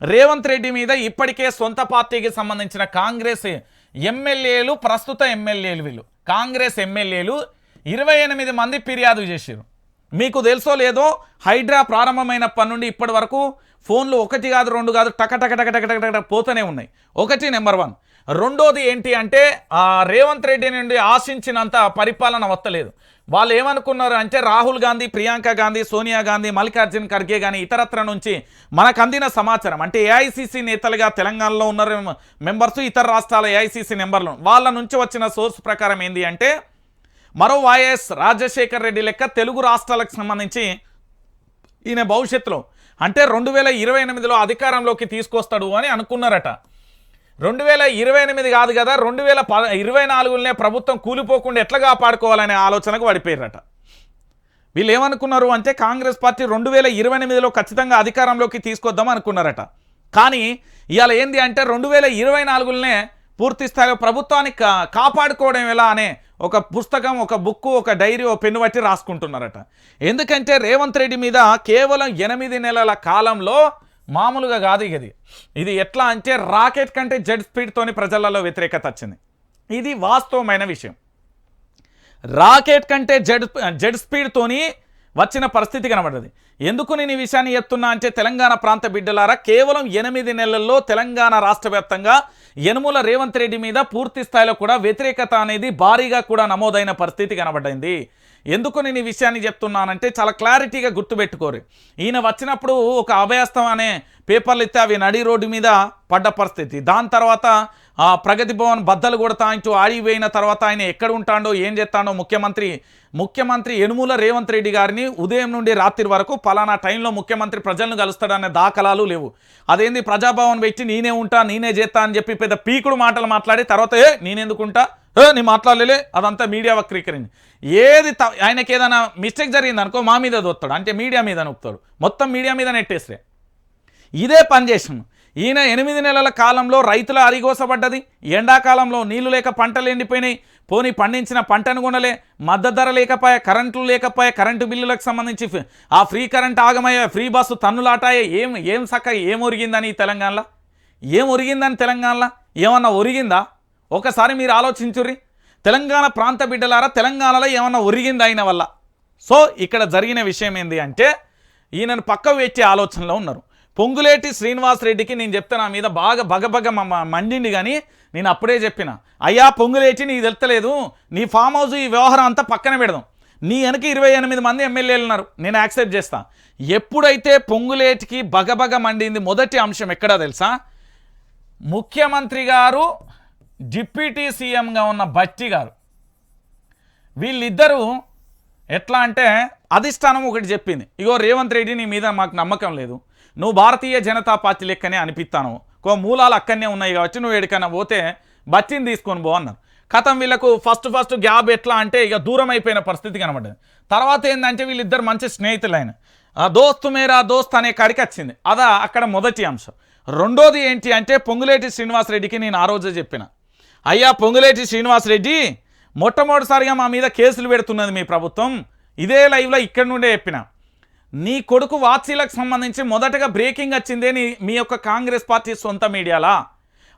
రేవంత్ రెడ్డి మీద ఇప్పటికే సొంత పార్టీకి సంబంధించిన కాంగ్రెస్ ఎమ్మెల్యేలు, ప్రస్తుత ఎమ్మెల్యేలు, వీళ్ళు కాంగ్రెస్ ఎమ్మెల్యేలు 28 మంది ఫిర్యాదు చేశారు. మీకు తెలుసో లేదో హైడ్రా ప్రారంభమైనప్పటి నుండి ఇప్పటి వరకు ఫోన్లు 1 కాదు 2 కాదు టక పోతూనే ఉన్నాయి. ఒకటి నెంబర్ 1. రెండోది ఏంటి అంటే రేవంత్ రెడ్డి నుండి ఆశించినంత పరిపాలన వస్తలేదు. వాళ్ళు ఏమనుకున్నారు అంటే రాహుల్ గాంధీ, ప్రియాంక గాంధీ, సోనియా గాంధీ, మల్లికార్జున్ ఖర్గే కానీ ఇతరత్ర నుంచి మనకు అందిన సమాచారం అంటే ఏఐసిసి నేతలుగా తెలంగాణలో ఉన్న మెంబర్స్, ఇతర రాష్ట్రాల ఏఐసిసి మెంబర్లు వాళ్ళ నుంచి వచ్చిన సోర్స్ ప్రకారం ఏంది అంటే మరో వైఎస్ రాజశేఖర్ రెడ్డి లెక్క తెలుగు రాష్ట్రాలకు సంబంధించి ఈయన భవిష్యత్తులో అంటే 2028లో అధికారంలోకి తీసుకొస్తాడు అని అనుకున్నారట. 2028 కాదు కదా, 2024లోనే ప్రభుత్వం కూలిపోకుండా ఎట్లా కాపాడుకోవాలనే ఆలోచనకు పడిపోయారట. వీళ్ళు ఏమనుకున్నారు అంటే కాంగ్రెస్ పార్టీ 2028లో ఖచ్చితంగా అధికారంలోకి తీసుకొద్దాం అనుకున్నారట. కానీ ఇవాళ ఏంది అంటే 2024లోనే పూర్తి స్థాయిలో ప్రభుత్వాన్ని కాపాడుకోవడం ఎలా అనే ఒక పుస్తకం, ఒక బుక్, ఒక డైరీ, ఒక పెన్ను బట్టి రాసుకుంటున్నారట. ఎందుకంటే రేవంత్ రెడ్డి మీద కేవలం 8 నెలల కాలంలో మామూలుగా కాదు ఇది ఎట్లా అంటే రాకెట్ కంటే జెడ్ స్పీడ్తోని ప్రజలలో వ్యతిరేకత వచ్చింది. ఇది వాస్తవమైన విషయం. రాకెట్ కంటే జెడ్ స్పీడ్తోని వచ్చిన పరిస్థితి కనబడ్డది. ఎందుకు నేను ఈ విషయాన్ని చెప్తున్నా అంటే తెలంగాణ ప్రాంత బిడ్డలారా, కేవలం 8 నెలల్లో తెలంగాణ రాష్ట్ర వ్యాప్తంగా యనుమల రేవంత్ రెడ్డి మీద పూర్తి స్థాయిలో కూడా వ్యతిరేకత అనేది భారీగా కూడా నమోదైన పరిస్థితి కనబడింది. ఎందుకు నేను ఈ విషయాన్ని చెప్తున్నానంటే చాలా క్లారిటీగా గుర్తుపెట్టుకోరు. ఈయన వచ్చినప్పుడు ఒక అభయస్తం అనే పేపర్లు ఇస్తే అవి నడి రోడ్డు మీద పడ్డ పరిస్థితి. దాని తర్వాత ప్రగతి భవన్ బద్దలు కొడతా అంటూ ఆడిపోయిన తర్వాత ఆయన ఎక్కడ ఉంటాడో ఏం చేస్తాడో ముఖ్యమంత్రి యనుమల రేవంత్ రెడ్డి గారిని ఉదయం నుండి రాత్రి వరకు పలానా టైంలో ముఖ్యమంత్రి ప్రజలను కలుస్తాడనే దాఖలాలు లేవు. అదేంది ప్రజాభవన్ పెట్టి నేనే ఉంటా నేనే చేస్తా అని చెప్పి పెద్ద పీకుడు మాటలు మాట్లాడి తర్వాత నేనెందుకుంటా నీ మాట్లాడలే, అదంతా మీడియా వక్రీకరించి. ఏది ఆయనకి ఏదైనా మిస్టేక్ జరిగింది అనుకో మా మీద దొత్తాడు, అంటే మీడియా మీద నొప్పుతాడు, మొత్తం మీడియా మీద నెట్టేస్తే. ఇదే పని చేసాము. ఈయన 8 నెలల కాలంలో రైతుల అరిగోసపడ్డది, ఎండాకాలంలో నీళ్లు లేక పంటలు ఎండిపోయినాయి, పోనీ పండించిన పంటను కొనలే, మద్దతు ధర లేకపోయా, కరెంట్లు లేకపోయా, కరెంటు బిల్లులకు సంబంధించి ఆ ఫ్రీ కరెంట్ ఆగమయ్యా, ఫ్రీ బస్సు తన్నులాటాయే. ఏం చక్కగా ఏం ఒరిగిందని తెలంగాణలో, ఏం ఒరిగిందని తెలంగాణలో ఏమన్నా ఒరిగిందా? ఒకసారి మీరు ఆలోచించుర్రి. తెలంగాణ ప్రాంత బిడ్డలారా, తెలంగాణలో ఏమన్నా ఒరిగిందా ఆయన వల్ల? సో ఇక్కడ జరిగిన విషయం ఏంది అంటే ఈయనను పక్కకు వచ్చే ఆలోచనలో ఉన్నారు. పొంగులేటి శ్రీనివాస్ రెడ్డికి నేను చెప్తే నా మీద బాగా బగబగ మండిండి, కానీ నేను అప్పుడే చెప్పిన, అయ్యా పొంగులేటి నీకు తెలుస్తలేదు, నీ ఫామ్ హౌస్ ఈ వ్యవహారం అంతా పక్కన పెడదాం, నీ వెనక 28 మంది ఎమ్మెల్యేలు ఉన్నారు, నేను యాక్సెప్ట్ చేస్తా. ఎప్పుడైతే పొంగులేటికి బగబగ మండింది మొదటి అంశం ఎక్కడా తెలుసా? ముఖ్యమంత్రి గారు, డిప్యూటీ సీఎంగా ఉన్న బట్టి గారు, వీళ్ళిద్దరూ ఎట్లా అంటే అధిష్టానం ఒకటి చెప్పింది, ఇగో రేవంత్ రెడ్డి నీ మీద మాకు నమ్మకం లేదు, నువ్వు భారతీయ జనతా పార్టీ లెక్కనే అనిపిస్తాను, మూలాలు అక్కడనే ఉన్నాయి కాబట్టి నువ్వు ఎక్కడికైనా పోతే బట్టిని తీసుకొని పో అన్నారు. కథం వీళ్ళకు ఫస్ట్ గ్యాప్ ఎట్లా అంటే ఇక దూరం అయిపోయిన పరిస్థితి కనబడ్డది. తర్వాత ఏంటంటే వీళ్ళిద్దరు మంచి స్నేహితులైన దోస్తు మేరా దోస్త్ అనే కాడికి వచ్చింది. అదా అక్కడ మొదటి అంశం. రెండోది ఏంటి అంటే పొంగులేటి శ్రీనివాసరెడ్డికి నేను ఆ రోజే చెప్పిన, అయ్యా పొంగులేటి శ్రీనివాసరెడ్డి మొట్టమొదటిసారిగా మా మీద కేసులు పెడుతున్నది మీ ప్రభుత్వం. ఇదే లైవ్లో ఇక్కడి నుండే చెప్పిన, నీ కొడుకు వాత్సీలకు సంబంధించి మొదటగా బ్రేకింగ్ వచ్చిందే మీ యొక్క కాంగ్రెస్ పార్టీ సొంత మీడియాలా,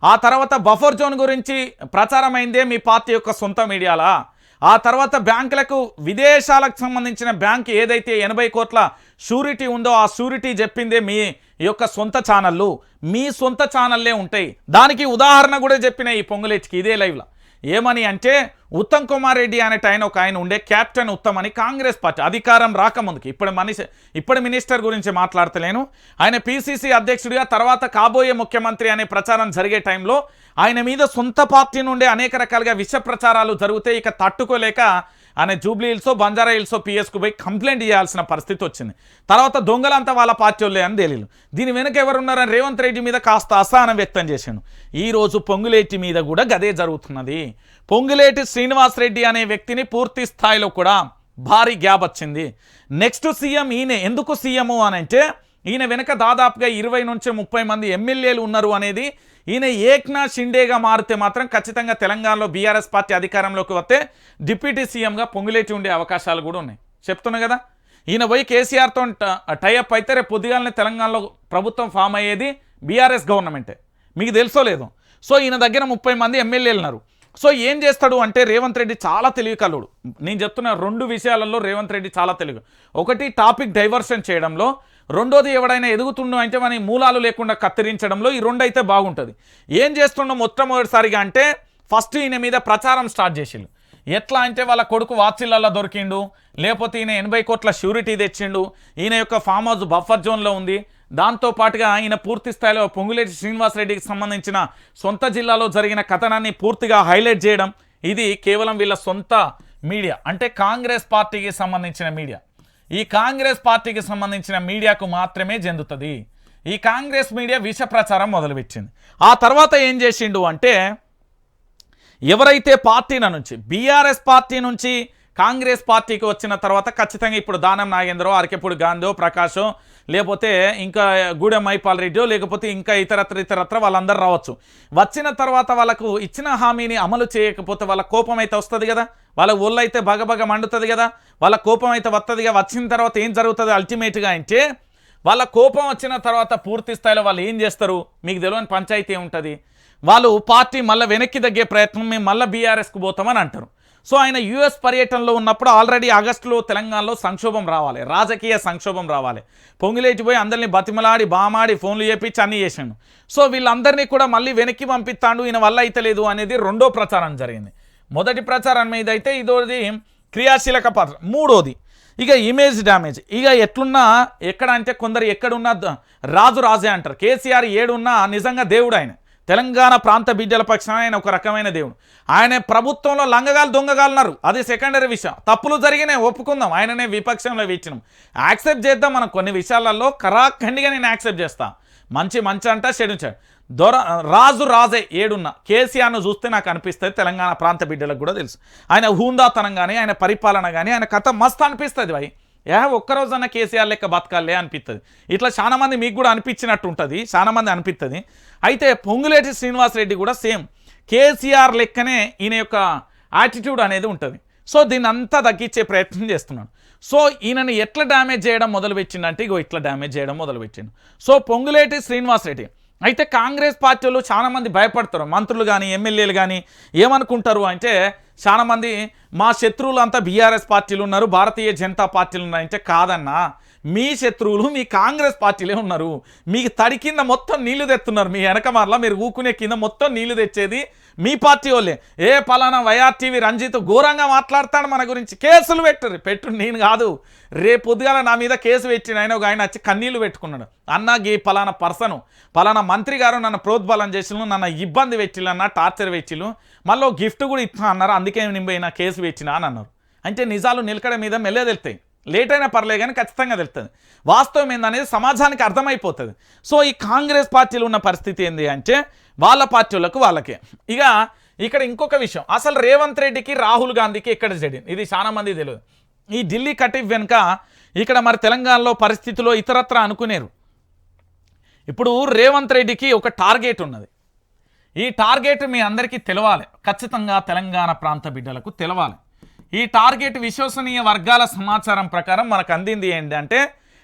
ఆ తర్వాత బఫర్ జోన్ గురించి ప్రచారం అయిందే మీ పార్టీ యొక్క సొంత మీడియాలా, ఆ తర్వాత బ్యాంకులకు విదేశాలకు సంబంధించిన బ్యాంక్ ఏదైతే 80 కోట్ల షూరిటీ ఉందో ఆ షూరిటీ చెప్పిందే మీ యొక్క సొంత ఛానళ్ళు, మీ సొంత ఛానల్లే ఉంటాయి. దానికి ఉదాహరణ కూడా చెప్పిన ఈ పొంగులేటికి ఇదే లైవ్లో. ఏమని అంటే ఉత్తమ్ కుమార్ రెడ్డి అనేట ఆయన ఉండే క్యాప్టెన్ ఉత్తమ్ అని కాంగ్రెస్ పార్టీ అధికారం రాకముందుకి ఇప్పుడు మినిస్టర్ గురించి మాట్లాడతలేను, ఆయన పిసిసి అధ్యక్షుడిగా తర్వాత కాబోయే ముఖ్యమంత్రి అనే ప్రచారం జరిగే టైంలో ఆయన మీద సొంత పార్టీ నుండే అనేక రకాలుగా విష ప్రచారాలు జరిగితే ఇక తట్టుకోలేక ఆయన జూబ్లీ హిల్సో బంజారా హిల్సో పిఎస్కు పోయి కంప్లైంట్ చేయాల్సిన పరిస్థితి వచ్చింది. తర్వాత దొంగలంతా వాళ్ళ పార్టీ వాళ్ళే అని తెలియదు. దీని వెనుక ఎవరున్నారని రేవంత్ రెడ్డి మీద కాస్త అసహనం వ్యక్తం చేశాను. ఈరోజు పొంగులేటి మీద కూడా గదే జరుగుతున్నది. పొంగులేటి శ్రీనివాసరెడ్డి అనే వ్యక్తిని పూర్తి స్థాయిలో కూడా భారీ గ్యాప్ వచ్చింది. నెక్స్ట్ సీఎం ఈయన. ఎందుకు సీఎం అని అంటే ఈయన వెనుక దాదాపుగా 20 నుంచి 30 మంది ఎమ్మెల్యేలు ఉన్నారు అనేది. ఈయన ఏక్నాథ్ షిండేగా మారితే మాత్రం ఖచ్చితంగా తెలంగాణలో బీఆర్ఎస్ పార్టీ అధికారంలోకి వస్తే డిప్యూటీ సీఎంగా పొంగులేటి ఉండే అవకాశాలు కూడా ఉన్నాయి. చెప్తున్నా కదా, ఈయన పోయి కేసీఆర్తో టైఅప్ అయితే రేపు పొద్దుగాలనే తెలంగాణలో ప్రభుత్వం ఫామ్ అయ్యేది బీఆర్ఎస్ గవర్నమెంటే, మీకు తెలుసో లేదు. సో ఈయన దగ్గర 30 మంది ఎమ్మెల్యేలు ఉన్నారు. సో ఏం చేస్తాడు అంటే రేవంత్ రెడ్డి చాలా తెలివికల్లుడు. నేను చెప్తున్న 2 విషయాలలో రేవంత్ రెడ్డి చాలా తెలివి. ఒకటి టాపిక్ డైవర్షన్ చేయడంలో, రెండోది ఎవడైనా ఎదుగుతుండో అంటే మన మూలాలు లేకుండా కత్తిరించడంలో. ఈ 2 అయితే బాగుంటుంది. ఏం చేస్తుండో మొట్టమొదటిసారిగా అంటే ఫస్ట్ ఈయన మీద ప్రచారం స్టార్ట్ చేసిండు. ఎట్లా అంటే వాళ్ళ కొడుకు వాత్సిల్లాల్లో దొరికిండు, లేకపోతే ఈయన 80 కోట్ల ష్యూరిటీ తెచ్చిండు, ఈయన యొక్క ఫామ్ హౌస్ బఫర్ జోన్లో ఉంది. దాంతోపాటుగా ఈయన పూర్తి స్థాయిలో పొంగులేటి శ్రీనివాసరెడ్డికి సంబంధించిన సొంత జిల్లాలో జరిగిన కథనాన్ని పూర్తిగా హైలైట్ చేయడం. ఇది కేవలం వీళ్ళ సొంత మీడియా, అంటే కాంగ్రెస్ పార్టీకి సంబంధించిన మీడియా. ఈ కాంగ్రెస్ పార్టీకి సంబంధించిన మీడియాకు మాత్రమే చెందుతుంది. ఈ కాంగ్రెస్ మీడియా విష ప్రచారం మొదలుపెట్టింది. ఆ తర్వాత ఏం చేసిండు అంటే ఎవరైతే పార్టీల నుంచి బీఆర్ఎస్ పార్టీ నుంచి కాంగ్రెస్ పార్టీకి వచ్చిన తర్వాత ఖచ్చితంగా ఇప్పుడు దానం నాగేంద్రో, అరకెప్పుడు గాంధో, ప్రకాశో, లేకపోతే ఇంకా గూడెం మైపాల్ రెడ్డో, లేకపోతే ఇంకా ఇతరత్ర వాళ్ళందరూ రావచ్చు. వచ్చిన తర్వాత వాళ్ళకు ఇచ్చిన హామీని అమలు చేయకపోతే వాళ్ళ కోపం అయితే వస్తుంది కదా, వాళ్ళ ఒళ్ళు అయితే బగబగ మండుతుంది కదా, వాళ్ళ కోపం అయితే వస్తుంది. వచ్చిన తర్వాత ఏం జరుగుతుంది అల్టిమేట్గా అంటే వాళ్ళ కోపం వచ్చిన తర్వాత పూర్తి స్థాయిలో వాళ్ళు ఏం చేస్తారు మీకు తెలియని పంచాయతీ ఉంటుంది. వాళ్ళు పార్టీ మళ్ళీ వెనక్కి తగ్గే ప్రయత్నం, మేము మళ్ళీ బీఆర్ఎస్కు పోతామని అంటారు. సో ఆయన యూఎస్ పర్యటనలో ఉన్నప్పుడు ఆల్రెడీ ఆగస్టులో తెలంగాణలో సంక్షోభం రావాలి, రాజకీయ సంక్షోభం రావాలి. పొంగులేటి పోయి అందరినీ బతిమలాడి బామాడి ఫోన్లు చేపించి అన్నీ చేశాను. సో వీళ్ళందరినీ కూడా మళ్ళీ వెనక్కి పంపిస్తాడు, ఈయన వల్ల అయితే లేదు అనేది 2వ ప్రచారం జరిగింది. మొదటి ప్రచారం మీద అయితే ఇదోది క్రియాశీలక పాత్ర. 3వది ఇక ఇమేజ్ డ్యామేజ్. ఇక ఎట్లున్నా ఎక్కడ అంటే కొందరు ఎక్కడున్నా రాజు రాజే అంటారు. కేసీఆర్ ఏడున్నా నిజంగా దేవుడు ఆయన. తెలంగాణ ప్రాంత బిడ్డల పక్షాన ఆయన ఒక రకమైన దేవుడు. ఆయన ప్రభుత్వంలో లంగగాలు దొంగగాలున్నారు, అది సెకండరీ విషయం. తప్పులు జరిగినాయి ఒప్పుకుందాం, ఆయననే విపక్షంలో ఇచ్చినాం, యాక్సెప్ట్ చేద్దాం. మనం కొన్ని విషయాలలో కరాఖండిగా నేను యాక్సెప్ట్ చేస్తా. మంచి అంట, చెడు రాజు రాజే ఏడున్నా. కేసీఆర్ను చూస్తే నాకు అనిపిస్తుంది, తెలంగాణ ప్రాంత బిడ్డలకు కూడా తెలుసు ఆయన హూందాతనం కానీ ఆయన పరిపాలన కానీ ఆయన కథ మస్తు అనిపిస్తుంది. భయ్ ఒక్కరోజన్నా కేసీఆర్ లెక్క బతకాలే అనిపిస్తుంది. ఇట్లా చాలా మంది మీకు కూడా అనిపించినట్టు ఉంటుంది, చాలా మంది అనిపిస్తుంది. అయితే పొంగులేటి శ్రీనివాసరెడ్డి కూడా సేమ్ కేసీఆర్ లెక్కనే ఈయన యొక్క యాటిట్యూడ్ అనేది ఉంటుంది. సో దీన్ని అంతా తగ్గించే ప్రయత్నం చేస్తున్నాడు. సో ఈయనని ఎట్లా డ్యామేజ్ చేయడం మొదలుపెట్టిండంటే ఇగో ఇట్లా డ్యామేజ్ చేయడం మొదలుపెట్టిండు. సో పొంగులేటి శ్రీనివాసరెడ్డి అయితే కాంగ్రెస్ పార్టీలో చాలామంది భయపడతారు, మంత్రులు కానీ ఎమ్మెల్యేలు కానీ ఏమనుకుంటారు అంటే చాలామంది మా శత్రువులు అంతా బీఆర్ఎస్ పార్టీలు ఉన్నారు, భారతీయ జనతా పార్టీలు ఉన్నాయంటే కాదన్నా, మీ శత్రువులు మీ కాంగ్రెస్ పార్టీలే ఉన్నారు. మీకు తడి కింద మొత్తం నీళ్లు తెస్తున్నారు, మీ వెనకమార్లా మీరు ఊకునే కింద మొత్తం నీళ్లు తెచ్చేది మీ పార్టీ వాళ్ళే. పలానా వైఆర్టీవీ రంజిత్ ఘోరంగా మాట్లాడతాడు మన గురించి, కేసులు పెట్టు నేను కాదు, రేపు పొద్దుగాల నా మీద కేసు పెట్టిన ఆయన ఒక ఆయన వచ్చి కన్నీళ్లు పెట్టుకున్నాడు. అన్నా గీ పలానా పర్సను పలానా మంత్రి గారు నన్ను ప్రోద్బలం చేసిను, నన్ను ఇబ్బంది పెట్టిలన్నా, టార్చర్ పెట్టిలు, మళ్ళీ గిఫ్ట్ కూడా ఇస్తా అన్నారు, అందుకే నేను పోయినా కేసు పెట్టినా అని అన్నారు. అంటే నిజాలు నిలకడ మీద మెల్లే తెలుస్తాయి, లేట్ అయినా పర్లేదు కానీ ఖచ్చితంగా తెలుస్తుంది. వాస్తవం ఏందనేది సమాజానికి అర్థమైపోతుంది. సో ఈ కాంగ్రెస్ పార్టీలో ఉన్న పరిస్థితి ఏంది అంటే వాళ్ళ పార్టీలకు వాళ్ళకే. ఇక్కడ ఇంకొక విషయం, అసలు రేవంత్ రెడ్డికి రాహుల్ గాంధీకి ఎక్కడ జరిగింది ఇది చాలా మంది తెలియదు. ఈ ఢిల్లీ కటిఫ్ వెనుక ఇక్కడ మరి తెలంగాణలో పరిస్థితిలో ఇతరత్ర అనుకునేరు. ఇప్పుడు రేవంత్ రెడ్డికి ఒక టార్గెట్ ఉన్నది. ఈ టార్గెట్ మీ అందరికీ తెలవాలి, ఖచ్చితంగా తెలంగాణ ప్రాంత బిడ్డలకు తెలవాలి. ఈ టార్గెట్ విశ్వసనీయ వర్గాల సమాచారం ప్రకారం మనకు అందింది ఏంటంటే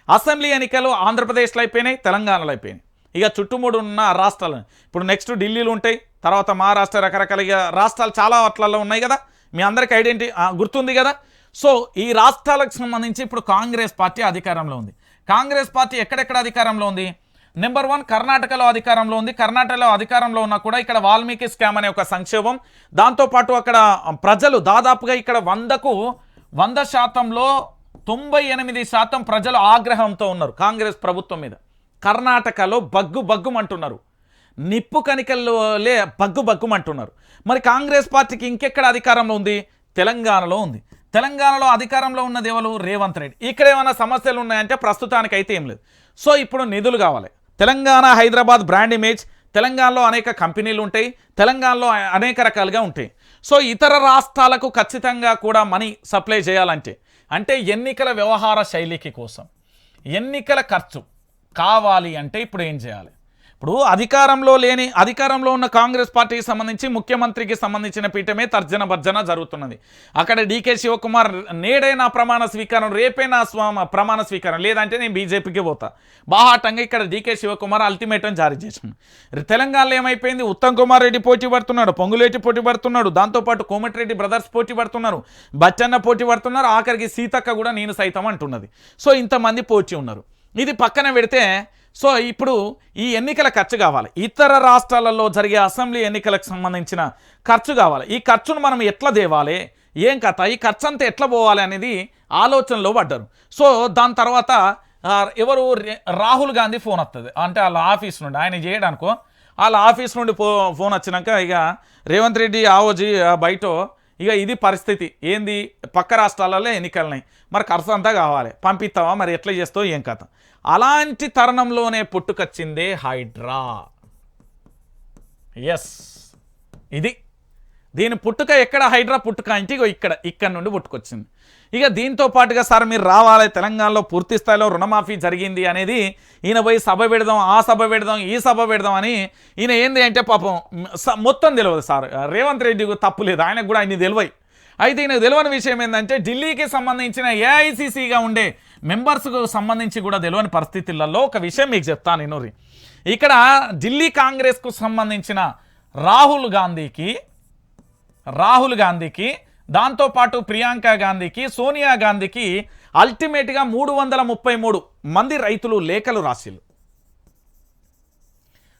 అసెంబ్లీ ఎన్నికలు ఆంధ్రప్రదేశ్లో అయిపోయినాయి, తెలంగాణలో అయిపోయినాయి. ఇక చుట్టుముడు ఉన్న రాష్ట్రాలు ఇప్పుడు నెక్స్ట్ ఢిల్లీలో ఉంటాయి, తర్వాత మహారాష్ట్ర, రకరకాల రాష్ట్రాలు చాలా వాటిల్లో ఉన్నాయి కదా, మీ అందరికీ గుర్తుంది కదా. సో ఈ రాష్ట్రాలకు సంబంధించి ఇప్పుడు కాంగ్రెస్ పార్టీ అధికారంలో ఉంది. కాంగ్రెస్ పార్టీ ఎక్కడెక్కడ అధికారంలో ఉంది, నెంబర్ 1 కర్ణాటకలో అధికారంలో ఉంది. కర్ణాటకలో అధికారంలో ఉన్నా కూడా ఇక్కడ వాల్మీకి స్కామ్ అనే ఒక సంక్షోభం, దాంతోపాటు అక్కడ ప్రజలు దాదాపుగా ఇక్కడ 100%లో 98% ప్రజలు ఆగ్రహంతో ఉన్నారు కాంగ్రెస్ ప్రభుత్వం మీద. కర్ణాటకలో బగ్గుమంటున్నారు, నిప్పు కణికల్లోలే బగ్గుమంటున్నారు. మరి కాంగ్రెస్ పార్టీకి ఇంకెక్కడ అధికారంలో ఉంది? తెలంగాణలో ఉంది. తెలంగాణలో అధికారంలో ఉన్నది ఎవరు? రేవంత్ రెడ్డి. ఇక్కడ ఏమైనా సమస్యలు ఉన్నాయంటే ప్రస్తుతానికి అయితే ఏం లేదు. సో ఇప్పుడు నిధులు కావాలి. తెలంగాణ హైదరాబాద్ బ్రాండ్ ఇమేజ్, తెలంగాణలో అనేక కంపెనీలు ఉంటాయి, తెలంగాణలో అనేక రకాలుగా ఉంటాయి. సో ఇతర రాష్ట్రాలకు ఖచ్చితంగా కూడా మనీ సప్లై చేయాలంటే అంటే ఎన్నికల వ్యవహార శైలికి కోసం ఎన్నికల ఖర్చు కావాలి అంటే ఇప్పుడు ఏం చేయాలి? ఇప్పుడు అధికారంలో ఉన్న కాంగ్రెస్ పార్టీకి సంబంధించి ముఖ్యమంత్రికి సంబంధించిన పీఠమే తర్జన భర్జన జరుగుతున్నది. అక్కడ డీకే శివకుమార్ నేడే నా ప్రమాణ స్వీకారం, రేపే నా ప్రమాణ స్వీకారం, లేదంటే నేను బీజేపీకి పోతా బాహాటంగా ఇక్కడ డీకే శివకుమార్ అల్టిమేటం జారీ చేసింది. తెలంగాణలో ఏమైపోయింది? ఉత్తమ్ కుమార్ రెడ్డి పోటీ పడుతున్నాడు, పొంగులేటి పోటీ పడుతున్నాడు, దాంతోపాటు కోమటిరెడ్డి బ్రదర్స్ పోటీ పడుతున్నారు, బచ్చన్న పోటీ పడుతున్నారు, ఆఖరికి సీతక్క కూడా నేను సైతం అంటున్నది. సో ఇంతమంది పోటీ ఉన్నారు. ఇది పక్కన పెడితే సో ఇప్పుడు ఈ ఎన్నికల ఖర్చు కావాలి, ఇతర రాష్ట్రాలలో జరిగే అసెంబ్లీ ఎన్నికలకు సంబంధించిన ఖర్చు కావాలి. ఈ ఖర్చును మనం ఎట్లా తేవాలి, ఏం కథ, ఈ ఖర్చు అంతా ఎట్లా పోవాలి అనేది ఆలోచనలో పడ్డారు. సో దాని తర్వాత ఎవరు రాహుల్ గాంధీ ఫోన్ వస్తుంది అంటే వాళ్ళ ఆఫీస్ నుండి, ఆయన చేయడానికో వాళ్ళ ఆఫీస్ నుండి ఫోన్ వచ్చినాక ఇక రేవంత్ రెడ్డి ఆవోజీ బయట ఇక ఇది పరిస్థితి ఏంది, పక్క రాష్ట్రాలలో ఎన్నికలున్నాయి, మరి ఖర్చు అంతా కావాలి, పంపిస్తావా, మరి ఎట్లా చేస్తావు, ఏం కథ. అలాంటి తరుణంలోనే పుట్టుకొచ్చిందే హైడ్రా. ఎస్, ఇది దీని పుట్టుక ఎక్కడ? హైడ్రా పుట్టుక అంటే ఇక్కడ నుండి పుట్టుకొచ్చింది. ఇక దీంతో పాటుగా సార్ మీరు రావాలి, తెలంగాణలో పూర్తి స్థాయిలో రుణమాఫీ జరిగింది అనేది ఈయన పోయి సభ పెడదాం, ఆ సభ పెడదాం, ఈ సభ పెడదాం అని ఈయన ఏంది అంటే పాపం మొత్తం తెలియదు సార్. రేవంత్ రెడ్డికి తప్పు లేదు, ఆయనకు కూడా అన్ని తెలివై. అయితే ఈయనకు తెలియని విషయం ఏంటంటే ఢిల్లీకి సంబంధించిన ఏఐసిసిగా ఉండే మెంబర్స్కు సంబంధించి కూడా తెలియని పరిస్థితులలో ఒక విషయం మీకు చెప్తాను ఇనూరి. ఇక్కడ ఢిల్లీ కాంగ్రెస్కు సంబంధించిన రాహుల్ గాంధీకి దాంతోపాటు ప్రియాంక గాంధీకి, సోనియా గాంధీకి అల్టిమేట్గా 333 మంది రైతులు లేఖలు రాసిళ్ళు.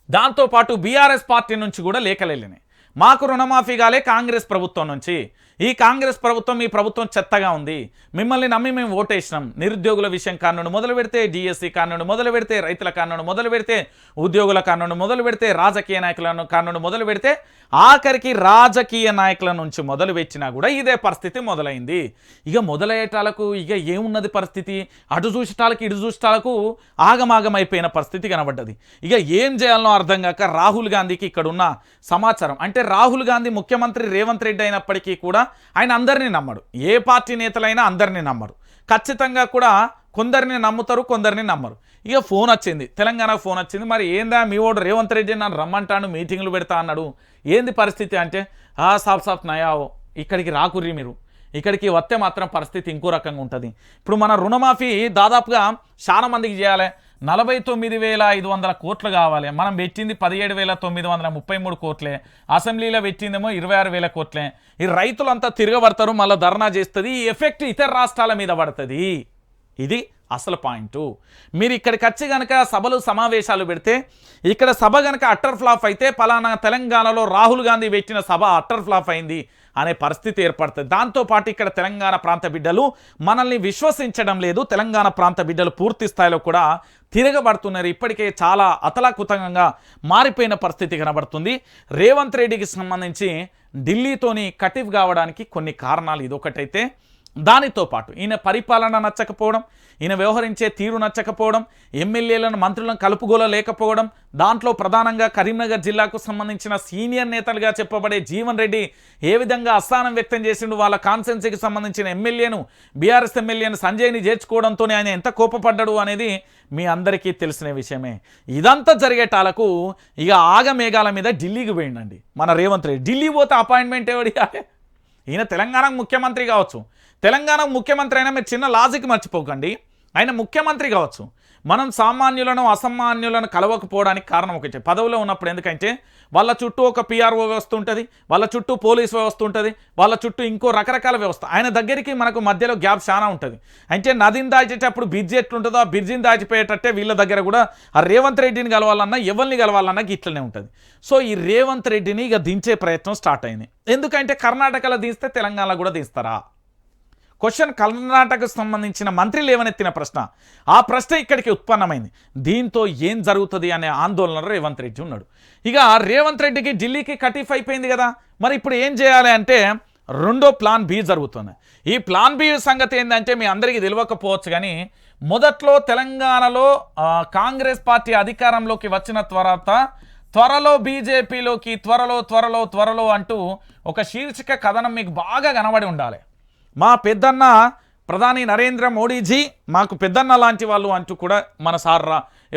దాంతోపాటు బీఆర్ఎస్ పార్టీ నుంచి కూడా లేఖలు వెళ్ళినాయి. మాకు రుణమాఫీ కాలే కాంగ్రెస్ ప్రభుత్వం నుంచి, ఈ కాంగ్రెస్ ప్రభుత్వం ఈ ప్రభుత్వం చెత్తగా ఉంది, మిమ్మల్ని నమ్మి మేము ఓటేసినాం, నిరుద్యోగుల విషయం కానుండి మొదలు పెడితే, డిఎస్సి కానుండి మొదలు పెడితే, రైతుల కానుండి మొదలు పెడితే, ఉద్యోగుల కానుండి మొదలు పెడితే, రాజకీయ నాయకుల కానుండి మొదలు పెడితే, ఆఖరికి రాజకీయ నాయకుల నుంచి మొదలు పెట్టినా కూడా ఇదే పరిస్థితి మొదలైంది. ఇక మొదలయ్యేటాలకు ఇక ఏమున్నది పరిస్థితి, అటు చూసేటాలకు ఇటు చూసేటాలకు ఆగమాగమైపోయిన పరిస్థితి కనబడ్డది. ఇక ఏం చేయాలనో అర్థం కాక రాహుల్ గాంధీకి ఇక్కడున్న సమాచారం అంటే రాహుల్ గాంధీ ముఖ్యమంత్రి రేవంత్ రెడ్డి అయినప్పటికీ కూడా ఆయన అందరినీ నమ్మడు, ఏ పార్టీ నేతలైనా అందరినీ నమ్మరు, ఖచ్చితంగా కూడా కొందరిని నమ్ముతారు, కొందరిని నమ్మరు. ఇక ఫోన్ వచ్చింది, తెలంగాణకు ఫోన్ వచ్చింది. మరి ఏందా మీ వాడు రేవంత్ రెడ్డి నన్ను రమ్మంటాను, మీటింగ్లు పెడతా అన్నాడు, ఏంది పరిస్థితి అంటే సాఫ్ నయావో ఇక్కడికి రాకుర్రి, మీరు ఇక్కడికి వస్తే మాత్రం పరిస్థితి ఇంకో రకంగా ఉంటుంది. ఇప్పుడు మన రుణమాఫీ దాదాపుగా చాలా మందికి చేయాలి, 49,500 కోట్లు కావాలి, మనం పెట్టింది 17,933 కోట్లే, అసెంబ్లీలో పెట్టిందేమో 26,000 కోట్లే. ఈ రైతులంతా తిరగబడతారు, మళ్ళీ ధర్నా చేస్తుంది, ఈ ఎఫెక్ట్ ఇతర రాష్ట్రాల మీద పడుతుంది. ఇది అసలు పాయింట్. మీరు ఇక్కడికి వచ్చి కనుక సభలు సమావేశాలు పెడితే, ఇక్కడ సభ కనుక అట్టర్ ఫ్లాప్ అయితే పలానా తెలంగాణలో రాహుల్ గాంధీ పెట్టిన సభ అట్టర్ ఫ్లాప్ అయింది అనే పరిస్థితి ఏర్పడుతుంది. దాంతోపాటు ఇక్కడ తెలంగాణ ప్రాంత బిడ్డలు మనల్ని విశ్వసించడం లేదు, తెలంగాణ ప్రాంత బిడ్డలు పూర్తి స్థాయిలో కూడా తిరగబడుతున్నారు. ఇప్పటికే చాలా అతలాకుతంగా మారిపోయిన పరిస్థితి కనబడుతుంది. రేవంత్ రెడ్డికి సంబంధించి ఢిల్లీతోని కటిఫ్ కావడానికి కొన్ని కారణాలు ఇదొకటైతే, దానితో పాటు ఈయన పరిపాలన నచ్చకపోవడం, ఈయన వ్యవహరించే తీరు నచ్చకపోవడం, ఎమ్మెల్యేలను మంత్రులను కలుపుగోల లేకపోవడం, దాంట్లో ప్రధానంగా కరీంనగర్ జిల్లాకు సంబంధించిన సీనియర్ నేతలుగా చెప్పబడే జీవన్ రెడ్డి ఏ విధంగా అసహనం వ్యక్తం చేసిండు, వాళ్ళ కాన్స్టిట్యున్సీకి సంబంధించిన ఎమ్మెల్యేను, బీఆర్ఎస్ ఎమ్మెల్యేను సంజయ్ని చేర్చుకోవడంతోనే ఆయన ఎంత కోపపడ్డాడు అనేది మీ అందరికీ తెలిసిన విషయమే. ఇదంతా జరిగేటాలకు ఇక ఆగమేఘాల మీద ఢిల్లీకి పోయిండండి మన రేవంత్ రెడ్డి. ఢిల్లీ పోతే అపాయింట్మెంట్ ఎవడి? ఈయన తెలంగాణకు ముఖ్యమంత్రి కావచ్చు, తెలంగాణ ముఖ్యమంత్రి అయినా మీరు చిన్న లాజిక్ మర్చిపోకండి, ఆయన ముఖ్యమంత్రి కావచ్చు, మనం సామాన్యులను అసామాన్యులను కలవకపోవడానికి కారణం ఒకటి, పదవిలో ఉన్నప్పుడు. ఎందుకంటే వాళ్ళ చుట్టూ ఒక పిఆర్ఓ వ్యవస్థ ఉంటుంది, వాళ్ళ చుట్టూ పోలీస్ వ్యవస్థ ఉంటుంది, వాళ్ళ చుట్టూ ఇంకో రకరకాల వ్యవస్థ. ఆయన దగ్గరికి మనకు మధ్యలో గ్యాప్ చాలా ఉంటుంది. అంటే నదిని దాచేటప్పుడు బ్రిడ్జి ఎట్లుంటుందో ఆ బ్రిడ్జిని దాచిపోయేటట్టే వీళ్ళ దగ్గర కూడా ఆ రేవంత్ రెడ్డిని కలవాలన్నా ఎవరిని కలవాలన్నా ఇట్లనే ఉంటుంది. సో ఈ రేవంత్ రెడ్డిని ఇక దించే ప్రయత్నం స్టార్ట్ అయింది. ఎందుకంటే కర్ణాటకలో దించితే తెలంగాణలో కూడా దిస్తారా? క్వశ్చన్ కర్ణాటకకు సంబంధించిన మంత్రి లేవనెత్తిన ప్రశ్న. ఆ ప్రశ్న ఇక్కడికి ఉత్పన్నమైంది. దీంతో ఏం జరుగుతుంది అనే ఆందోళనలో రేవంత్ రెడ్డి ఉన్నాడు. ఇక రేవంత్ రెడ్డికి ఢిల్లీకి కటీఫ్ అయిపోయింది కదా, మరి ఇప్పుడు ఏం చేయాలి అంటే రెండో ప్లాన్ బి జరుగుతుంది. ఈ ప్లాన్ బి సంగతి ఏంటంటే మీ అందరికీ తెలియకపోవచ్చు, కానీ మొదట్లో తెలంగాణలో కాంగ్రెస్ పార్టీ అధికారంలోకి వచ్చిన తర్వాత త్వరలో బీజేపీలోకి త్వరలో అంటూ ఒక శీర్షిక కథనం మీకు బాగా కనబడి ఉండాలి. మా పెద్దన్న ప్రధాని నరేంద్ర మోడీజీ మాకు పెద్దన్న లాంటి వాళ్ళు అంటూ కూడా మన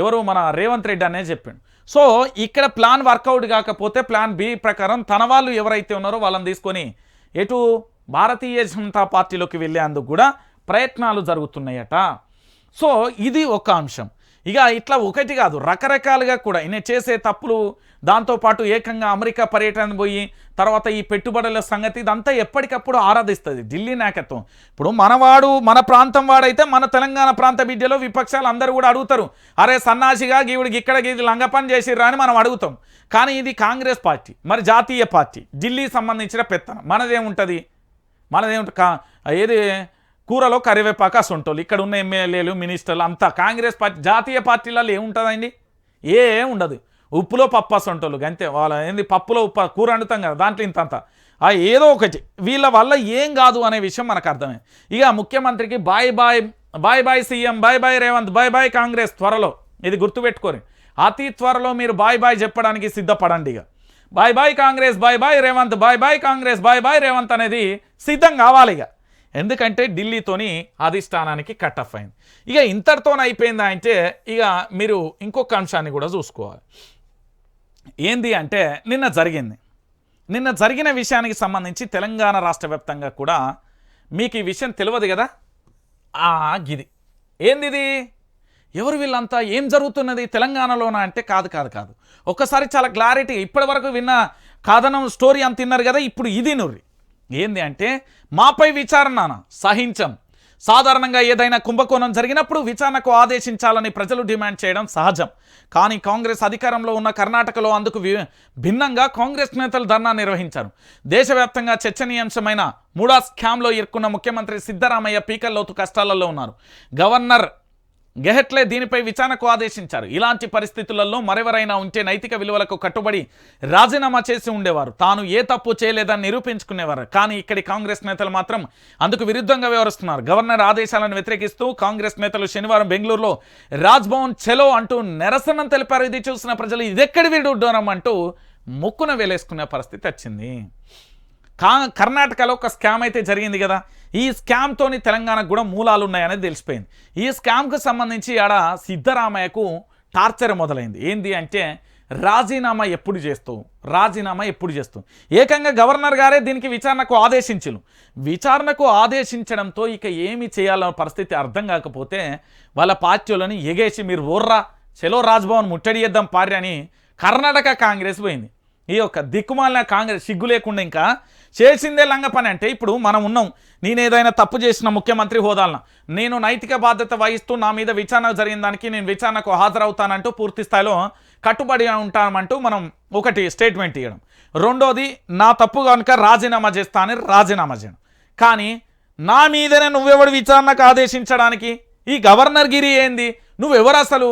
ఎవరు మన రేవంత్ రెడ్డి అనే చెప్పిండు. సో ఇక్కడ ప్లాన్ వర్కౌట్ కాకపోతే ప్లాన్ బి ప్రకారం తన వాళ్ళు ఎవరైతే ఉన్నారో వాళ్ళని తీసుకొని ఎటు భారతీయ జనతా పార్టీలోకి వెళ్ళేందుకు కూడా ప్రయత్నాలు జరుగుతున్నాయట. సో ఇది ఒక అంశం. ఇక ఇట్లా ఒకటి కాదు, రకరకాలుగా కూడా ఈయన చేసే తప్పులు, దాంతోపాటు ఏకంగా అమెరికా పర్యటన పోయి తర్వాత ఈ పెట్టుబడుల సంగతి ఇదంతా ఎప్పటికప్పుడు ఆరాధిస్తుంది ఢిల్లీ నాయకత్వం. ఇప్పుడు మనవాడు మన ప్రాంతం వాడైతే మన తెలంగాణ ప్రాంత బిడ్డలో విపక్షాలు అందరూ కూడా అడుగుతారు, అరే సన్నాసిగా గీవుడికి ఇక్కడ గీది లంగపని చేసిర్రా అని మనం అడుగుతాం. కానీ ఇది కాంగ్రెస్ పార్టీ, మరి జాతీయ పార్టీ, ఢిల్లీ సంబంధించిన పెత్తనం. మనదేముంటుంది ఏది కూరలో కరివేపాక సొంటోళ్ళు, ఇక్కడ ఉన్న ఎమ్మెల్యేలు మినిస్టర్లు అంతా కాంగ్రెస్ పార్టీ. జాతీయ పార్టీలలో ఏముంటుందండి? ఏం ఉండదు. ఉప్పులో పప్పు సొంటోళ్ళు అంతే. వాళ్ళ ఏంది పప్పులో ఉప్పు కూర వండుతాం కదా, దాంట్లో ఇంతంత ఏదో ఒకటి. వీళ్ళ వల్ల ఏం కాదు అనే విషయం మనకు అర్థమైంది. ఇక ముఖ్యమంత్రికి bye CM, bye Revanth, bye Congress. త్వరలో ఇది గుర్తుపెట్టుకోరు, అతి త్వరలో మీరు బాయ్ చెప్పడానికి సిద్ధపడండి. ఇక bye Congress, bye Revanth, bye Congress, bye Revanth అనేది సిద్ధం కావాలి. ఇక ఎందుకంటే ఢిల్లీతోని అధిష్టానానికి కట్ ఆఫ్ అయింది. ఇక ఇంతటితోనే అయిపోయిందా అంటే ఇక మీరు ఇంకొక అంశాన్ని కూడా చూసుకోవాలి. ఏంది అంటే నిన్న జరిగిన విషయానికి సంబంధించి తెలంగాణ రాష్ట్ర వ్యాప్తంగా కూడా మీకు ఈ విషయం తెలియదు కదా. గిది ఏంది, ఎవరు వీళ్ళంతా, ఏం జరుగుతున్నది తెలంగాణలోనా అంటే కాదు. ఒక్కసారి చాలా క్లారిటీ, ఇప్పటి వరకు విన్న కథనం స్టోరీ అంత తిన్నారు కదా, ఇప్పుడు ఇది నుర్రి. ఏంది అంటే మాపై విచారణ సహించం. సాధారణంగా ఏదైనా కుంభకోణం జరిగినప్పుడు విచారణకు ఆదేశించాలని ప్రజలు డిమాండ్ చేయడం సహజం. కానీ కాంగ్రెస్ అధికారంలో ఉన్న కర్ణాటకలో అందుకు భిన్నంగా కాంగ్రెస్ నేతలు ధర్నా నిర్వహించారు. దేశవ్యాప్తంగా చర్చనీయాంశమైన మూడా స్కామ్లో ఇరుక్కున్న ముఖ్యమంత్రి సిద్ధరామయ్య పీకల్లోతు కష్టాలలో ఉన్నారు. గవర్నర్ గెహెట్లే దీనిపై విచారణకు ఆదేశించారు. ఇలాంటి పరిస్థితులలో మరెవరైనా ఉంటే నైతిక విలువలకు కట్టుబడి రాజీనామా చేసి ఉండేవారు, తాను ఏ తప్పు చేయలేదని నిరూపించుకునేవారు. కానీ ఇక్కడి కాంగ్రెస్ నేతలు మాత్రం అందుకు విరుద్ధంగా వ్యవహరిస్తున్నారు. గవర్నర్ ఆదేశాలను వ్యతిరేకిస్తూ కాంగ్రెస్ నేతలు శనివారం బెంగళూరులో రాజ్భవన్ చెలో అంటూ నిరసన తెలిపారు. ఇది చూసిన ప్రజలు ఇదెక్కడి విడుడ్డోనం అంటూ ముక్కున వేలేసుకునే పరిస్థితి వచ్చింది. కర్ణాటకలో ఒక స్కామ్ అయితే జరిగింది కదా, ఈ స్కామ్తోని తెలంగాణకు కూడా మూలాలు ఉన్నాయనేది తెలిసిపోయింది. ఈ స్కామ్కు సంబంధించి ఆడ సిద్ధరామయ్యకు టార్చర్ మొదలైంది. ఏంది అంటే రాజీనామా ఎప్పుడు చేస్తావు ఏకంగా గవర్నర్ గారే దీనికి విచారణకు ఆదేశించను. విచారణకు ఆదేశించడంతో ఇక ఏమి చేయాలన్న పరిస్థితి అర్థం కాకపోతే వాళ్ళ పార్టీలని ఎగేసి మీరు ఓర్రా చెలో రాజ్భవన్ ముట్టడి చేద్దాం పార్టీ అని కర్ణాటక కాంగ్రెస్ పోయింది. ఈ యొక్క దిక్కుమాలిన కాంగ్రెస్ సిగ్గు లేకుండా ఇంకా చేసిందే లంగ పని. అంటే ఇప్పుడు మనం ఉన్నాం, నేను ఏదైనా తప్పు చేసిన ముఖ్యమంత్రి హోదాలను నేను నైతిక బాధ్యత వహిస్తూ నా మీద విచారణ జరిగిన దానికి నేను విచారణకు హాజరవుతానంటూ పూర్తి స్థాయిలో కట్టుబడి ఉంటామంటూ మనం ఒకటి స్టేట్మెంట్ ఇవ్వడం. రెండోది నా తప్పు కనుక రాజీనామా చేస్తానని రాజీనామా చేయడం. కానీ నా మీదనే నువ్వెవడు విచారణకు ఆదేశించడానికి? ఈ గవర్నర్ గిరి ఏంది? నువ్వెవరు అసలు?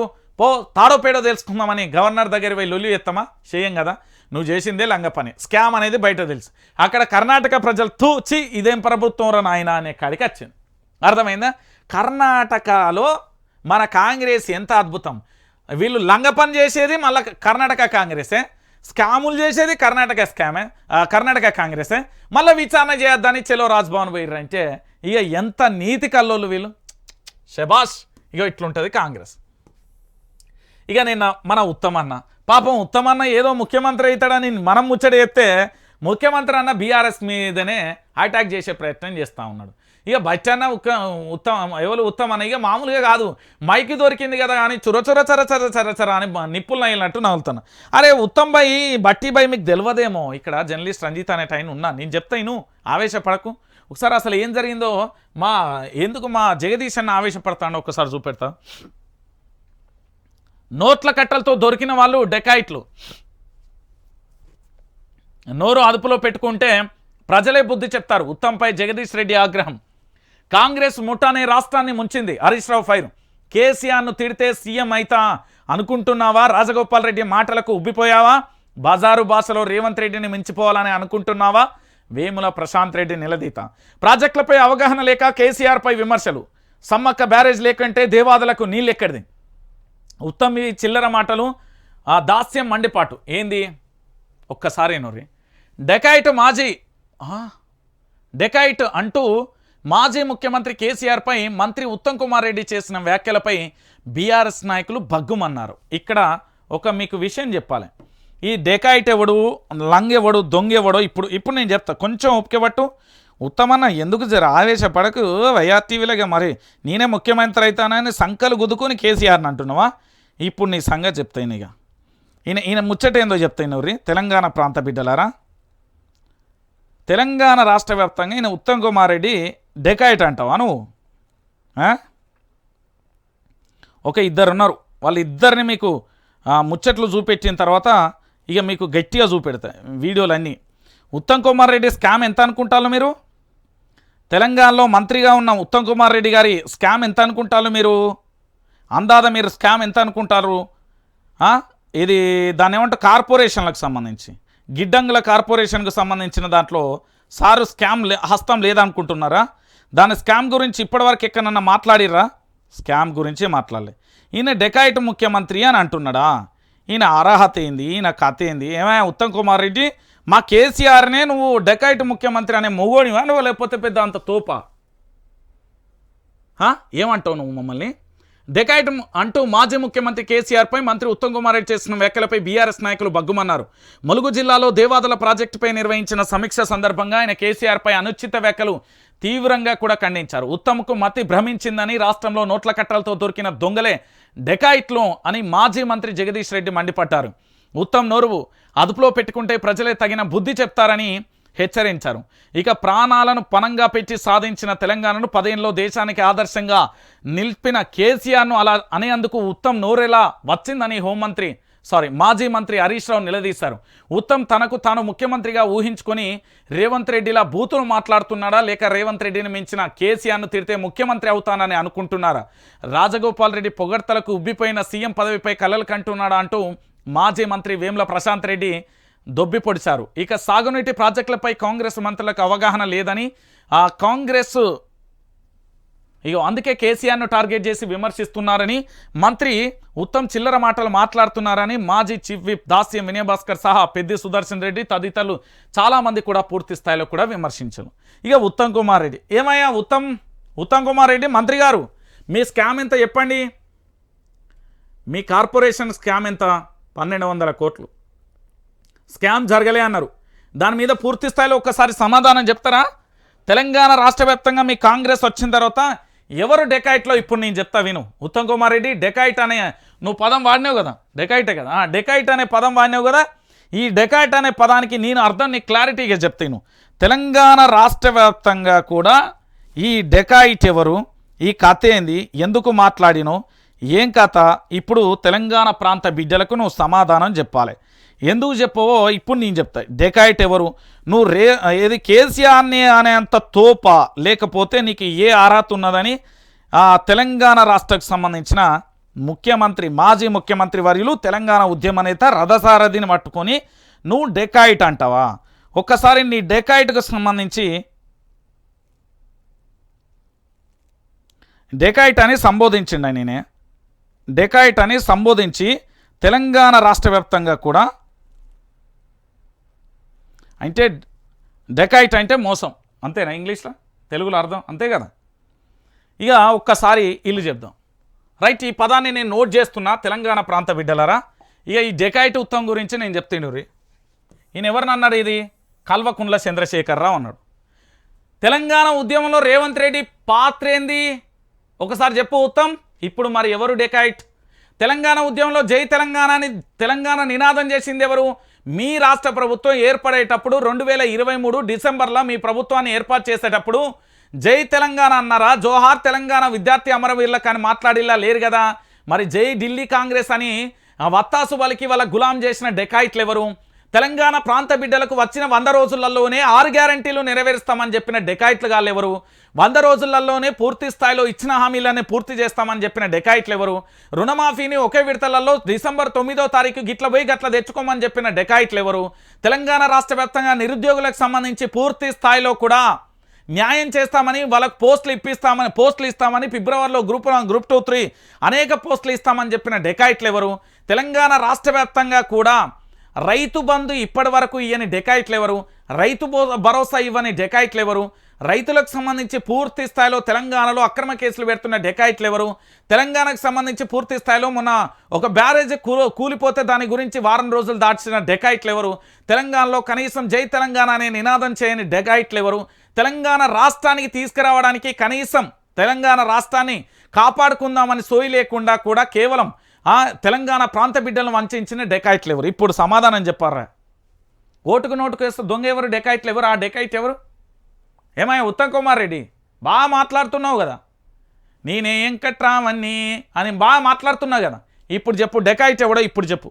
తాడో పేడో తెలుసుకుందామని గవర్నర్ దగ్గర పోయి లొల్లి ఎత్తమా? చేయం కదా. నువ్వు చేసిందే లంగ పని. స్కామ్ అనేది బయట తెలుసు. అక్కడ కర్ణాటక ప్రజలు తూచి ఇదేం ప్రభుత్వం రా నాయన అనే కాడికి వచ్చింది. అర్థమైందా? కర్ణాటకలో మన కాంగ్రెస్ ఎంత అద్భుతం. వీళ్ళు లంగ పని చేసేది మళ్ళీ కర్ణాటక కాంగ్రెసే, స్కాములు చేసేది కర్ణాటక కాంగ్రెసే, మళ్ళీ విచారణ చేయొద్దని చెలో రాజ్భవన్ పోయిర్రంటే ఇక ఎంత నీతి కల్లోలు వీళ్ళు. శబాష్. ఇక ఇట్లుంటుంది కాంగ్రెస్. ఇక నిన్న మన ఉత్తమన్న పాపం ఉత్తమన్న ఏదో ముఖ్యమంత్రి అవుతాడని మనం ముచ్చట చెప్తే ముఖ్యమంత్రి అన్న బీఆర్ఎస్ మీదనే అటాక్ చేసే ప్రయత్నం చేస్తూ ఉన్నాడు. ఇక బచ్చన్న ఉత్తమ ఎవరు ఉత్తమ అని ఇక మామూలుగా కాదు మైకి దొరికింది కదా అని చర అని నిప్పులు నయ్యినట్టు నవ్వుతాను. అరే ఉత్తమ్ భాయ్ బట్టి భాయ్ మీకు తెలియదేమో, ఇక్కడ జర్నలిస్ట్ రంజిత్ అనే టైం ఉన్నా, నేను చెప్తాను ఆవేశపడకు. ఒకసారి అసలు ఏం జరిగిందో ఎందుకు మా జగదీష్ అన్న ఆవేశపడతాడో ఒకసారి చూపెడతా. నోట్ల కట్టలతో దొరికిన వాళ్ళు డెకాయిట్లు నోరు అదుపులో పెట్టుకుంటే ప్రజలే బుద్ధి చెప్తారు. ఉత్తమ్పై జగదీష్ రెడ్డి ఆగ్రహం. కాంగ్రెస్ ముఠానే రాష్ట్రాన్ని ముంచింది. హరీష్ రావు ఫైర్. కేసీఆర్ను తిడితే సీఎం అయితా అనుకుంటున్నావా? రాజగోపాల్ రెడ్డి మాటలకు ఉబ్బిపోయావా? బజారు భాషలో రేవంత్ రెడ్డిని మించిపోవాలని అనుకుంటున్నావా? వేముల ప్రశాంత్ రెడ్డి నిలదీత. ప్రాజెక్టులపై అవగాహన లేక కేసీఆర్పై విమర్శలు. సమ్మక్క బ్యారేజ్ లేకంటే దేవాదులకు నీళ్ళెక్కడిది? ఉత్తమ్ ఈ చిల్లర మాటలు, ఆ దాస్యం మండిపాటు ఏంది ఒక్కసారి నోరి. డెకాయిట్ అంటూ మాజీ ముఖ్యమంత్రి కేసీఆర్పై మంత్రి ఉత్తమ్ కుమార్ రెడ్డి చేసిన వ్యాఖ్యలపై బీఆర్ఎస్ నాయకులు భగ్గుమన్నారు. ఇక్కడ మీకు విషయం చెప్పాలి. ఈ డెకాయిట్ ఎవడు, లంగ్ ఎవడు, దొంగ ఎవడో ఇప్పుడు నేను చెప్తా. కొంచెం ఒప్పుకేబట్టు. ఉత్తమన్న ఎందుకు జర ఆవేశపడకు. వైఆర్టీవీలాగా మరి నేనే ముఖ్యమంత్రి అవుతానని సంకలు గుద్దుకొని కేసీఆర్ని అంటున్నావా? ఇప్పుడు నీ సంగతి చెప్తాను. ఇక ఈయన ముచ్చట ఏందో చెప్తాను నవ్వురి. తెలంగాణ ప్రాంత బిడ్డలారా, తెలంగాణ రాష్ట్ర వ్యాప్తంగా ఈయన ఉత్తమ్ కుమార్ రెడ్డి డెకాయిట్ అంటావా నువ్వు? ఒక ఇద్దరు ఉన్నారు, వాళ్ళిద్దరిని మీకు ముచ్చట్లు చూపెట్టిన తర్వాత ఇక మీకు గట్టిగా చూపెడతాయి వీడియోలన్నీ. ఉత్తమ్ కుమార్ రెడ్డి స్కామ్ ఎంత అనుకుంటారు మీరు? తెలంగాణలో మంత్రిగా ఉన్న ఉత్తమ్ కుమార్ రెడ్డి గారి స్కామ్ ఎంత అనుకుంటారు మీరు? అందాద మీరు స్కామ్ ఎంత అనుకుంటారు? ఇది దాన్ని ఏమంటారు, కార్పొరేషన్లకు సంబంధించి గిడ్డంగుల కార్పొరేషన్కు సంబంధించిన దాంట్లో సారు స్కామ్ హస్తం లేదనుకుంటున్నారా? దాని స్కామ్ గురించి ఇప్పటివరకు ఎక్కడన్నా మాట్లాడిర్రా? స్కామ్ గురించే మాట్లాడలే. ఈయన డెకాయిట్ ముఖ్యమంత్రి అని అంటున్నాడా? ఈయన అర్హత ఏంది, ఈయన కథ ఏంది? ఏమైనా ఉత్తమ్ కుమార్ రెడ్డి మా కేసీఆర్నే నువ్వు డెకాయిట్ ముఖ్యమంత్రి అనే మొగోడివా నువ్వు, లేకపోతే పెద్ద అంత తోపా? ఏమంటావు నువ్వు మమ్మల్ని? డెకాయిట్ అంటూ మాజీ ముఖ్యమంత్రి కేసీఆర్పై మంత్రి ఉత్తమ్ కుమార్ రెడ్డి చేసిన వ్యాఖ్యలపై బీఆర్ఎస్ నాయకులు భగ్గుమన్నారు. ములుగు జిల్లాలో దేవాదుల ప్రాజెక్టుపై నిర్వహించిన సమీక్ష సందర్భంగా ఆయన కేసీఆర్పై అనుచిత వ్యాఖ్యలు తీవ్రంగా కూడా ఖండించారు. ఉత్తమ్కు మతి భ్రమించిందని, రాష్ట్రంలో నోట్ల కట్టలతో దొరికిన దొంగలే డెకాయిట్లు అని మాజీ మంత్రి జగదీష్ రెడ్డి మండిపడ్డారు. ఉత్తమ్ నోరువు అదుపులో పెట్టుకుంటే ప్రజలే తగిన బుద్ధి చెప్తారని హెచ్చరించారు. ఇక ప్రాణాలను పణంగా పెట్టి సాధించిన తెలంగాణను 10 ఏళ్లలో దేశానికి ఆదర్శంగా నిలిపిన కేసీఆర్ను అలా అనేందుకు ఉత్తమ్ నోరెలా వచ్చిందని మాజీ మంత్రి హరీష్ రావు నిలదీశారు. ఉత్తమ్ తనకు తాను ముఖ్యమంత్రిగా ఊహించుకొని రేవంత్ రెడ్డిలా బూతులు మాట్లాడుతున్నాడా, లేక రేవంత్ రెడ్డిని మించిన కేసీఆర్ను తిడితే ముఖ్యమంత్రి అవుతానని అనుకుంటున్నారా? రాజగోపాల్ రెడ్డి పొగడ్తలకు ఉబ్బిపోయిన సీఎం పదవిపై కలలు కంటున్నాడా అంటూ మాజీ మంత్రి వేముల ప్రశాంత్ రెడ్డి దొబ్బి పొడిచారు. ఇక సాగునీటి ప్రాజెక్టులపై కాంగ్రెస్ మంత్రులకు అవగాహన లేదని, అందుకే కేసీఆర్ను టార్గెట్ చేసి విమర్శిస్తున్నారని, మంత్రి ఉత్తమ్ చిల్లర మాటలు మాట్లాడుతున్నారని మాజీ చీఫ్ విప్ దాస్యం వినయభాస్కర్ సహా పెద్ది సుదర్శన్ రెడ్డి తదితరులు చాలామంది కూడా పూర్తి స్థాయిలో కూడా విమర్శించారు. ఇక ఉత్తమ్ కుమార్ రెడ్డి ఏమయ్యా, ఉత్తమ్ కుమార్ రెడ్డి మంత్రి గారు మీ స్కామ్ ఎంత చెప్పండి? మీ కార్పొరేషన్ స్కామ్ ఎంత? 1200 కోట్లు స్కామ్ జరగలే అన్నారు. దాని మీద పూర్తి స్థాయిలో ఒక్కసారి సమాధానం చెప్తారా? తెలంగాణ రాష్ట్ర వ్యాప్తంగా మీ కాంగ్రెస్ వచ్చిన తర్వాత ఎవరు డెకాయిట్లో ఇప్పుడు నేను చెప్తా విను. ఉత్తమ్ కుమార్ రెడ్డి డెకాయిట్ అనే నువ్వు పదం వాడినావు కదా, డెకాయిటే కదా, డెకాయిట్ అనే పదం వాడినావు కదా. ఈ డెకాయిట్ అనే పదానికి నేను అర్థం నీకు క్లారిటీగా చెప్తాను. తెలంగాణ రాష్ట్ర వ్యాప్తంగా కూడా ఈ డెకాయిట్ ఎవరు, ఈ కథ ఏంది, ఎందుకు మాట్లాడినో, ఏం కథ, ఇప్పుడు తెలంగాణ ప్రాంత బిడ్డలకు నువ్వు సమాధానం చెప్పాలి. ఎందుకు చెప్పవో ఇప్పుడు నేను చెప్తా. డెకాయిట్ ఎవరు? నువ్వు ఏది కేసీఆర్ని అనేంత తోప, లేకపోతే నీకు ఏ అర్హత ఉన్నదని తెలంగాణ రాష్ట్రకు సంబంధించిన మాజీ ముఖ్యమంత్రి వర్యులు, తెలంగాణ ఉద్యమ నేత రథసారథిని పట్టుకొని నువ్వు డెకాయిట్ అంటావా? ఒక్కసారి నీ డెకాయిట్కు సంబంధించి డెకాయిట్ అని సంబోధించిండు. నేనే డెకాయిట్ అని సంబోధించి తెలంగాణ రాష్ట్ర వ్యాప్తంగా కూడా, అంటే డెకాయిట్ అంటే మోసం అంతేనా? ఇంగ్లీష్లో, తెలుగులో అర్థం అంతే కదా. ఇక ఒక్కసారి ఇల్లు చెప్దాం. రైట్, ఈ పదాన్ని నేను నోట్ చేస్తున్నా తెలంగాణ ప్రాంత బిడ్డలారా. ఇక ఈ డెకాయిట్ ఉత్తమ్ గురించి నేను చెప్తాను. ఈయన ఎవరిని అన్నాడు? ఇది కల్వకుంట్ల చంద్రశేఖరరావు అన్నాడు. తెలంగాణ ఉద్యమంలో రేవంత్ రెడ్డి పాత్ర ఏంది ఒకసారి చెప్పు ఉత్తమ్. ఇప్పుడు మరి ఎవరు డెకాయిట్? తెలంగాణ ఉద్యమంలో జై తెలంగాణ అని తెలంగాణ నినాదం చేసింది ఎవరు? మీ రాష్ట్ర ప్రభుత్వం ఏర్పడేటప్పుడు 2023 డిసెంబర్లో మీ ప్రభుత్వాన్ని ఏర్పాటు చేసేటప్పుడు జై తెలంగాణ అన్నారా? జోహార్ తెలంగాణ విద్యార్థి అమరవీరులకు అని మాట్లాడిలా లేరు కదా. మరి జై ఢిల్లీ కాంగ్రెస్ అని వత్తాసు బలికి వాళ్ళ గులాం చేసిన డెకాయిట్లు ఎవరు? తెలంగాణ ప్రాంత బిడ్డలకు వచ్చిన 100 రోజులలోనే 6 గ్యారంటీలు నెరవేరుస్తామని చెప్పిన డెకాయిట్లు గాళ్ళెవరు? 100 రోజులలోనే పూర్తి స్థాయిలో ఇచ్చిన హామీలనే పూర్తి చేస్తామని చెప్పిన డెకాయిట్లు ఎవరు? రుణమాఫీని ఒకే విడతలలో డిసెంబర్ 9వ తారీఖు గిట్ల పోయి గట్ల తెచ్చుకోమని చెప్పిన డెకాయిట్లు ఎవరు? తెలంగాణ రాష్ట్ర వ్యాప్తంగా నిరుద్యోగులకు సంబంధించి పూర్తి స్థాయిలో కూడా న్యాయం చేస్తామని, వాళ్ళకు పోస్టులు ఇస్తామని ఫిబ్రవరిలో గ్రూప్ 1, గ్రూప్ 2, 3 అనేక పోస్టులు ఇస్తామని చెప్పిన డెకాయిట్లు ఎవరు? తెలంగాణ రాష్ట్ర వ్యాప్తంగా కూడా రైతు బంధు ఇప్పటి వరకు ఇవ్వని డెకాయిట్లు ఎవరు? రైతు భరోసా ఇవ్వని డెకాయిట్లు ఎవరు? రైతులకు సంబంధించి పూర్తి స్థాయిలో తెలంగాణలో అక్రమ కేసులు పెడుతున్న డెకాయిట్లు ఎవరు? తెలంగాణకు సంబంధించి పూర్తి స్థాయిలో మొన్న ఒక బ్యారేజ్ కూలిపోతే దాని గురించి వారం రోజులు దాచిన డెకాయిట్లు ఎవరు? తెలంగాణలో కనీసం జై తెలంగాణ అనే నినాదం చేయని డెకాయిట్లు ఎవరు? తెలంగాణ రాష్ట్రానికి తీసుకురావడానికి కనీసం తెలంగాణ రాష్ట్రాన్ని కాపాడుకుందామని సోయి లేకుండా కూడా కేవలం తెలంగాణ ప్రాంత బిడ్డలను వంచిన డెకాయిట్లు ఎవరు? ఇప్పుడు సమాధానం చెప్పారా? ఓటుకు నోటుకు వేస్తే దొంగ ఎవరు? డెకాయిట్లు ఎవరు? ఆ డెకాయిట్ ఎవరు? ఏమయ్యా ఉత్తమ్ కుమార్ రెడ్డి, బాగా మాట్లాడుతున్నావు కదా, నేనే వెంకట్రామన్ని అని బాగా మాట్లాడుతున్నావు కదా, ఇప్పుడు చెప్పు డెకాయిట్ ఎవడో ఇప్పుడు చెప్పు.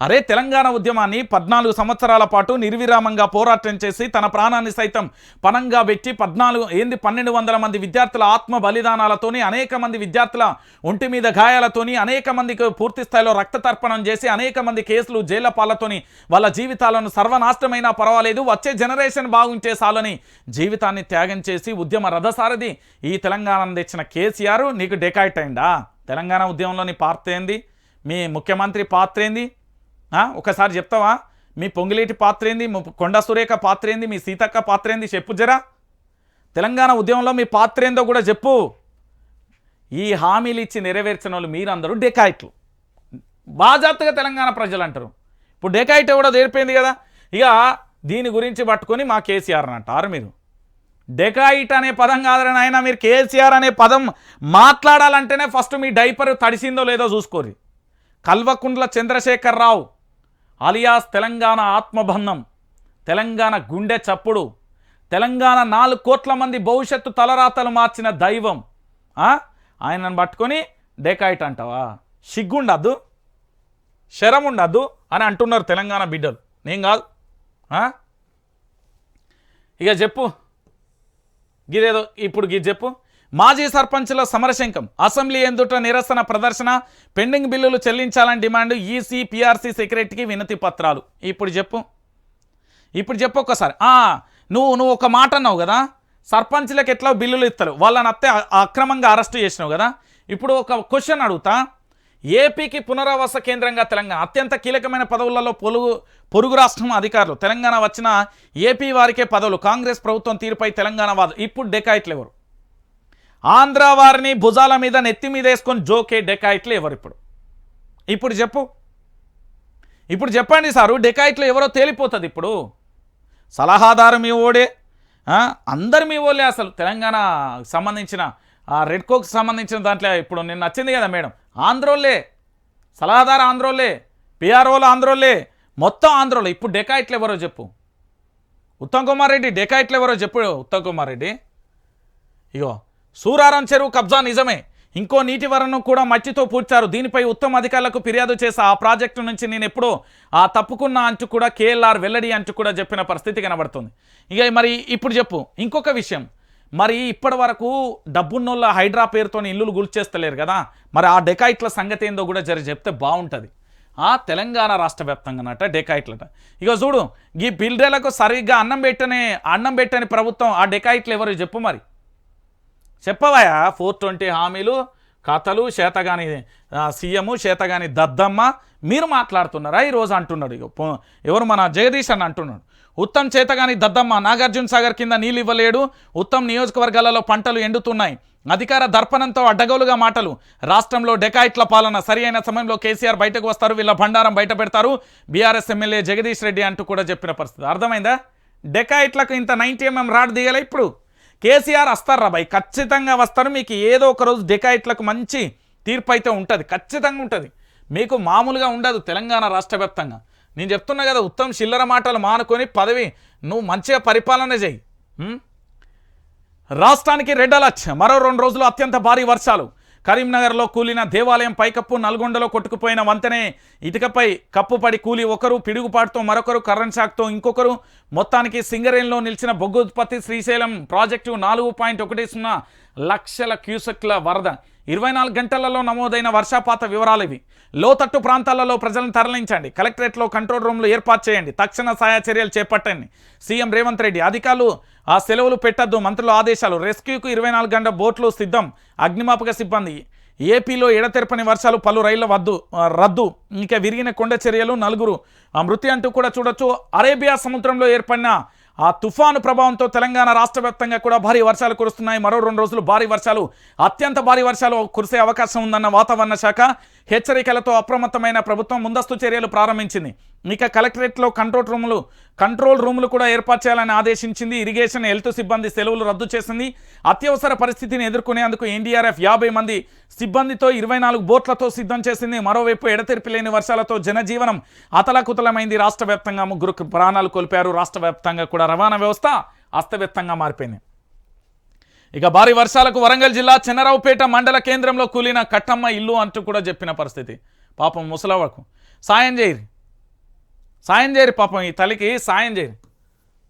అరే తెలంగాణ ఉద్యమాన్ని 14 సంవత్సరాల పాటు నిర్విరామంగా పోరాటం చేసి తన ప్రాణాన్ని సైతం పణంగా పెట్టి 1200 మంది విద్యార్థుల ఆత్మ బలిదానాలతోని, అనేక మంది విద్యార్థుల ఒంటి మీద గాయాలతోని, అనేక మందికి పూర్తి స్థాయిలో రక్తతర్పణం చేసి, అనేక మంది కేసులు జైళ్ల పాలతోని వాళ్ళ జీవితాలను సర్వనాశనమైనా పర్వాలేదు, వచ్చే జనరేషన్ బాగుంటే చాలని జీవితాన్ని త్యాగం చేసి ఉద్యమ రథసారథి ఈ తెలంగాణను తెచ్చిన కేసీఆర్ నీకు డెకాయిట్ అయిందా? తెలంగాణ ఉద్యమంలో నీ పాత్ర ఏంది? మీ ముఖ్యమంత్రి పాత్ర ఏంది? ఒకసారి చెప్తావా? మీ పొంగిలేటి పాత్ర ఏంది? కొండ సురేఖ పాత్ర ఏంది? మీ సీతక్క పాత్ర ఏంది? చెప్పు జరా. తెలంగాణ ఉద్యమంలో మీ పాత్ర ఏందో కూడా చెప్పు. ఈ హామీలు ఇచ్చి నెరవేర్చిన వాళ్ళు మీరందరూ డెకాయిట్లు. బాజాప్తగా తెలంగాణ ప్రజలు అంటారు. ఇప్పుడు డెకాయిట్ ఎవడో తేలిపోయింది కదా. ఇక దీని గురించి పట్టుకొని మా కేసీఆర్ అని అంటారు మీరు. డెకాయిట్ అనే పదం కాదని ఆయన మీరు కేసీఆర్ అనే పదం మాట్లాడాలంటేనే ఫస్ట్ మీ డైపర్ తడిసిందో లేదో చూసుకోరు. కల్వకుంట్ల చంద్రశేఖరరావు అలియాస్ తెలంగాణ ఆత్మబంధం, తెలంగాణ గుండె చప్పుడు, తెలంగాణ 4 కోట్ల మంది భవిష్యత్తు తలరాతలు మార్చిన దైవం ఆయనను పట్టుకొని డెకాయిట్ అంటావా? సిగ్గుండద్దు, శరం ఉండద్దు అని అంటున్నారు తెలంగాణ బిడ్డలు. నేను కాదు. ఇక చెప్పు గిదేదో ఇప్పుడు గిది చెప్పు. మాజీ సర్పంచ్ల సమరశంకం, అసెంబ్లీ ఎదుట నిరసన ప్రదర్శన, పెండింగ్ బిల్లులు చెల్లించాలని డిమాండ్, ఈసీ పీఆర్సీ సెక్రటరీకి వినతి పత్రాలు. ఇప్పుడు చెప్పు ఒక్కసారి. నువ్వు ఒక మాట అన్నావు కదా, సర్పంచ్లకు ఎట్లా బిల్లులు ఇస్తారు, వాళ్ళని అత్తే అక్రమంగా అరెస్ట్ చేసినావు కదా. ఇప్పుడు ఒక క్వశ్చన్ అడుగుతా. ఏపీకి పునరావాస కేంద్రంగా తెలంగాణ అత్యంత కీలకమైన పదవులలో పొరుగు రాష్ట్రం అధికారులు, తెలంగాణ వచ్చిన ఏపీ వారికే పదవులు, కాంగ్రెస్ ప్రభుత్వం తీరుపై తెలంగాణ వాదు. ఇప్పుడు డెకాయిట్లు ఎవరు? ఆంధ్ర వారిని భుజాల మీద నెత్తి మీద వేసుకొని జోకే డెకాయిట్లు ఎవరు? ఇప్పుడు చెప్పండి సారు. డెకాయిట్లు ఎవరో తేలిపోతుంది. ఇప్పుడు సలహాదారు మీ ఓడే, అందరు మీ ఓలే. అసలు తెలంగాణ సంబంధించిన రెడ్ కోక్ సంబంధించిన దాంట్లో ఇప్పుడు నిన్న వచ్చింది కదా మేడం, ఆంధ్రోళ్ళే, సలహాదారు ఆంధ్రోళ్ళే, పిఆర్ఓలు ఆంధ్రోళ్ళే, మొత్తం ఆంధ్రోళ్ళే. ఇప్పుడు డెకాయిట్లు ఎవరో చెప్పు ఉత్తమ్ కుమార్ రెడ్డి. డెకాయిట్లు ఎవరో చెప్పు ఉత్తమ్ కుమార్ రెడ్డి. ఇగో సూరారం చెరువు కబ్జా నిజమే, ఇంకో నీటి వనరును కూడా మట్టితో పూడ్చారు. దీనిపై ఉత్తమ అధికారులకు ఫిర్యాదు చేసి ఆ ప్రాజెక్టు నుంచి నేను ఎప్పుడో తప్పుకున్నా అంటూ కూడా కేఎల్ఆర్ వెల్లడి అంటూ కూడా చెప్పిన పరిస్థితి కనబడుతుంది. ఇక మరి ఇప్పుడు చెప్పు ఇంకొక విషయం. మరి ఇప్పటి వరకు డబ్బున్నోళ్ళ హైడ్రా పేరుతో ఇల్లులు గుల్చేస్తలేరు కదా, మరి ఆ డెకాయిట్ల సంగతి ఏందో కూడా చెప్తే బాగుంటుంది. తెలంగాణ రాష్ట్ర వ్యాప్తంగానట డెకాయిట్లట. ఇక చూడు, ఈ బిల్డర్లకు సరిగ్గా అన్నం పెట్టని ప్రభుత్వం, ఆ డెకాయిట్లు ఎవరు చెప్పు మరి. చెప్పవయా? 420 హామీలు, కథలు, చేతగాని సీఎం, చేతగాని దద్దమ్మ మీరు మాట్లాడుతున్నారా ఈరోజు అంటున్నాడు. ఇక ఎవరు మన జగదీష్ అని అంటున్నాడు. ఉత్తమ్ చేతగాని దద్దమ్మ, నాగార్జున సాగర్ కింద నీళ్ళు ఇవ్వలేడు, ఉత్తమ్ నియోజకవర్గాలలో పంటలు ఎండుతున్నాయి, అధికార దర్పణంతో అడ్డగోలుగా మాటలు, రాష్ట్రంలో డెకాయిట్ల పాలన, సరి అయిన సమయంలో కేసీఆర్ బయటకు వస్తారు, వీళ్ళ బండారం బయట పెడతారు, బీఆర్ఎస్ ఎమ్మెల్యే జగదీష్ రెడ్డి అంటూ కూడా చెప్పిన పరిస్థితి. అర్థమైందా? డెకాయిట్లకు ఇంత 90mm రాడ్ దిగలే. ఇప్పుడు కేసీఆర్ వస్తారు రాబాయ్, ఖచ్చితంగా వస్తారు. మీకు ఏదో ఒక రోజు డెకాయిట్లకు మంచి తీర్పు అయితే ఉంటుంది, ఖచ్చితంగా ఉంటుంది. మీకు మామూలుగా ఉండదు తెలంగాణ రాష్ట్ర వ్యాప్తంగా. నేను చెప్తున్నా కదా, ఉత్తమ్ చిల్లర మాటలు మానుకొని పదవి నువ్వు మంచిగా పరిపాలన చేయి. రాష్ట్రానికి రెడ్ అలర్ట్, మరో 2 రోజులు అత్యంత భారీ వర్షాలు. కరీంనగర్లో కూలిన దేవాలయం పైకప్పు, నల్గొండలో కొట్టుకుపోయిన వంతెనే ఇటుకపై కప్పుపడి కూలి ఒకరు, పిడుగుపాటుతో మరొకరు, కరెంట్ షాక్తో ఇంకొకరు. మొత్తానికి సింగరేణిలో నిలిచిన బొగ్గు ఉత్పత్తి. శ్రీశైలం ప్రాజెక్టు 4.10 లక్షల క్యూసెక్ల వరద. 24 గంటలలో నమోదైన వర్షపాత వివరాలు ఇవి. లోతట్టు ప్రాంతాలలో ప్రజలను తరలించండి. కలెక్టరేట్లో కంట్రోల్ రూమ్లు ఏర్పాటు చేయండి. తక్షణ సహాయ చర్యలు చేపట్టండి. సీఎం రేవంత్ రెడ్డి. అధికారులు ఆ సెలవులు పెట్టద్దు, మంత్రుల ఆదేశాలు. రెస్క్యూకు 24 గంటల బోట్లు సిద్ధం. అగ్నిమాపక సిబ్బంది. ఏపీలో ఎడతెరపని వర్షాలు, పలు రైళ్ల రద్దు. ఇంకా విరిగిన కొండ చర్యలు, 4 మృతి అంటూ కూడా చూడొచ్చు. అరేబియా సముద్రంలో ఏర్పడిన ఆ తుఫాను ప్రభావంతో తెలంగాణ రాష్ట్ర వ్యాప్తంగా కూడా భారీ వర్షాలు కురుస్తున్నాయి. మరో 2 రోజులు భారీ వర్షాలు, అత్యంత భారీ వర్షాలు కురిసే అవకాశం ఉందన్న వాతావరణ శాఖ హెచ్చరికలతో అప్రమత్తమైన ప్రభుత్వం ముందస్తు చర్యలు ప్రారంభించింది. ఇక కలెక్టరేట్లో కంట్రోల్ రూములు కూడా ఏర్పాటు చేయాలని ఆదేశించింది. ఇరిగేషన్, హెల్త్ సిబ్బంది సెలవులు రద్దు చేసింది. అత్యవసర పరిస్థితిని ఎదుర్కొనేందుకు ఎన్డీఆర్ఎఫ్ 50 మంది సిబ్బందితో 24 బోట్లతో సిద్ధం చేసింది. మరోవైపు ఎడతెరిపి లేని వర్షాలతో జనజీవనం అతలాకుతలమైంది. రాష్ట్ర వ్యాప్తంగా 3 ప్రాణాలు కోల్పోయారు. రాష్ట్ర వ్యాప్తంగా కూడా రవాణా వ్యవస్థ అస్తవ్యస్తంగా మారిపోయింది. ఇక భారీ వర్షాలకు వరంగల్ జిల్లా చెన్నరావుపేట మండల కేంద్రంలో కూలిన కట్టమ్మ ఇల్లు అంటూ కూడా చెప్పిన పరిస్థితి. పాపం ముసలవకు సాయం చేయరు పాపం, ఈ తల్లికి సాయం చేయరు.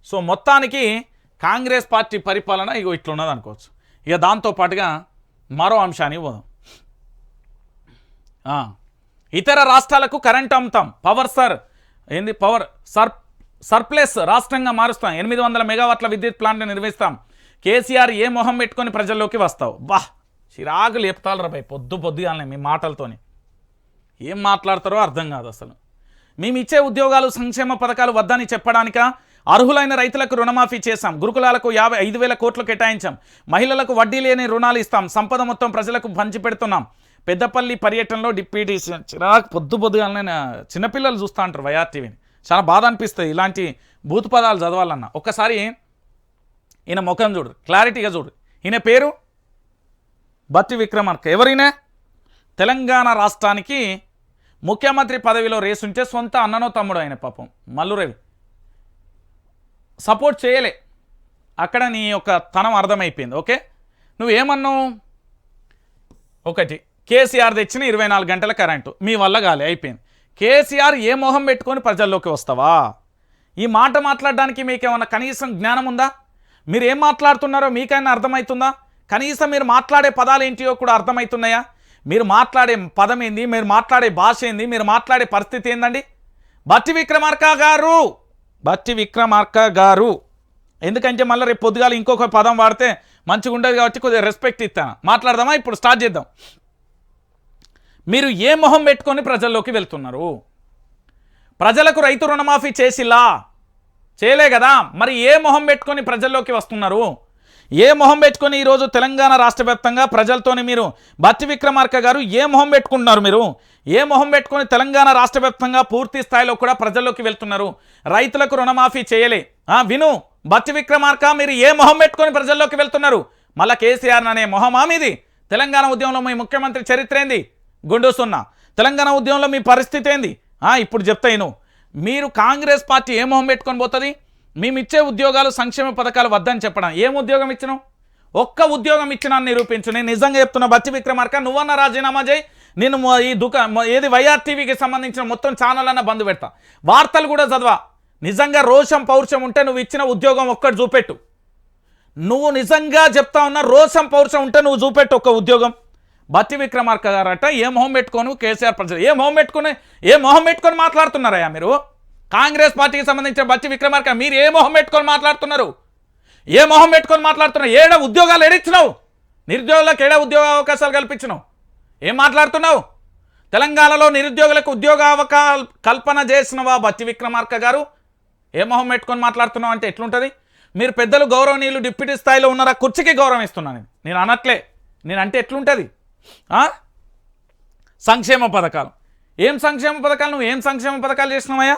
సో మొత్తానికి కాంగ్రెస్ పార్టీ పరిపాలన ఇగో ఇట్లున్నది అనుకోవచ్చు. ఇక దాంతోపాటుగా మరో అంశాన్ని పోదాం. ఇతర రాష్ట్రాలకు కరెంట్ అమ్ముతాం, పవర్ సర్ప్లస్ రాష్ట్రంగా మారుస్తాం, 800 మెగావాట్ల విద్యుత్ ప్లాంట్ నిర్మిస్తాం. కేసీఆర్ ఏ మొహం పెట్టుకొని ప్రజల్లోకి వస్తావు. చిరాకు లేపుతారు రాబాయ్ పొద్దుగాలనే మీ మాటలతోని. ఏం మాట్లాడతారో అర్థం కాదు అసలు. మేము ఇచ్చే ఉద్యోగాలు, సంక్షేమ పథకాలు వద్దని చెప్పడానిక? అర్హులైన రైతులకు రుణమాఫీ చేశాం. గురుకులాలకు 55,000 కోట్లు కేటాయించాం. మహిళలకు వడ్డీ లేని రుణాలు ఇస్తాం. సంపద మొత్తం ప్రజలకు పంచిపెడుతున్నాం. పెద్దపల్లి పర్యటనలో డిప్యూటీ చిరాకు పొద్దుగాలనే చిన్నపిల్లలు చూస్తూ ఉంటారు వైఆర్టీవీని. చాలా బాధ అనిపిస్తుంది ఇలాంటి బూతు పదాలు చదవాలన్నా. ఒక్కసారి ఈయన ముఖం చూడు, క్లారిటీగా చూడు. ఈయన పేరు బట్టి విక్రమార్క. ఎవరైనా తెలంగాణ రాష్ట్రానికి ముఖ్యమంత్రి పదవిలో రేసుంటే సొంత అన్ననో తమ్ముడు ఆయన పాపం మల్లు రవి సపోర్ట్ చేయలే. అక్కడ నీ యొక్క తనం అర్థమైపోయింది. ఓకే, నువ్వేమన్నావు? ఒకటి, కేసీఆర్ తెచ్చిన 24 గంటల కరెంటు మీ వల్ల కాలే, అయిపోయింది. కేసీఆర్ ఏ మొహం పెట్టుకొని ప్రజల్లోకి వస్తావా? ఈ మాట మాట్లాడడానికి మీకేమన్నా కనీసం జ్ఞానం ఉందా? మీరు ఏం మాట్లాడుతున్నారో మీకైనా అర్థమవుతుందా? కనీసం మీరు మాట్లాడే పదాలు ఏంటియో కూడా అర్థమవుతున్నాయా? మీరు మాట్లాడే పదం ఏంది, మీరు మాట్లాడే భాష ఏంది, మీరు మాట్లాడే పరిస్థితి ఏందండి? బట్టి విక్రమార్క గారు ఎందుకంటే మళ్ళీ రేపు పొద్దుగాల ఇంకొక పదం వాడితే మంచిగా ఉండదు కాబట్టి కొద్దిగా రెస్పెక్ట్ ఇస్తాను. మాట్లాడదామా? ఇప్పుడు స్టార్ట్ చేద్దాం. మీరు ఏ మొహం పెట్టుకొని ప్రజల్లోకి వెళ్తున్నారు? ప్రజలకు రైతు రుణమాఫీ చేయలే కదా, మరి ఏ మొహం పెట్టుకొని ప్రజల్లోకి వస్తున్నారు? ఏ మొహం పెట్టుకొని ఈరోజు తెలంగాణ రాష్ట్ర వ్యాప్తంగా ప్రజలతోని మీరు బట్టి విక్రమార్క గారు ఏ మొహం పెట్టుకుంటున్నారు? మీరు ఏ మొహం పెట్టుకొని తెలంగాణ రాష్ట్ర వ్యాప్తంగా పూర్తి స్థాయిలో కూడా ప్రజల్లోకి వెళ్తున్నారు? రైతులకు రుణమాఫీ చేయలే. విను బట్టి విక్రమార్క, మీరు ఏ మొహం పెట్టుకొని ప్రజల్లోకి వెళ్తున్నారు? మళ్ళా కేసీఆర్ అనే మొహమా మీది? తెలంగాణ ఉద్యమంలో మీ ముఖ్యమంత్రి చరిత్ర ఏంది? గుండూసున్నా. తెలంగాణ ఉద్యమంలో మీ పరిస్థితి ఏంది? ఇప్పుడు చెప్తాను. మీరు కాంగ్రెస్ పార్టీ ఏ మొహం పెట్టుకొని పోతుంది? మేము ఇచ్చే ఉద్యోగాలు, సంక్షేమ పథకాలు వద్దని చెప్పడం. ఏం ఉద్యోగం ఇచ్చినావు? ఒక్క ఉద్యోగం ఇచ్చినా నిరూపించు. నేను నిజంగా చెప్తున్నా బట్టి విక్రమార్క, నువ్వన్నా రాజీనామా చేయి. నేను ఈ ఏది వైఆర్టీవీకి సంబంధించిన మొత్తం ఛానల్ అన్న బంద్ పెడతా. వార్తలు కూడా చదవా. నిజంగా రోషం పౌరుషం ఉంటే నువ్వు ఇచ్చిన ఉద్యోగం ఒక్కటి చూపెట్టు. నువ్వు నిజంగా చెప్తా ఉన్నా రోషం పౌరుషం ఉంటే నువ్వు చూపెట్టు ఒక్క ఉద్యోగం. బట్టి విక్రమార్క గారట ఏ మొహం పెట్టుకొని కేసీఆర్ ప్రజలు ఏ మొహం పెట్టుకొని మాట్లాడుతున్నారయ్యా మీరు? కాంగ్రెస్ పార్టీకి సంబంధించిన బట్టి విక్రమార్క మీరు ఏ మొహం పెట్టుకొని మాట్లాడుతున్నారు? ఏడ ఉద్యోగాలు ఏడిచ్చినావు? నిరుద్యోగులకు ఏడ ఉద్యోగ అవకాశాలు కల్పించినావు? ఏం మాట్లాడుతున్నావు? తెలంగాణలో నిరుద్యోగులకు ఉద్యోగ కల్పన చేసినవా బట్టి విక్రమార్క గారు? ఏ మొహం పెట్టుకొని మాట్లాడుతున్నావు అంటే ఎట్లుంటుంది? మీరు పెద్దలు గౌరవనీయులు డిప్యూటీ స్థాయిలో ఉన్నారా? కుర్చీకి గౌరవం ఇస్తున్నాను నేను అనట్లే. నేనంటే ఎట్లుంటుంది? సంక్షేమ పథకాలు. ఏం సంక్షేమ పథకాలు? నువ్వు ఏం సంక్షేమ పథకాలు చేసినావయ్యా?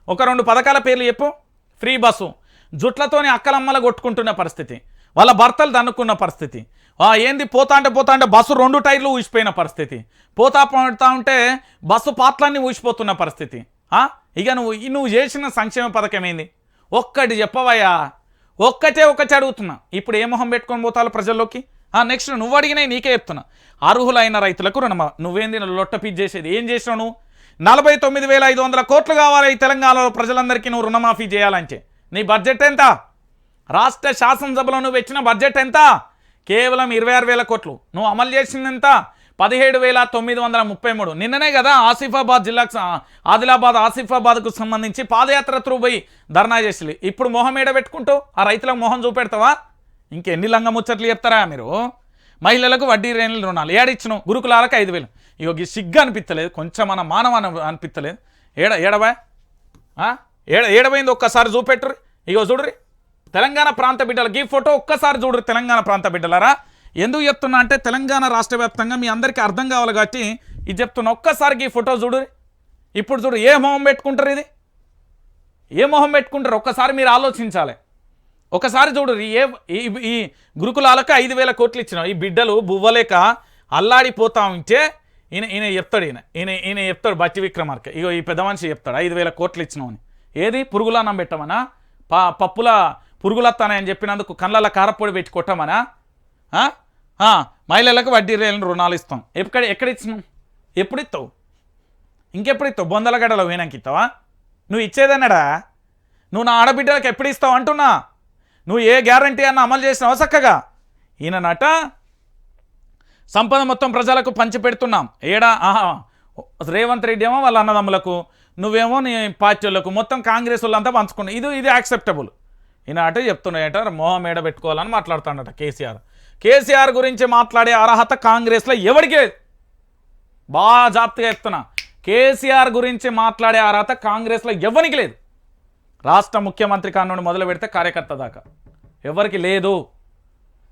ఒక 2 పథకాల పేర్లు చెప్పు. ఫ్రీ బస్సు, జుట్లతోని అక్కలమ్మల కొట్టుకుంటున్న పరిస్థితి, వాళ్ళ భర్తలు దన్నుకున్న పరిస్థితి, ఏంది పోతా అంటే బస్సు 2 టైర్లు ఊసిపోయిన పరిస్థితి, పోతా ఉంటే బస్సు పాత్లన్నీ ఊసిపోతున్న పరిస్థితి. ఇక నువ్వు చేసిన సంక్షేమ పథకం ఏంది? ఒక్కటి చెప్పవయ్యా, ఒకటే అడుగుతున్నా. ఇప్పుడు ఏ మొహం పెట్టుకొని పోతావు ప్రజల్లోకి? నెక్స్ట్ నువ్వు అడిగినాయి నీకే చెప్తున్నా. అర్హులైన రైతులకు రుణమా, నువ్వేంది లొట్ట పిచ్చి చేసేది? ఏం చేసినావు నువ్వు? 49,500 కోట్లు కావాలి ఈ తెలంగాణలో ప్రజలందరికీ నువ్వు రుణమాఫీ చేయాలంటే. నీ బడ్జెట్ ఎంత? రాష్ట్ర శాసనసభలో నువ్వు ఇచ్చిన బడ్జెట్ ఎంత? కేవలం 26,000 కోట్లు. నువ్వు అమలు చేసింది ఎంత? 17,933. నిన్ననే కదా ఆసిఫాబాద్ జిల్లాకు ఆదిలాబాద్ ఆసిఫాబాద్కు సంబంధించి పాదయాత్ర త్రూ పోయి ధర్నా చేసి ఇప్పుడు మొహం ఏడ పెట్టుకుంటూ ఆ రైతులకు మొహం చూపెడతావా? ఇంకెన్ని లంగ ముచ్చట్లు చెప్తారా మీరు? మహిళలకు వడ్డీ రేణుల రుణాలు ఏడిచ్చినావు, గురుకులాలకు 5,000. ఇగో ఈ సిగ్గు అనిపించలేదు, కొంచెం మన మానవ అనిపించలేదు. ఏడబా ఏడబోయింది ఒక్కసారి చూపెట్టుర్రి. ఇగో చూడ్రి తెలంగాణ ప్రాంత బిడ్డలకి ఈ ఫోటో ఒక్కసారి చూడ్రి. తెలంగాణ ప్రాంత బిడ్డలారా, ఎందుకు చెప్తున్నా అంటే తెలంగాణ రాష్ట్ర వ్యాప్తంగా మీ అందరికీ అర్థం కావాలి కాబట్టి ఇది చెప్తున్నా. ఒక్కసారికి ఈ ఫోటో చూడ్రి. ఇప్పుడు చూడు ఏ మొహం పెట్టుకుంటారు, ఇది ఏ మొహం పెట్టుకుంటారు ఒక్కసారి మీరు ఆలోచించాలి. ఒకసారి చూడు ఈ గురుకులాలకు 5,000 కోట్లు ఇచ్చినావు. ఈ బిడ్డలు బువ్వలేక అల్లాడిపోతా ఉంటే ఈయన చెప్తాడు ఈయన చెప్తాడు బట్టి విక్రమార్క. ఇగో ఈ పెద్ద మనిషి చెప్తాడు 5,000 కోట్లు ఇచ్చినావు అని. ఏది పురుగులన్నం పెట్టమనా? పప్పుల పురుగులత్తానని చెప్పినందుకు కళ్ళ కారపొడి పెట్టి కొట్టమనా? మహిళలకు వడ్డీ రేణుల రుణాలు ఇస్తాం. ఎక్కడ ఇచ్చినాం? ఎప్పుడు ఇస్తావు? ఇంకెప్పుడు ఇస్తావు? బొందలగడ్డలో పోయినాక ఇస్తావా? నువ్వు ఇచ్చేదన్నాడా? నువ్వు నా ఆడబిడ్డలకు ఎప్పుడు ఇస్తావు అంటున్నా. నువ్వు ఏ గ్యారంటీ అన్న అమలు చేసినావా చక్కగా? ఈయననట సంపద మొత్తం ప్రజలకు పంచిపెడుతున్నాం. రేవంత్ రెడ్డి ఏమో వాళ్ళ అన్నదమ్ములకు, నువ్వేమో నీ పార్టీలకు, మొత్తం కాంగ్రెస్ వాళ్ళంతా పంచుకున్నావు. ఇది యాక్సెప్టబుల్. ఈయన అటే చెప్తున్నాయట మొహం ఏడ పెట్టుకోవాలని మాట్లాడుతాడట కేసీఆర్ గురించి మాట్లాడే అర్హత కాంగ్రెస్లో ఎవరికి లేదు. బాగా జాగ్రత్తగా చెప్తున్నా, కేసీఆర్ గురించి మాట్లాడే అర్హత కాంగ్రెస్లో ఎవరికి లేదు. రాష్ట్ర ముఖ్యమంత్రి కానుండి మొదలు పెడితే కార్యకర్త దాకా ఎవరికి లేదు.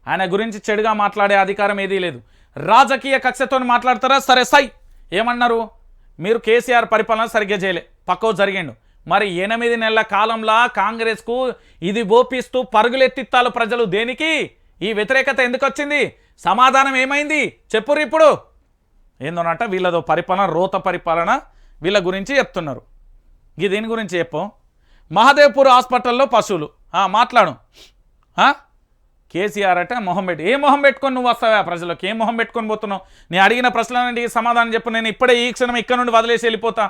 ఆయన గురించి చెడుగా మాట్లాడే అధికారం ఏదీ లేదు. రాజకీయ కక్షతో మాట్లాడతారా? సరే సై ఏమన్నారు? మీరు కేసీఆర్ పరిపాలన సరిగ్గా చేయలే, పక్కో జరిగిండు. మరి 8 నెలల కాలంలో కాంగ్రెస్కు ఇది బోపిస్తూ పరుగులెత్తిత్తాలు ప్రజలు. దేనికి ఈ వ్యతిరేకత ఎందుకు వచ్చింది? సమాధానం ఏమైంది చెప్పురు. ఇప్పుడు ఏందోనట వీళ్ళదో పరిపాలన, రోత పరిపాలన, వీళ్ళ గురించి చెప్తున్నారు. దీని గురించి చెప్పు. మహదేవ్పూర్ హాస్పిటల్లో పశువులు మాట్లాడు. కేసీఆర్ అట మొహం పెట్టి ఏ మొహం పెట్టుకొని నువ్వు వస్తావా ప్రజలకు? ఏ మొహం పెట్టుకొని పోతున్నావు? నేను అడిగిన ప్రశ్నలకి సమాధానం చెప్పు. నేను ఇప్పుడే ఈ క్షణం ఇక్కడ నుండి వదిలేసి వెళ్ళిపోతా.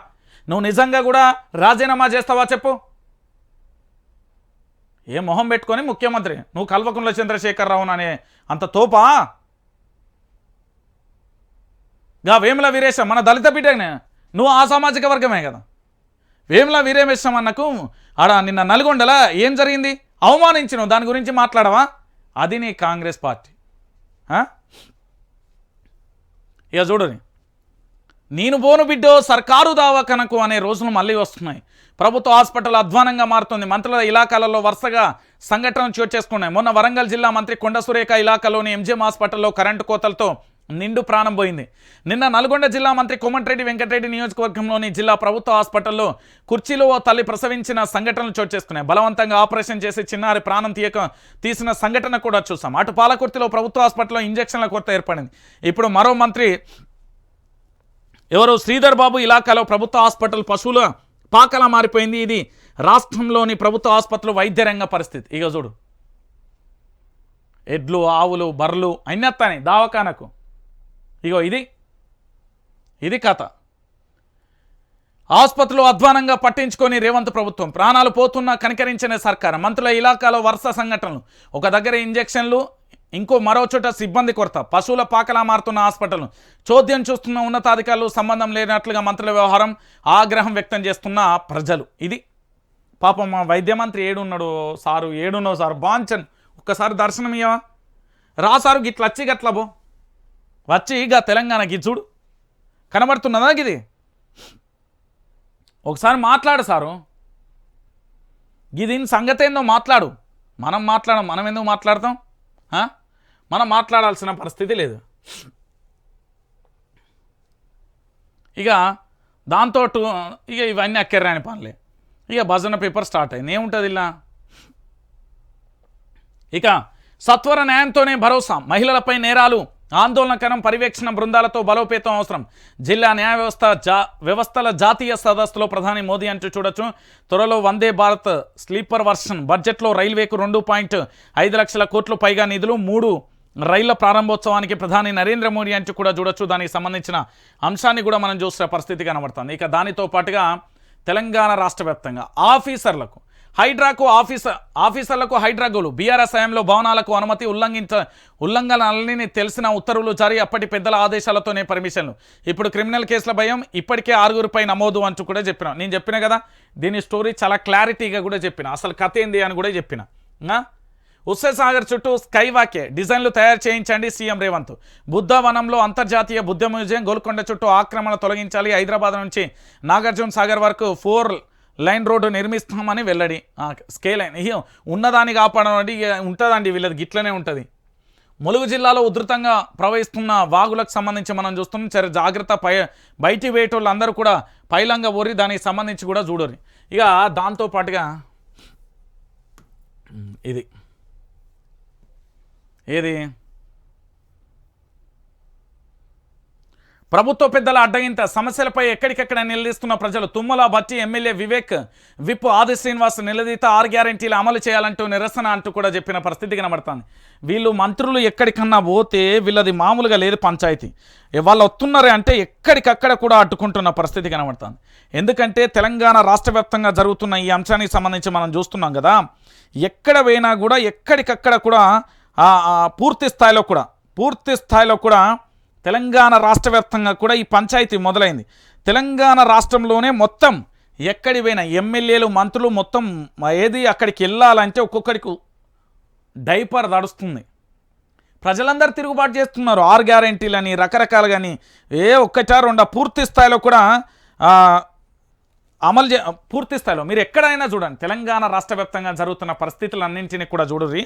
నువ్వు నిజంగా కూడా రాజీనామా చేస్తావా చెప్పు. ఏ మొహం పెట్టుకొని ముఖ్యమంత్రి నువ్వు కల్వకుంట్ల చంద్రశేఖరరావు అనే అంత తోపా? వేముల వీరేశం మన దళిత బిడ్డనే, నువ్వు ఆ సామాజిక వర్గమే కదా. వేముల వీరేశం అన్నకు ఆడ నిన్న నల్గొండలా ఏం జరిగింది? అవమానించినావు, దాని గురించి మాట్లాడవా? అది నీ కాంగ్రెస్ పార్టీ. ఇక చూడని నేను బోను బిడ్డో సర్కారు దావాఖనకు అనే రోజులు మళ్ళీ వస్తున్నాయి. ప్రభుత్వ హాస్పిటల్ అధ్వానంగా మారుతుంది. మంత్రుల ఇలాకాలలో వరుసగా సంఘటనలు చోటు చేసుకున్నాయి. మొన్న వరంగల్ జిల్లా మంత్రి కొండ సురేఖ ఇలాకాలోని ఎంజిఎం హాస్పిటల్లో కరెంటు కోతలతో నిండు ప్రాణం పోయింది. నిన్న నల్గొండ జిల్లా మంత్రి కోమటిరెడ్డి వెంకటరెడ్డి నియోజకవర్గంలోని జిల్లా ప్రభుత్వ హాస్పిటల్లో కుర్చీలో ఓ తల్లి ప్రసవించిన సంఘటనలు చోటు చేసుకున్నాయి. బలవంతంగా ఆపరేషన్ చేసి చిన్నారి ప్రాణం తీసిన సంఘటన కూడా చూసాం. అటు పాలకుర్తిలో ప్రభుత్వ హాస్పిటల్లో ఇంజక్షన్ల కొరత ఏర్పడింది. ఇప్పుడు మరో మంత్రి ఎవరు శ్రీధర్ బాబు ఇలాకాలో ప్రభుత్వ హాస్పిటల్ పశువుల పాకలా మారిపోయింది. ఇది రాష్ట్రంలోని ప్రభుత్వ ఆసుపత్రులు వైద్య రంగ పరిస్థితి. ఇక చూడు ఎడ్లు ఆవులు బర్రెలు అన్నెత్తాని దావకానకు. ఇగో ఇది కథ. ఆసుపత్రులు అధ్వానంగా పట్టించుకొని రేవంత్ ప్రభుత్వం ప్రాణాలు పోతున్నా కనికరించిన సర్కారు. మంత్రుల ఇలాకాలో వరుస సంఘటనలు. ఒక దగ్గర ఇంజక్షన్లు, మరో చోట సిబ్బంది కొరత. పశువుల పాకలా మారుతున్న హాస్పిటల్ చోద్యం చూస్తున్న ఉన్నతాధికారులు, సంబంధం లేనట్లుగా మంత్రుల వ్యవహారం, ఆగ్రహం వ్యక్తం చేస్తున్న ప్రజలు. ఇది పాపం మా వైద్య మంత్రి ఏడున్నాడు సారు బాంచన్ ఒక్కసారి దర్శనం ఇయ్యవా? రా సారు గిట్ల వచ్చి గట్లబో వచ్చి ఇక తెలంగాణకి చూడు కనబడుతున్నదా ఇది? ఒకసారి మాట్లాడు సారు. దీని సంగతి ఏందో మాట్లాడు. మనం ఎందుకు మాట్లాడతాం? మనం మాట్లాడాల్సిన పరిస్థితి లేదు. ఇక దాంతో ఇవన్నీ అక్కెర్రాని పనులే. ఇక భజన పేపర్ స్టార్ట్ అయింది. ఏముంటుంది ఇలా? ఇక సత్వర న్యాయంతోనే భరోసా, మహిళలపై నేరాలు ఆందోళనకరం పర్యవేక్షణ బృందాలతో బలోపేతం అవసరం. జిల్లా న్యాయ వ్యవస్థల జాతీయ సదస్సులో ప్రధాని మోదీ అంటూ చూడొచ్చు. త్వరలో వందే భారత్ స్లీపర్ వర్షన్, బడ్జెట్లో రైల్వేకు 2.5 లక్షల కోట్లు పైగా నిధులు, 3 రైళ్ల ప్రారంభోత్సవానికి ప్రధాని నరేంద్ర మోడీ అంటూ కూడా చూడొచ్చు. దానికి సంబంధించిన అంశాన్ని కూడా మనం చూసిన పరిస్థితి కనబడుతుంది. ఇక దానితో పాటుగా తెలంగాణ రాష్ట్ర వ్యాప్తంగా ఆఫీసర్లకు హైడ్రాకు ఆఫీసర్లకు హైడ్రాగోలు, బీఆర్ఎస్ హయాంలో భవనాలకు అనుమతి ఉల్లంఘనలని తెలిసిన ఉత్తర్వులు జారీ, అప్పటి పెద్దల ఆదేశాలతోనే పర్మిషన్లు. ఇప్పుడు క్రిమినల్ కేసుల భయం, ఇప్పటికే 6గురిపై నమోదు అంటూ కూడా చెప్పిన. నేను చెప్పిన కదా దీని స్టోరీ చాలా క్లారిటీగా కూడా చెప్పిన, అసలు కథ ఏంది అని కూడా చెప్పిన. హుస్సేన్ సాగర్ చుట్టూ స్కై వాకే డిజైన్లు తయారు చేయించండి సీఎం రేవంత్. బుద్ధవనంలో అంతర్జాతీయ బుద్ధ మ్యూజియం, గోల్కొండ చుట్టూ ఆక్రమణ తొలగించాలి, హైదరాబాద్ నుంచి నాగార్జున సాగర్ వరకు 4 లైన్ రోడ్డు నిర్మిస్తామని వెల్లడి. స్కేల్ లైన్ ఉన్నదాన్ని కాపాడడం అంటే ఉంటుందండి, వీళ్ళది గిట్లనే ఉంటుంది. ములుగు జిల్లాలో ఉధృతంగా ప్రవహిస్తున్న వాగులకు సంబంధించి మనం చూస్తున్నాం. సరే జాగ్రత్త, బయటి వేటోళ్ళు అందరూ కూడా పైలంగా ఊరి దానికి సంబంధించి కూడా చూడరు. ఇక దాంతోపాటుగా ఏది ప్రభుత్వ పెద్దల అడ్డగింత, సమస్యలపై ఎక్కడికెక్కడ నిలదీస్తున్న ప్రజలు. తుమ్మల బట్టి ఎమ్మెల్యే వివేక్, విప్ ఆది శ్రీనివాస్ నిలదీత 6 గ్యారెంటీలు అమలు చేయాలంటూ నిరసన అంటూ కూడా చెప్పిన పరిస్థితి కనబడుతుంది. వీళ్ళు మంత్రులు ఎక్కడికన్నా పోతే వీళ్ళది మామూలుగా లేదు పంచాయతీ. వాళ్ళు వస్తున్నారే అంటే ఎక్కడికక్కడ కూడా అడ్డుకుంటున్న పరిస్థితి కనబడుతుంది. ఎందుకంటే తెలంగాణ రాష్ట్ర వ్యాప్తంగా జరుగుతున్న ఈ అంశానికి సంబంధించి మనం చూస్తున్నాం కదా, ఎక్కడ పోయినా కూడా ఎక్కడికక్కడ కూడా పూర్తి స్థాయిలో కూడా తెలంగాణ రాష్ట్ర వ్యాప్తంగా కూడా ఈ పంచాయతీ మొదలైంది. తెలంగాణ రాష్ట్రంలోనే మొత్తం ఎక్కడి పోయినా ఎమ్మెల్యేలు, మంత్రులు మొత్తం ఏది అక్కడికి వెళ్ళాలంటే ఒక్కొక్కడికి డైపర్ తడుస్తుంది. ప్రజలందరూ తిరుగుబాటు చేస్తున్నారు. 6 గ్యారెంటీలని రకరకాలుగాని ఒక్కటా రెండా పూర్తి స్థాయిలో కూడా పూర్తి స్థాయిలో మీరు ఎక్కడైనా చూడండి. తెలంగాణ రాష్ట్ర వ్యాప్తంగా జరుగుతున్న పరిస్థితులన్నింటినీ కూడా చూడరి.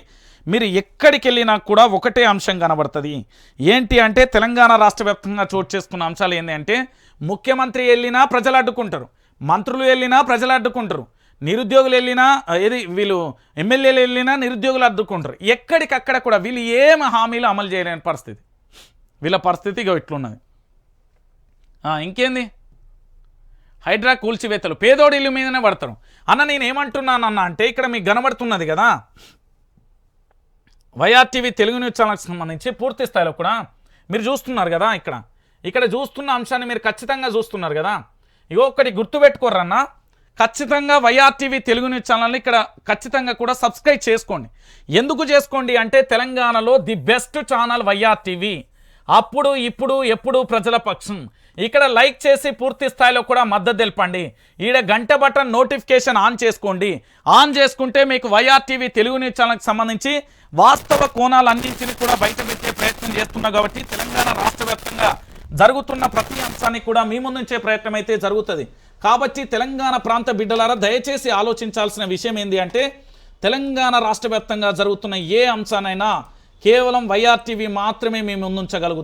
మీరు ఎక్కడికి వెళ్ళినా కూడా ఒకటే అంశం కనబడుతుంది. ఏంటి అంటే తెలంగాణ రాష్ట్ర వ్యాప్తంగా చోటు చేసుకున్న అంశాలు ఏంటి అంటే, ముఖ్యమంత్రి వెళ్ళినా ప్రజలు అడ్డుకుంటారు, మంత్రులు వెళ్ళినా ప్రజలు అడ్డుకుంటారు, నిరుద్యోగులు వెళ్ళినా వీళ్ళు ఎమ్మెల్యేలు వెళ్ళినా నిరుద్యోగులు అడ్డుకుంటారు. ఎక్కడికక్కడ కూడా వీళ్ళు ఏం హామీలు అమలు చేయలేని పరిస్థితి. వీళ్ళ పరిస్థితి ఇక ఇట్లున్నది. ఇంకేంది, హైడ్రా కూల్చివేతలు పేదోడి ఇల్లు మీదనే పడతారు అన్న. నేను ఏమంటున్నానన్న అంటే ఇక్కడ మీకు కనబడుతున్నది కదా, వైఆర్టీవీ తెలుగు న్యూస్ ఛానల్కి సంబంధించి పూర్తి స్థాయిలో కూడా మీరు చూస్తున్నారు కదా. ఇక్కడ చూస్తున్న అంశాన్ని మీరు ఖచ్చితంగా చూస్తున్నారు కదా. ఒక్కటి గుర్తుపెట్టుకోరన్నా, ఖచ్చితంగా వైఆర్టీవీ తెలుగు న్యూస్ ఛానల్ని ఇక్కడ ఖచ్చితంగా కూడా సబ్స్క్రైబ్ చేసుకోండి. ఎందుకు చేసుకోండి అంటే తెలంగాణలో ది బెస్ట్ ఛానల్ వైఆర్టీవీ. అప్పుడు ఇప్పుడు ఎప్పుడు ప్రజల పక్షం. ఇక్కడ లైక్ చేసి పూర్తి స్థాయిలో కూడా మద్దతు తెలపండి. ఈడ గంట బటన్ నోటిఫికేషన్ ఆన్ చేసుకోండి. ఆన్ చేసుకుంటే మీకు వైఆర్టీవీ తెలుగు న్యూస్ ఛానల్కి సంబంధించి వాస్తవ కోణాలన్నింటినీ కూడా బయట పెట్టే ప్రయత్నం చేస్తున్నాం. కాబట్టి తెలంగాణ రాష్ట్ర వ్యాప్తంగా జరుగుతున్న ప్రతి అంశాన్ని కూడా మీ ముందుంచే ప్రయత్నం అయితే జరుగుతుంది. కాబట్టి తెలంగాణ ప్రాంత బిడ్డలారా దయచేసి ఆలోచించాల్సిన విషయం ఏంటి అంటే, తెలంగాణ రాష్ట్ర వ్యాప్తంగా జరుగుతున్న ఏ అంశానైనా కేవలం వైఆర్టీవీ మాత్రమే మీ ముందుంచగలుగుతుంది.